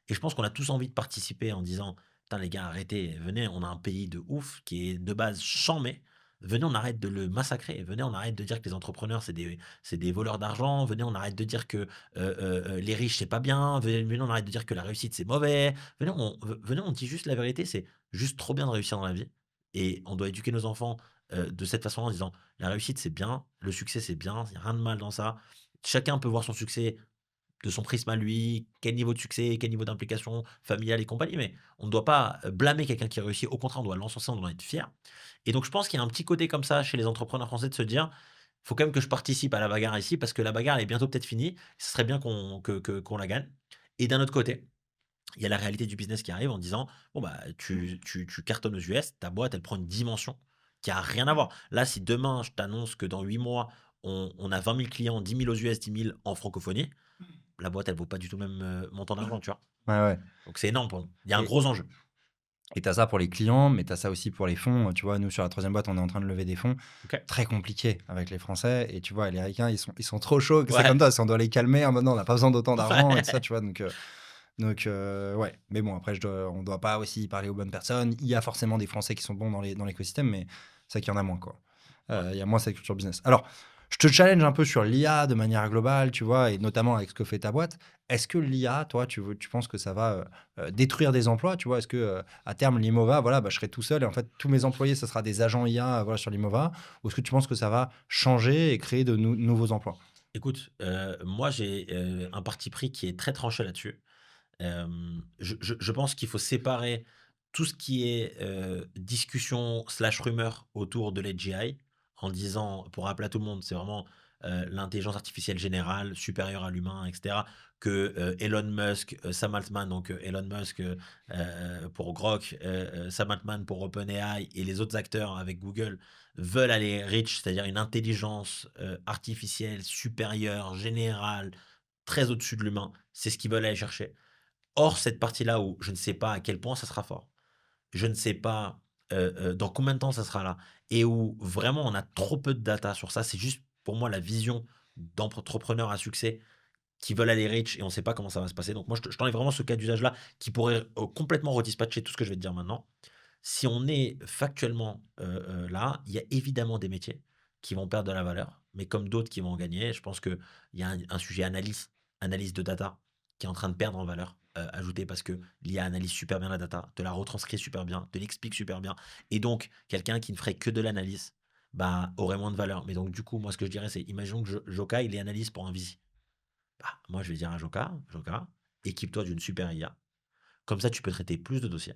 et je pense qu'on a tous envie de participer en disant: «Putain les gars arrêtez, venez, on a un pays de ouf qui est de base chambé. Venez, on arrête de le massacrer. Venez, on arrête de dire que les entrepreneurs c'est des voleurs d'argent. Venez, on arrête de dire que, les riches c'est pas bien. Venez, on arrête de dire que la réussite c'est mauvais. Venez, on dit juste la vérité, c'est juste trop bien de réussir dans la vie et on doit éduquer nos enfants, de cette façon en disant: «La réussite, c'est bien, le succès, c'est bien, il y a rien de mal dans ça. Chacun peut voir son succès de son prisme à lui, quel niveau de succès, quel niveau d'implication familiale et compagnie, mais on ne doit pas, blâmer quelqu'un qui réussit. Au contraire, on doit l'encenser, on doit en être fier» et donc je pense qu'il y a un petit côté comme ça chez les entrepreneurs français de se dire: «Faut quand même que je participe à la bagarre ici parce que la bagarre elle est bientôt peut-être finie. Ce serait bien qu'on la gagne» et d'un autre côté il y a la réalité du business qui arrive en disant: «Bon, bah, tu cartonnes aux US, ta boîte, elle prend une dimension qui a rien à voir». Là, si demain, je t'annonce que dans 8 mois, on a 20 000 clients, 10 000 aux US, 10 000 en francophonie, la boîte, elle vaut pas du tout le même, montant d'argent, tu vois? Ouais, ouais. Donc c'est énorme pour nous. Il y a un Et gros enjeu. tu as ça pour les clients, mais tu as ça aussi pour les fonds. Tu vois, nous, sur la troisième boîte, on est en train de lever des fonds. OK. Très compliqué avec les Français. Et tu vois, les Américains, ils sont trop chauds. C'est Ouais. comme toi, si on doit les calmer, en mode non, on n'a pas besoin d'autant d'argent et tout ça, Ouais. tu vois. Donc, ouais. Mais bon, après, on doit pas aussi parler aux bonnes personnes. Il y a forcément des Français qui sont bons dans l'écosystème, mais c'est vrai qu'il y en a moins, quoi. Ouais. Il y a moins cette culture business. Alors, je te challenge un peu sur l'IA de manière globale, tu vois, et notamment avec ce que fait ta boîte. Est-ce que l'IA, toi, tu penses que ça va détruire des emplois, tu vois? Est-ce que à terme, l'IMOVA, voilà, bah, je serai tout seul et en fait, tous mes employés, ce sera des agents IA, voilà, sur l'IMOVA? Ou est-ce que tu penses que ça va changer et créer de nouveaux emplois? Écoute, moi, j'ai, un parti pris qui est très tranché là-dessus. Je pense qu'il faut séparer tout ce qui est, discussion slash rumeur autour de l'AGI en disant pour rappeler à tout le monde, c'est vraiment, l'intelligence artificielle générale supérieure à l'humain et cetera, que, Elon Musk, Sam Altman, donc, Elon Musk, pour Grok, Sam Altman pour OpenAI et les autres acteurs avec Google veulent aller rich, c'est-à-dire une intelligence, artificielle supérieure, générale, très au-dessus de l'humain. C'est ce qu'ils veulent aller chercher. Or, cette partie-là où je ne sais pas à quel point ça sera fort, je ne sais pas, dans combien de temps ça sera là et où vraiment on a trop peu de data sur ça. C'est juste pour moi la vision d'entrepreneurs à succès qui veulent aller riches et on ne sait pas comment ça va se passer. Donc moi, je t'enlève vraiment ce cas d'usage-là qui pourrait, complètement redispatcher tout ce que je vais te dire maintenant. Si on est factuellement, là, il y a évidemment des métiers qui vont perdre de la valeur, mais comme d'autres qui vont en gagner. Je pense qu'il y a un sujet analyse de data qui est en train de perdre en valeur, ajoutée parce que l'IA analyse super bien la data, te la retranscrit super bien, te l'explique super bien et donc quelqu'un qui ne ferait que de l'analyse, bah, aurait moins de valeur. Mais donc du coup, moi, ce que je dirais, c'est imaginons que Joca, il est analyse pour un Visi. Bah, moi, je vais dire à Joca: «Joca, équipe-toi d'une super IA. Comme ça, tu peux traiter plus de dossiers,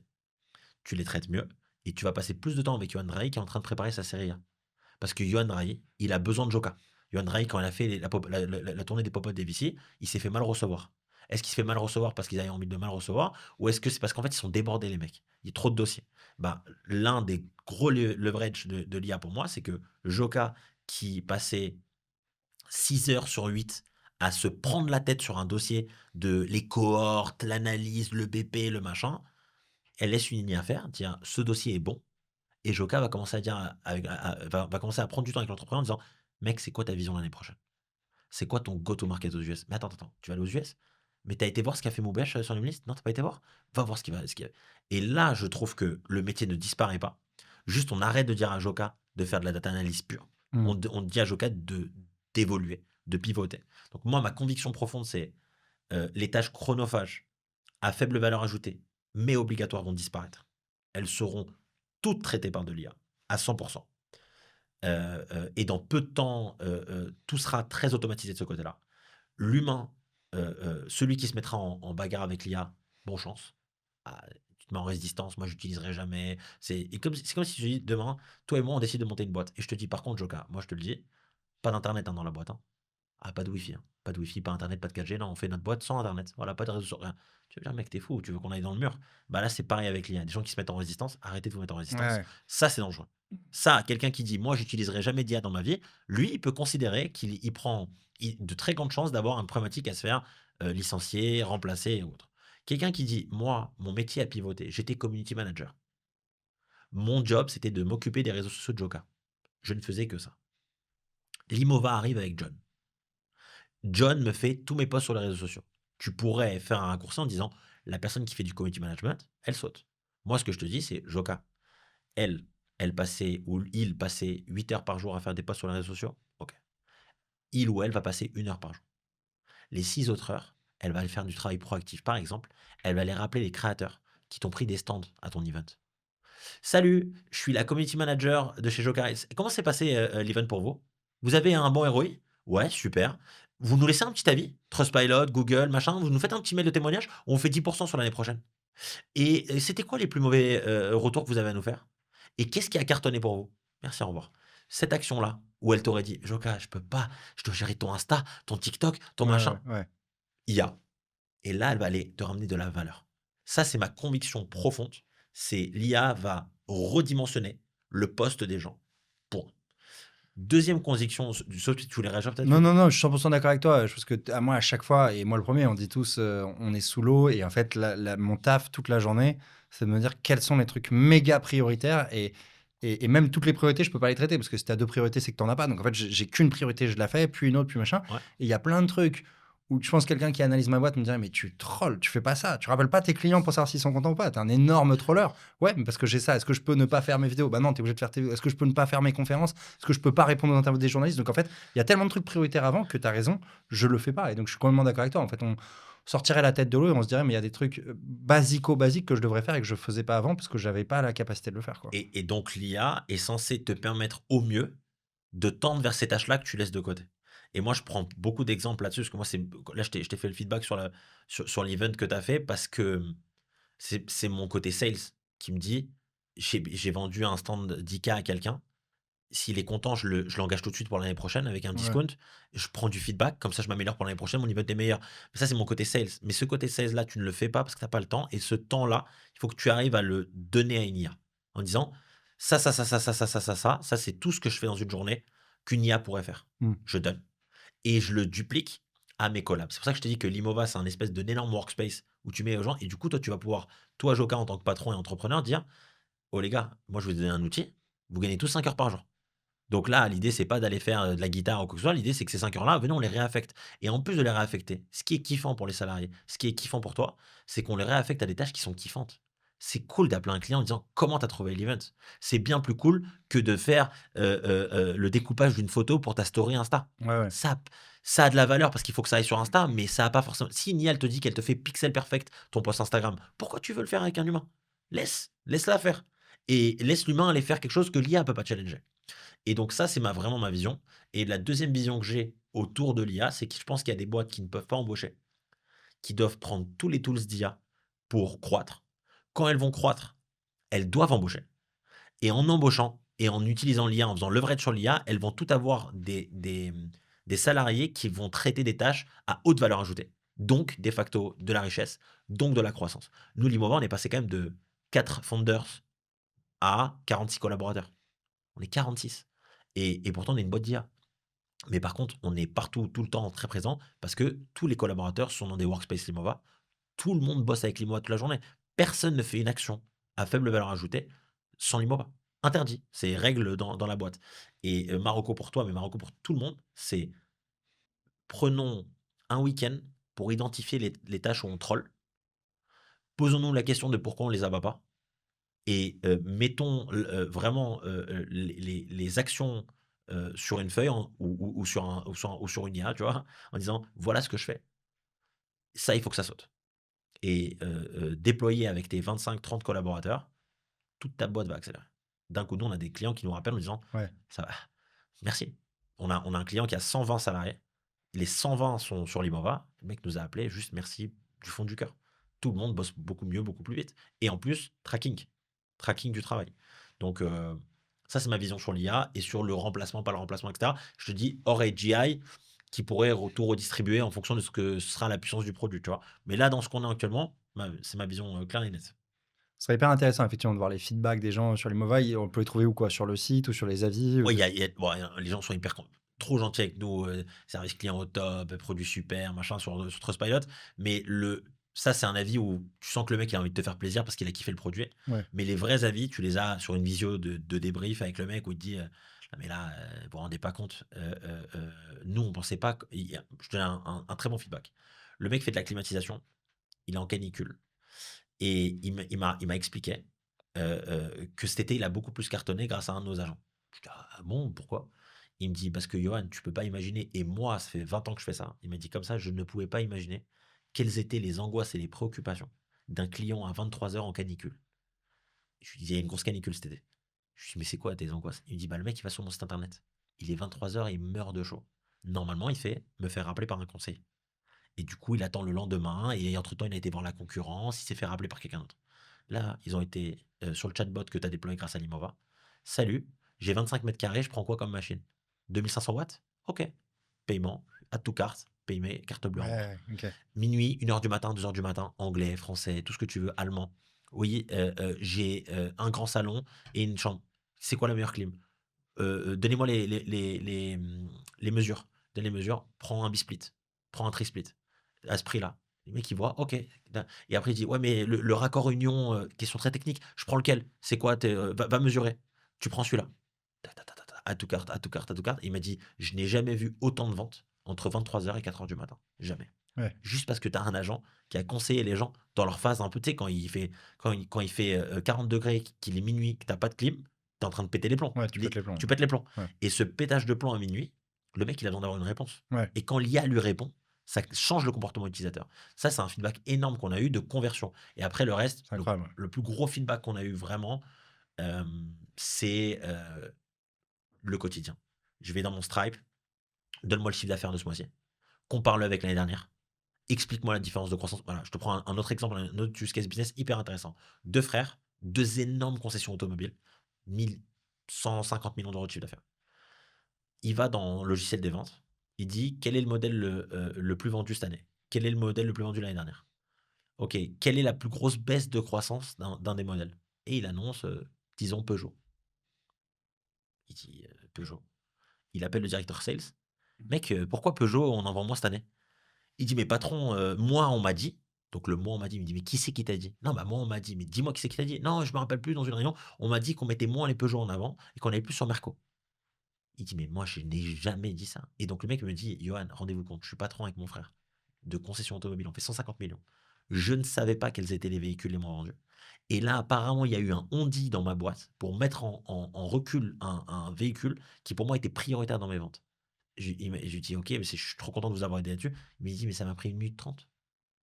tu les traites mieux et tu vas passer plus de temps avec Yohan Rai qui est en train de préparer sa série A». Parce que Yohan Rai, il a besoin de Joca. Yohan Rai, quand il a fait la tournée des pop-up des VC, il s'est fait mal recevoir. Est-ce qu'il se fait mal recevoir parce qu'ils avaient envie de mal recevoir ou est-ce que c'est parce qu'en fait, ils sont débordés, les mecs? Il y a trop de dossiers. Bah, l'un des gros leverage de l'IA pour moi, c'est que Joca, qui passait 6 heures sur 8 à se prendre la tête sur un dossier de les cohortes, l'analyse, le BP, le machin, elle laisse une ligne à faire, dire ce dossier est bon. Et Joca va commencer à dire, va commencer à prendre du temps avec l'entrepreneur en disant mec, c'est quoi ta vision l'année prochaine? C'est quoi ton go-to-market aux US? Mais attends, attends, tu vas aller aux US? Mais t'as été voir ce qu'a fait Moubesh sur Limlist? Non, t'as pas été voir? Va voir ce qu'il va. Et là, je trouve que le métier ne disparaît pas. Juste, on arrête de dire à Joca de faire de la data analyse pure. Mmh. On dit à Joca d'évoluer, de pivoter. Donc, moi, ma conviction profonde, c'est les tâches chronophages à faible valeur ajoutée, mais obligatoires, vont disparaître. Elles seront toutes traitées par de l'IA, à 100%. Et dans peu de temps, tout sera très automatisé de ce côté-là. L'humain, celui qui se mettra en bagarre avec l'IA, bonne chance. Ah, te mets en résistance, moi j'utiliserai jamais. C'est comme si je te dis demain, toi et moi on décide de monter une boîte. Et je te dis par contre, Joka, moi je te le dis, pas d'internet dans la boîte, hein. Ah, pas de wifi, hein. Pas de wifi, pas internet, pas de 4G. Non, on fait notre boîte sans internet. Voilà, pas de réseau, rien. Tu veux dire, mec, t'es fou, tu veux qu'on aille dans le mur? Bah là, c'est pareil avec l'IA. Des gens qui se mettent en résistance, arrêtez de vous mettre en Ouais, résistance. ouais. Ça, c'est dangereux. Ça, quelqu'un qui dit, moi, j'utiliserai jamais d'IA dans ma vie, lui, il peut considérer qu'il prend de très grandes chances d'avoir une problématique à se faire licencier, remplacer et autres. Quelqu'un qui dit, moi, mon métier a pivoté, j'étais community manager. Mon job, c'était de m'occuper des réseaux sociaux de Joka. Je ne faisais que ça. Limova arrive avec John. John me fait tous mes posts sur les réseaux sociaux. Tu pourrais faire un raccourci en disant la personne qui fait du community management, elle saute. Moi, ce que je te dis, c'est Joka. Elle, elle passait ou il passait 8 heures par jour à faire des posts sur les réseaux sociaux. Ok. Il ou elle va passer 1 heure par jour. Les 6 autres heures, elle va aller faire du travail proactif. Par exemple, elle va aller rappeler les créateurs qui t'ont pris des stands à ton event. Salut, je suis la community manager de chez Joker. Comment s'est passé l'event pour vous? Vous avez un bon ROI? Ouais, super. Vous nous laissez un petit avis? Trustpilot, Google, machin, vous nous faites un petit mail de témoignage, on fait 10% sur l'année prochaine. Et c'était quoi les plus mauvais retours que vous avez à nous faire? Et qu'est-ce qui a cartonné pour vous? Merci, au revoir. Cette action-là, où elle t'aurait dit, Joka, je peux pas, je dois gérer ton Insta, ton TikTok, ton Ouais, ouais, machin. ouais. IA. Et là, elle va aller te ramener de la valeur. Ça, c'est ma conviction profonde. C'est l'IA va redimensionner le poste des gens. Point. Deuxième conviction, sauf si tu voulais réagir peut-être, Non, Louis? non, non, je suis 100% d'accord avec toi. Je pense que à moi, à chaque fois, et moi le premier, on dit tous, on est sous l'eau. Et en fait, mon taf toute la journée, c'est de me dire quels sont les trucs méga prioritaires. Et même toutes les priorités, je peux pas les traiter parce que si tu as deux priorités, c'est que tu n'en as pas. Donc en fait, j'ai qu'une priorité, je la fais, puis une autre, puis machin. Ouais. Et il y a plein de trucs où je pense que quelqu'un qui analyse ma boîte me dirait, mais tu trolls, tu fais pas ça. Tu rappelles pas tes clients pour savoir s'ils sont contents ou pas. Tu es un énorme troller. Ouais, mais parce que j'ai ça. Est-ce que je peux ne pas faire mes vidéos? Bah non, tu es obligé de faire tes vidéos. Est-ce que je peux ne pas faire mes conférences? Est-ce que je peux pas répondre aux interviews des journalistes? Donc en fait, il y a tellement de trucs prioritaires avant que tu as raison, je le fais pas. Et donc je suis complètement d'accord avec toi. En fait, on sortirait la tête de l'eau et on se dirait, mais il y a des trucs basiques que je devrais faire et que je faisais pas avant parce que j'avais pas la capacité de le faire, quoi. Et donc, l'IA est censée te permettre au mieux de tendre vers ces tâches-là que tu laisses de côté. Et moi, je prends beaucoup d'exemples là-dessus, parce que moi, là, je t'ai fait le feedback sur l'event que tu as fait, parce que c'est mon côté sales qui me dit, j'ai vendu un stand 10K à quelqu'un. S'il est content, je l'engage tout de suite pour l'année prochaine avec un Ouais. discount. Je prends du feedback, comme ça je m'améliore pour l'année prochaine, mon event est meilleur. Mais ça, c'est mon côté sales. Mais ce côté sales-là, tu ne le fais pas parce que tu n'as pas le temps. Et ce temps-là, il faut que tu arrives à le donner à une IA. En disant, ça, c'est tout ce que je fais dans une journée qu'une IA pourrait faire. Mm. Je donne. Et je le duplique à mes collabs. C'est pour ça que je te dis que l'Imova, c'est un espèce d'énorme workspace où tu mets aux gens. Et du coup, toi, tu vas pouvoir, toi, Joka, en tant que patron et entrepreneur, dire, oh les gars, moi, je vais vous donner un outil. Vous gagnez tous 5 heures par jour. Donc là, l'idée, c'est pas d'aller faire de la guitare ou quoi que ce soit. L'idée, c'est que ces 5 heures-là, venez, on les réaffecte. Et en plus de les réaffecter, ce qui est kiffant pour les salariés, ce qui est kiffant pour toi, c'est qu'on les réaffecte à des tâches qui sont kiffantes. C'est cool d'appeler un client en disant comment tu as trouvé l'event. C'est bien plus cool que de faire le découpage d'une photo pour ta story Insta. Ouais, ouais. Ça, ça a de la valeur parce qu'il faut que ça aille sur Insta, mais ça a pas forcément. Si une IA, elle te dit qu'elle te fait pixel perfect ton post Instagram, pourquoi tu veux le faire avec un humain? Laisse-la faire. Et laisse l'humain aller faire quelque chose que l'IA ne peut pas challenger. Et donc ça, c'est vraiment ma vision. Et la deuxième vision que j'ai autour de l'IA, c'est que je pense qu'il y a des boîtes qui ne peuvent pas embaucher, qui doivent prendre tous les tools d'IA pour croître. Quand elles vont croître, elles doivent embaucher. Et en embauchant et en utilisant l'IA, en faisant leverage sur l'IA, elles vont tout avoir des salariés qui vont traiter des tâches à haute valeur ajoutée. Donc, de facto, de la richesse, donc de la croissance. Nous, Limova, on est passé quand même de 4 founders à 46 collaborateurs. On est 46. Et pourtant, on est une boîte d'IA. Mais par contre, on est partout, tout le temps, très présent, parce que tous les collaborateurs sont dans des workspace Limova. Tout le monde bosse avec Limova toute la journée. Personne ne fait une action à faible valeur ajoutée sans Limova. Interdit. C'est règle dans la boîte. Et Marocco pour toi, mais Marocco pour tout le monde, c'est prenons un week-end pour identifier les tâches où on troll. Posons-nous la question de pourquoi on les abat pas. Et mettons vraiment les actions sur une feuille ou sur une IA, tu vois, en disant voilà ce que je fais. Ça, il faut que ça saute. Et déployer avec tes 25-30 collaborateurs, toute ta boîte va accélérer. D'un coup, nous, on a des clients qui nous rappellent en disant Ouais. ça va, merci. On a un client qui a 120 salariés. Les 120 sont sur Limova. Le mec nous a appelé juste merci du fond du cœur. tout le monde bosse beaucoup mieux, beaucoup plus vite. Et en plus, tracking du travail. Donc, ça, c'est ma vision sur l'IA et sur le remplacement, pas le remplacement, etc. Je te dis, hors AGI, qui pourrait tout redistribuer en fonction de ce que sera la puissance du produit, tu vois. Mais là, dans ce qu'on a actuellement, c'est ma vision claire et nette. Ce serait hyper intéressant, effectivement, de voir les feedbacks des gens sur les mobiles. On peut les trouver où, quoi? Sur le site ou sur les avis Ouais, bon, les gens sont trop gentils avec nous, service client au top, produit super, machin, sur Trustpilot. Mais ça, c'est un avis où tu sens que le mec il a envie de te faire plaisir parce qu'il a kiffé le produit. Ouais. Mais les vrais avis, tu les as sur une visio de débrief avec le mec où il te dit non, mais là, vous vous rendez pas compte, nous, on pensait pas. Je te donne un très bon feedback. Le mec fait de la climatisation, il est en canicule. Et il m'a expliqué que cet été, il a beaucoup plus cartonné grâce à un de nos agents. Je dis: «Ah bon, pourquoi?» Il me dit: «Parce que Yoann, tu peux pas imaginer» et moi, ça fait 20 ans que je fais ça. Il m'a dit comme ça: «Je ne pouvais pas imaginer quelles étaient les angoisses et les préoccupations d'un client à 23 heures en canicule». Je lui dis: «Il y a une grosse canicule cet été». Je lui dis: «Mais c'est quoi tes angoisses?» Il me dit: «Bah, le mec, il va sur mon site internet. Il est 23 heures et il meurt de chaud. Normalement, il fait me faire rappeler par un conseiller». Et du coup, il attend le lendemain et entre-temps, il a été voir la concurrence, il s'est fait rappeler par quelqu'un d'autre. Là, ils ont été sur le chatbot que tu as déployé grâce à Limova. Salut, j'ai 25 mètres carrés, je prends quoi comme machine? 2500 watts? Ok. Paiement, add to carte, paiement, carte bleue rouge. Ouais, OK. Minuit, 1 heure du matin, 2 heures du matin, anglais, français, tout ce que tu veux, allemand. Oui, j'ai un grand salon et une chambre. C'est quoi la meilleure clim? Donnez-moi les mesures. Donne les mesures, prends un bisplit, prends un trisplit, à ce prix-là. Le mec, il voit, ok. Et après, il dit, ouais, mais le raccord union, question très technique, je prends lequel? C'est quoi? Va mesurer. Tu prends celui-là. À tout carte, à tout carte, à tout carte. Et il m'a dit, je n'ai jamais vu autant de ventes entre 23 heures et 4 heures du matin. Jamais. Ouais. Juste parce que tu as un agent qui a conseillé les gens dans leur phase un peu, tu sais, quand il fait 40 degrés, qu'il est minuit, que tu n'as pas de clim, tu es en train de péter les plombs. Ouais, tu pètes les plombs. Tu pètes les plombs. Ouais. Et ce pétage de plomb à minuit, le mec, il a besoin d'avoir une réponse. Ouais. Et quand l'IA lui répond, ça change le comportement utilisateur. Ça, c'est un feedback énorme qu'on a eu de conversion. Et après, le reste, C'est incroyable. le plus gros feedback qu'on a eu vraiment, c'est le quotidien. Je vais dans mon Stripe, donne-moi le chiffre d'affaires de ce mois-ci, compare-le avec l'année dernière, explique-moi la différence de croissance. Voilà, je te prends un autre exemple, un autre use case business hyper intéressant. Deux frères, deux énormes concessions automobiles, 150 millions d'euros de chiffre d'affaires. Il va dans le logiciel des ventes, il dit quel est le modèle le plus vendu cette année? Quel est le modèle le plus vendu l'année dernière? Ok, quelle est la plus grosse baisse de croissance d'un des modèles? Et il annonce, disons, Peugeot. Il dit Peugeot. Il appelle le directeur sales. Mec, pourquoi Peugeot, on en vend moins cette année? Il dit, mais patron, moi, on m'a dit. Donc le moi, on m'a dit. Il me dit, mais qui c'est qui t'a dit? Non, bah moi, on m'a dit. Mais dis-moi qui c'est qui t'a dit? Non, je me rappelle plus dans une réunion. On m'a dit qu'on mettait moins les Peugeot en avant et qu'on allait plus sur Merco. Il dit, mais moi, je n'ai jamais dit ça. Et donc le mec me dit, Johan, rendez-vous compte, je suis patron avec mon frère de concession automobile. On fait 150 millions. Je ne savais pas quels étaient les véhicules les moins vendus. Et là, apparemment, il y a eu un on-dit dans ma boîte pour mettre en recul un véhicule qui, pour moi, était prioritaire dans mes ventes. Je lui dis, ok, mais je suis trop content de vous avoir aidé là-dessus. Il me dit, mais ça m'a pris 1 minute 30.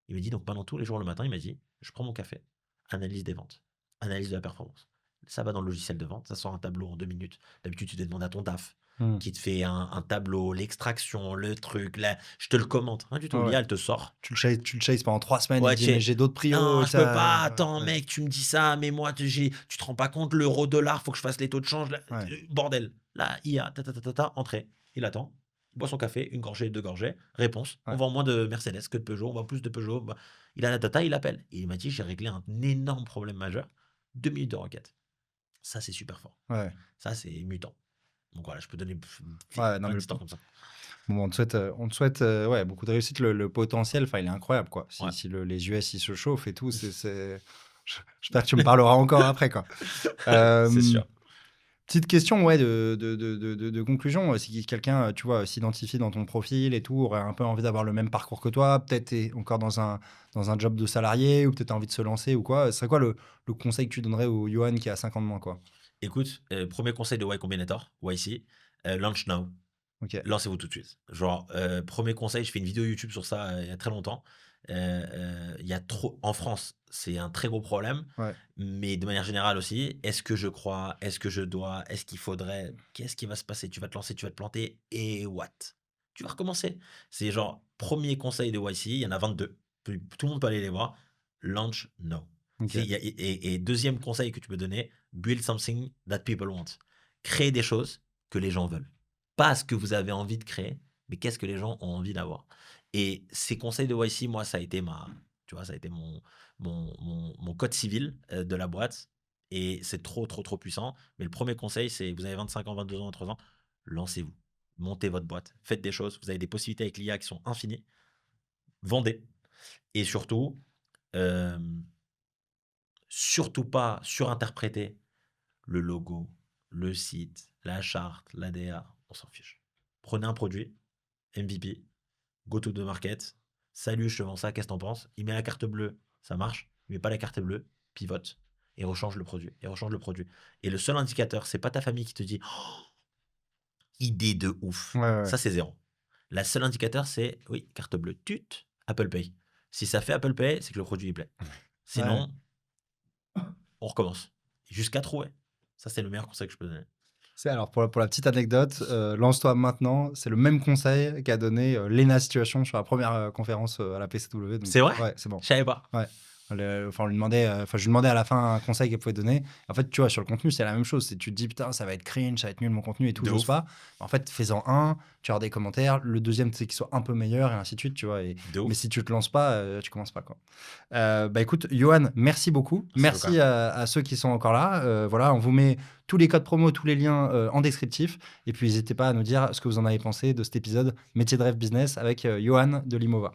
Il me dit, donc pendant tous les jours le matin, il m'a dit, je prends mon café, analyse des ventes, analyse de la performance. Ça va dans le logiciel de vente, ça sort un tableau en 2 minutes. D'habitude, tu te demandes à ton DAF qui te fait un tableau, l'extraction, le truc, là, je te le commente. Rien du tout, Ouais. l'IA, elle te sort. Tu le chases pendant 3 semaines, il Ouais, te dit: «Mais j'ai d'autres prios, non, je peux ça». pas, attends, Ouais. mec, tu me dis ça, mais moi, tu te rends pas compte, l'euro-dollar, faut que je fasse les taux de change, là, Ouais. bordel. Là, IA, entrée. Il attend, il boit son café, une gorgée, deux gorgées, réponse. On Ouais. vend moins de Mercedes que de Peugeot, on vend plus de Peugeot. Bah, il a la data, il appelle. Et il m'a dit, j'ai réglé un énorme problème majeur, 2 minutes de requête. Ça, c'est super fort. Ouais. Ça, c'est mutant. Donc voilà, je peux donner Ouais, non, plein mais d'histoires comme ça. bon, on te souhaite, ouais, beaucoup de réussite. Le potentiel, enfin, il est incroyable, quoi. Ouais. Si les US, ils se chauffent et tout, j'espère que tu me parleras encore après, quoi. C'est sûr. Petite question, ouais, de conclusion. Si quelqu'un, tu vois, s'identifie dans ton profil et tout, aurait un peu envie d'avoir le même parcours que toi, peut-être est encore dans un job de salarié ou peut-être a envie de se lancer ou quoi, ce serait quoi le conseil que tu donnerais au Johan qui a 5 ans de moins, quoi? Écoute, premier conseil de Y Combinator, YC, launch now. OK. Lancez-vous tout de suite. Genre, premier conseil, je fais une vidéo YouTube sur ça il y a très longtemps. Il y a trop. En France, c'est un très gros problème, Ouais. mais de manière générale aussi. Est-ce que je crois? Est-ce que je dois? Est-ce qu'il faudrait? Qu'est-ce qui va se passer? Tu vas te lancer, tu vas te planter, et what? Tu vas recommencer. C'est genre, premier conseil de YC, il y en a 22. Tout le monde peut aller les voir. launch now. Ok. Et deuxième conseil que tu peux donner, build something that people want. Créer des choses que les gens veulent. Pas ce que vous avez envie de créer, mais qu'est-ce que les gens ont envie d'avoir. Et ces conseils de YC, moi, ça a été tu vois, ça a été mon code civil de la boîte. Et c'est trop, trop, trop puissant. Mais le premier conseil, c'est vous avez 25 ans, 22 ans, 23 ans, lancez-vous. Montez votre boîte. Faites des choses. Vous avez des possibilités avec l'IA qui sont infinies. Vendez. Et euh, surtout pas surinterpréter le logo, le site, la charte, l'ADA. On s'en fiche. Prenez un produit, MVP, go to the market. Salut, je te vends ça, qu'est-ce que t'en penses? Il met la carte bleue, ça marche. Il met pas la carte bleue, pivote et rechange le produit. Et rechange le produit. Et le seul indicateur, c'est pas ta famille qui te dit oh, idée de ouf. Ouais, ouais. Ça, c'est zéro. La seule indicateur, c'est oui, carte bleue, Apple Pay. Si ça fait Apple Pay, c'est que le produit il plaît. Ouais. Sinon, on recommence. Jusqu'à trouver. Ça, c'est le meilleur conseil que je peux donner. Alors, pour la petite anecdote, lance-toi maintenant. C'est le même conseil qu'a donné Lena Situation sur la première conférence à la PCW. Donc, C'est vrai? ouais, c'est bon. Je savais pas. Ouais. Enfin, je lui demandais à la fin un conseil qu'elle pouvait donner. En fait, tu vois, sur le contenu, c'est la même chose. Tu te dis, putain, ça va être cringe, ça va être nul mon contenu et tout, De j'ose ouf. pas. En fait, fais-en un, tu as des commentaires. Le deuxième, c'est qu'il soit un peu meilleur et ainsi de suite, tu vois. De ouf. Mais si tu te lances pas, tu commences pas, quoi. Bah écoute, Johan, merci beaucoup. Merci, Merci à ceux qui sont encore là. Voilà, on vous met tous les codes promo, tous les liens en descriptif. Et puis, n'hésitez pas à nous dire ce que vous en avez pensé de cet épisode Métier de rêve business avec Johan de Limova.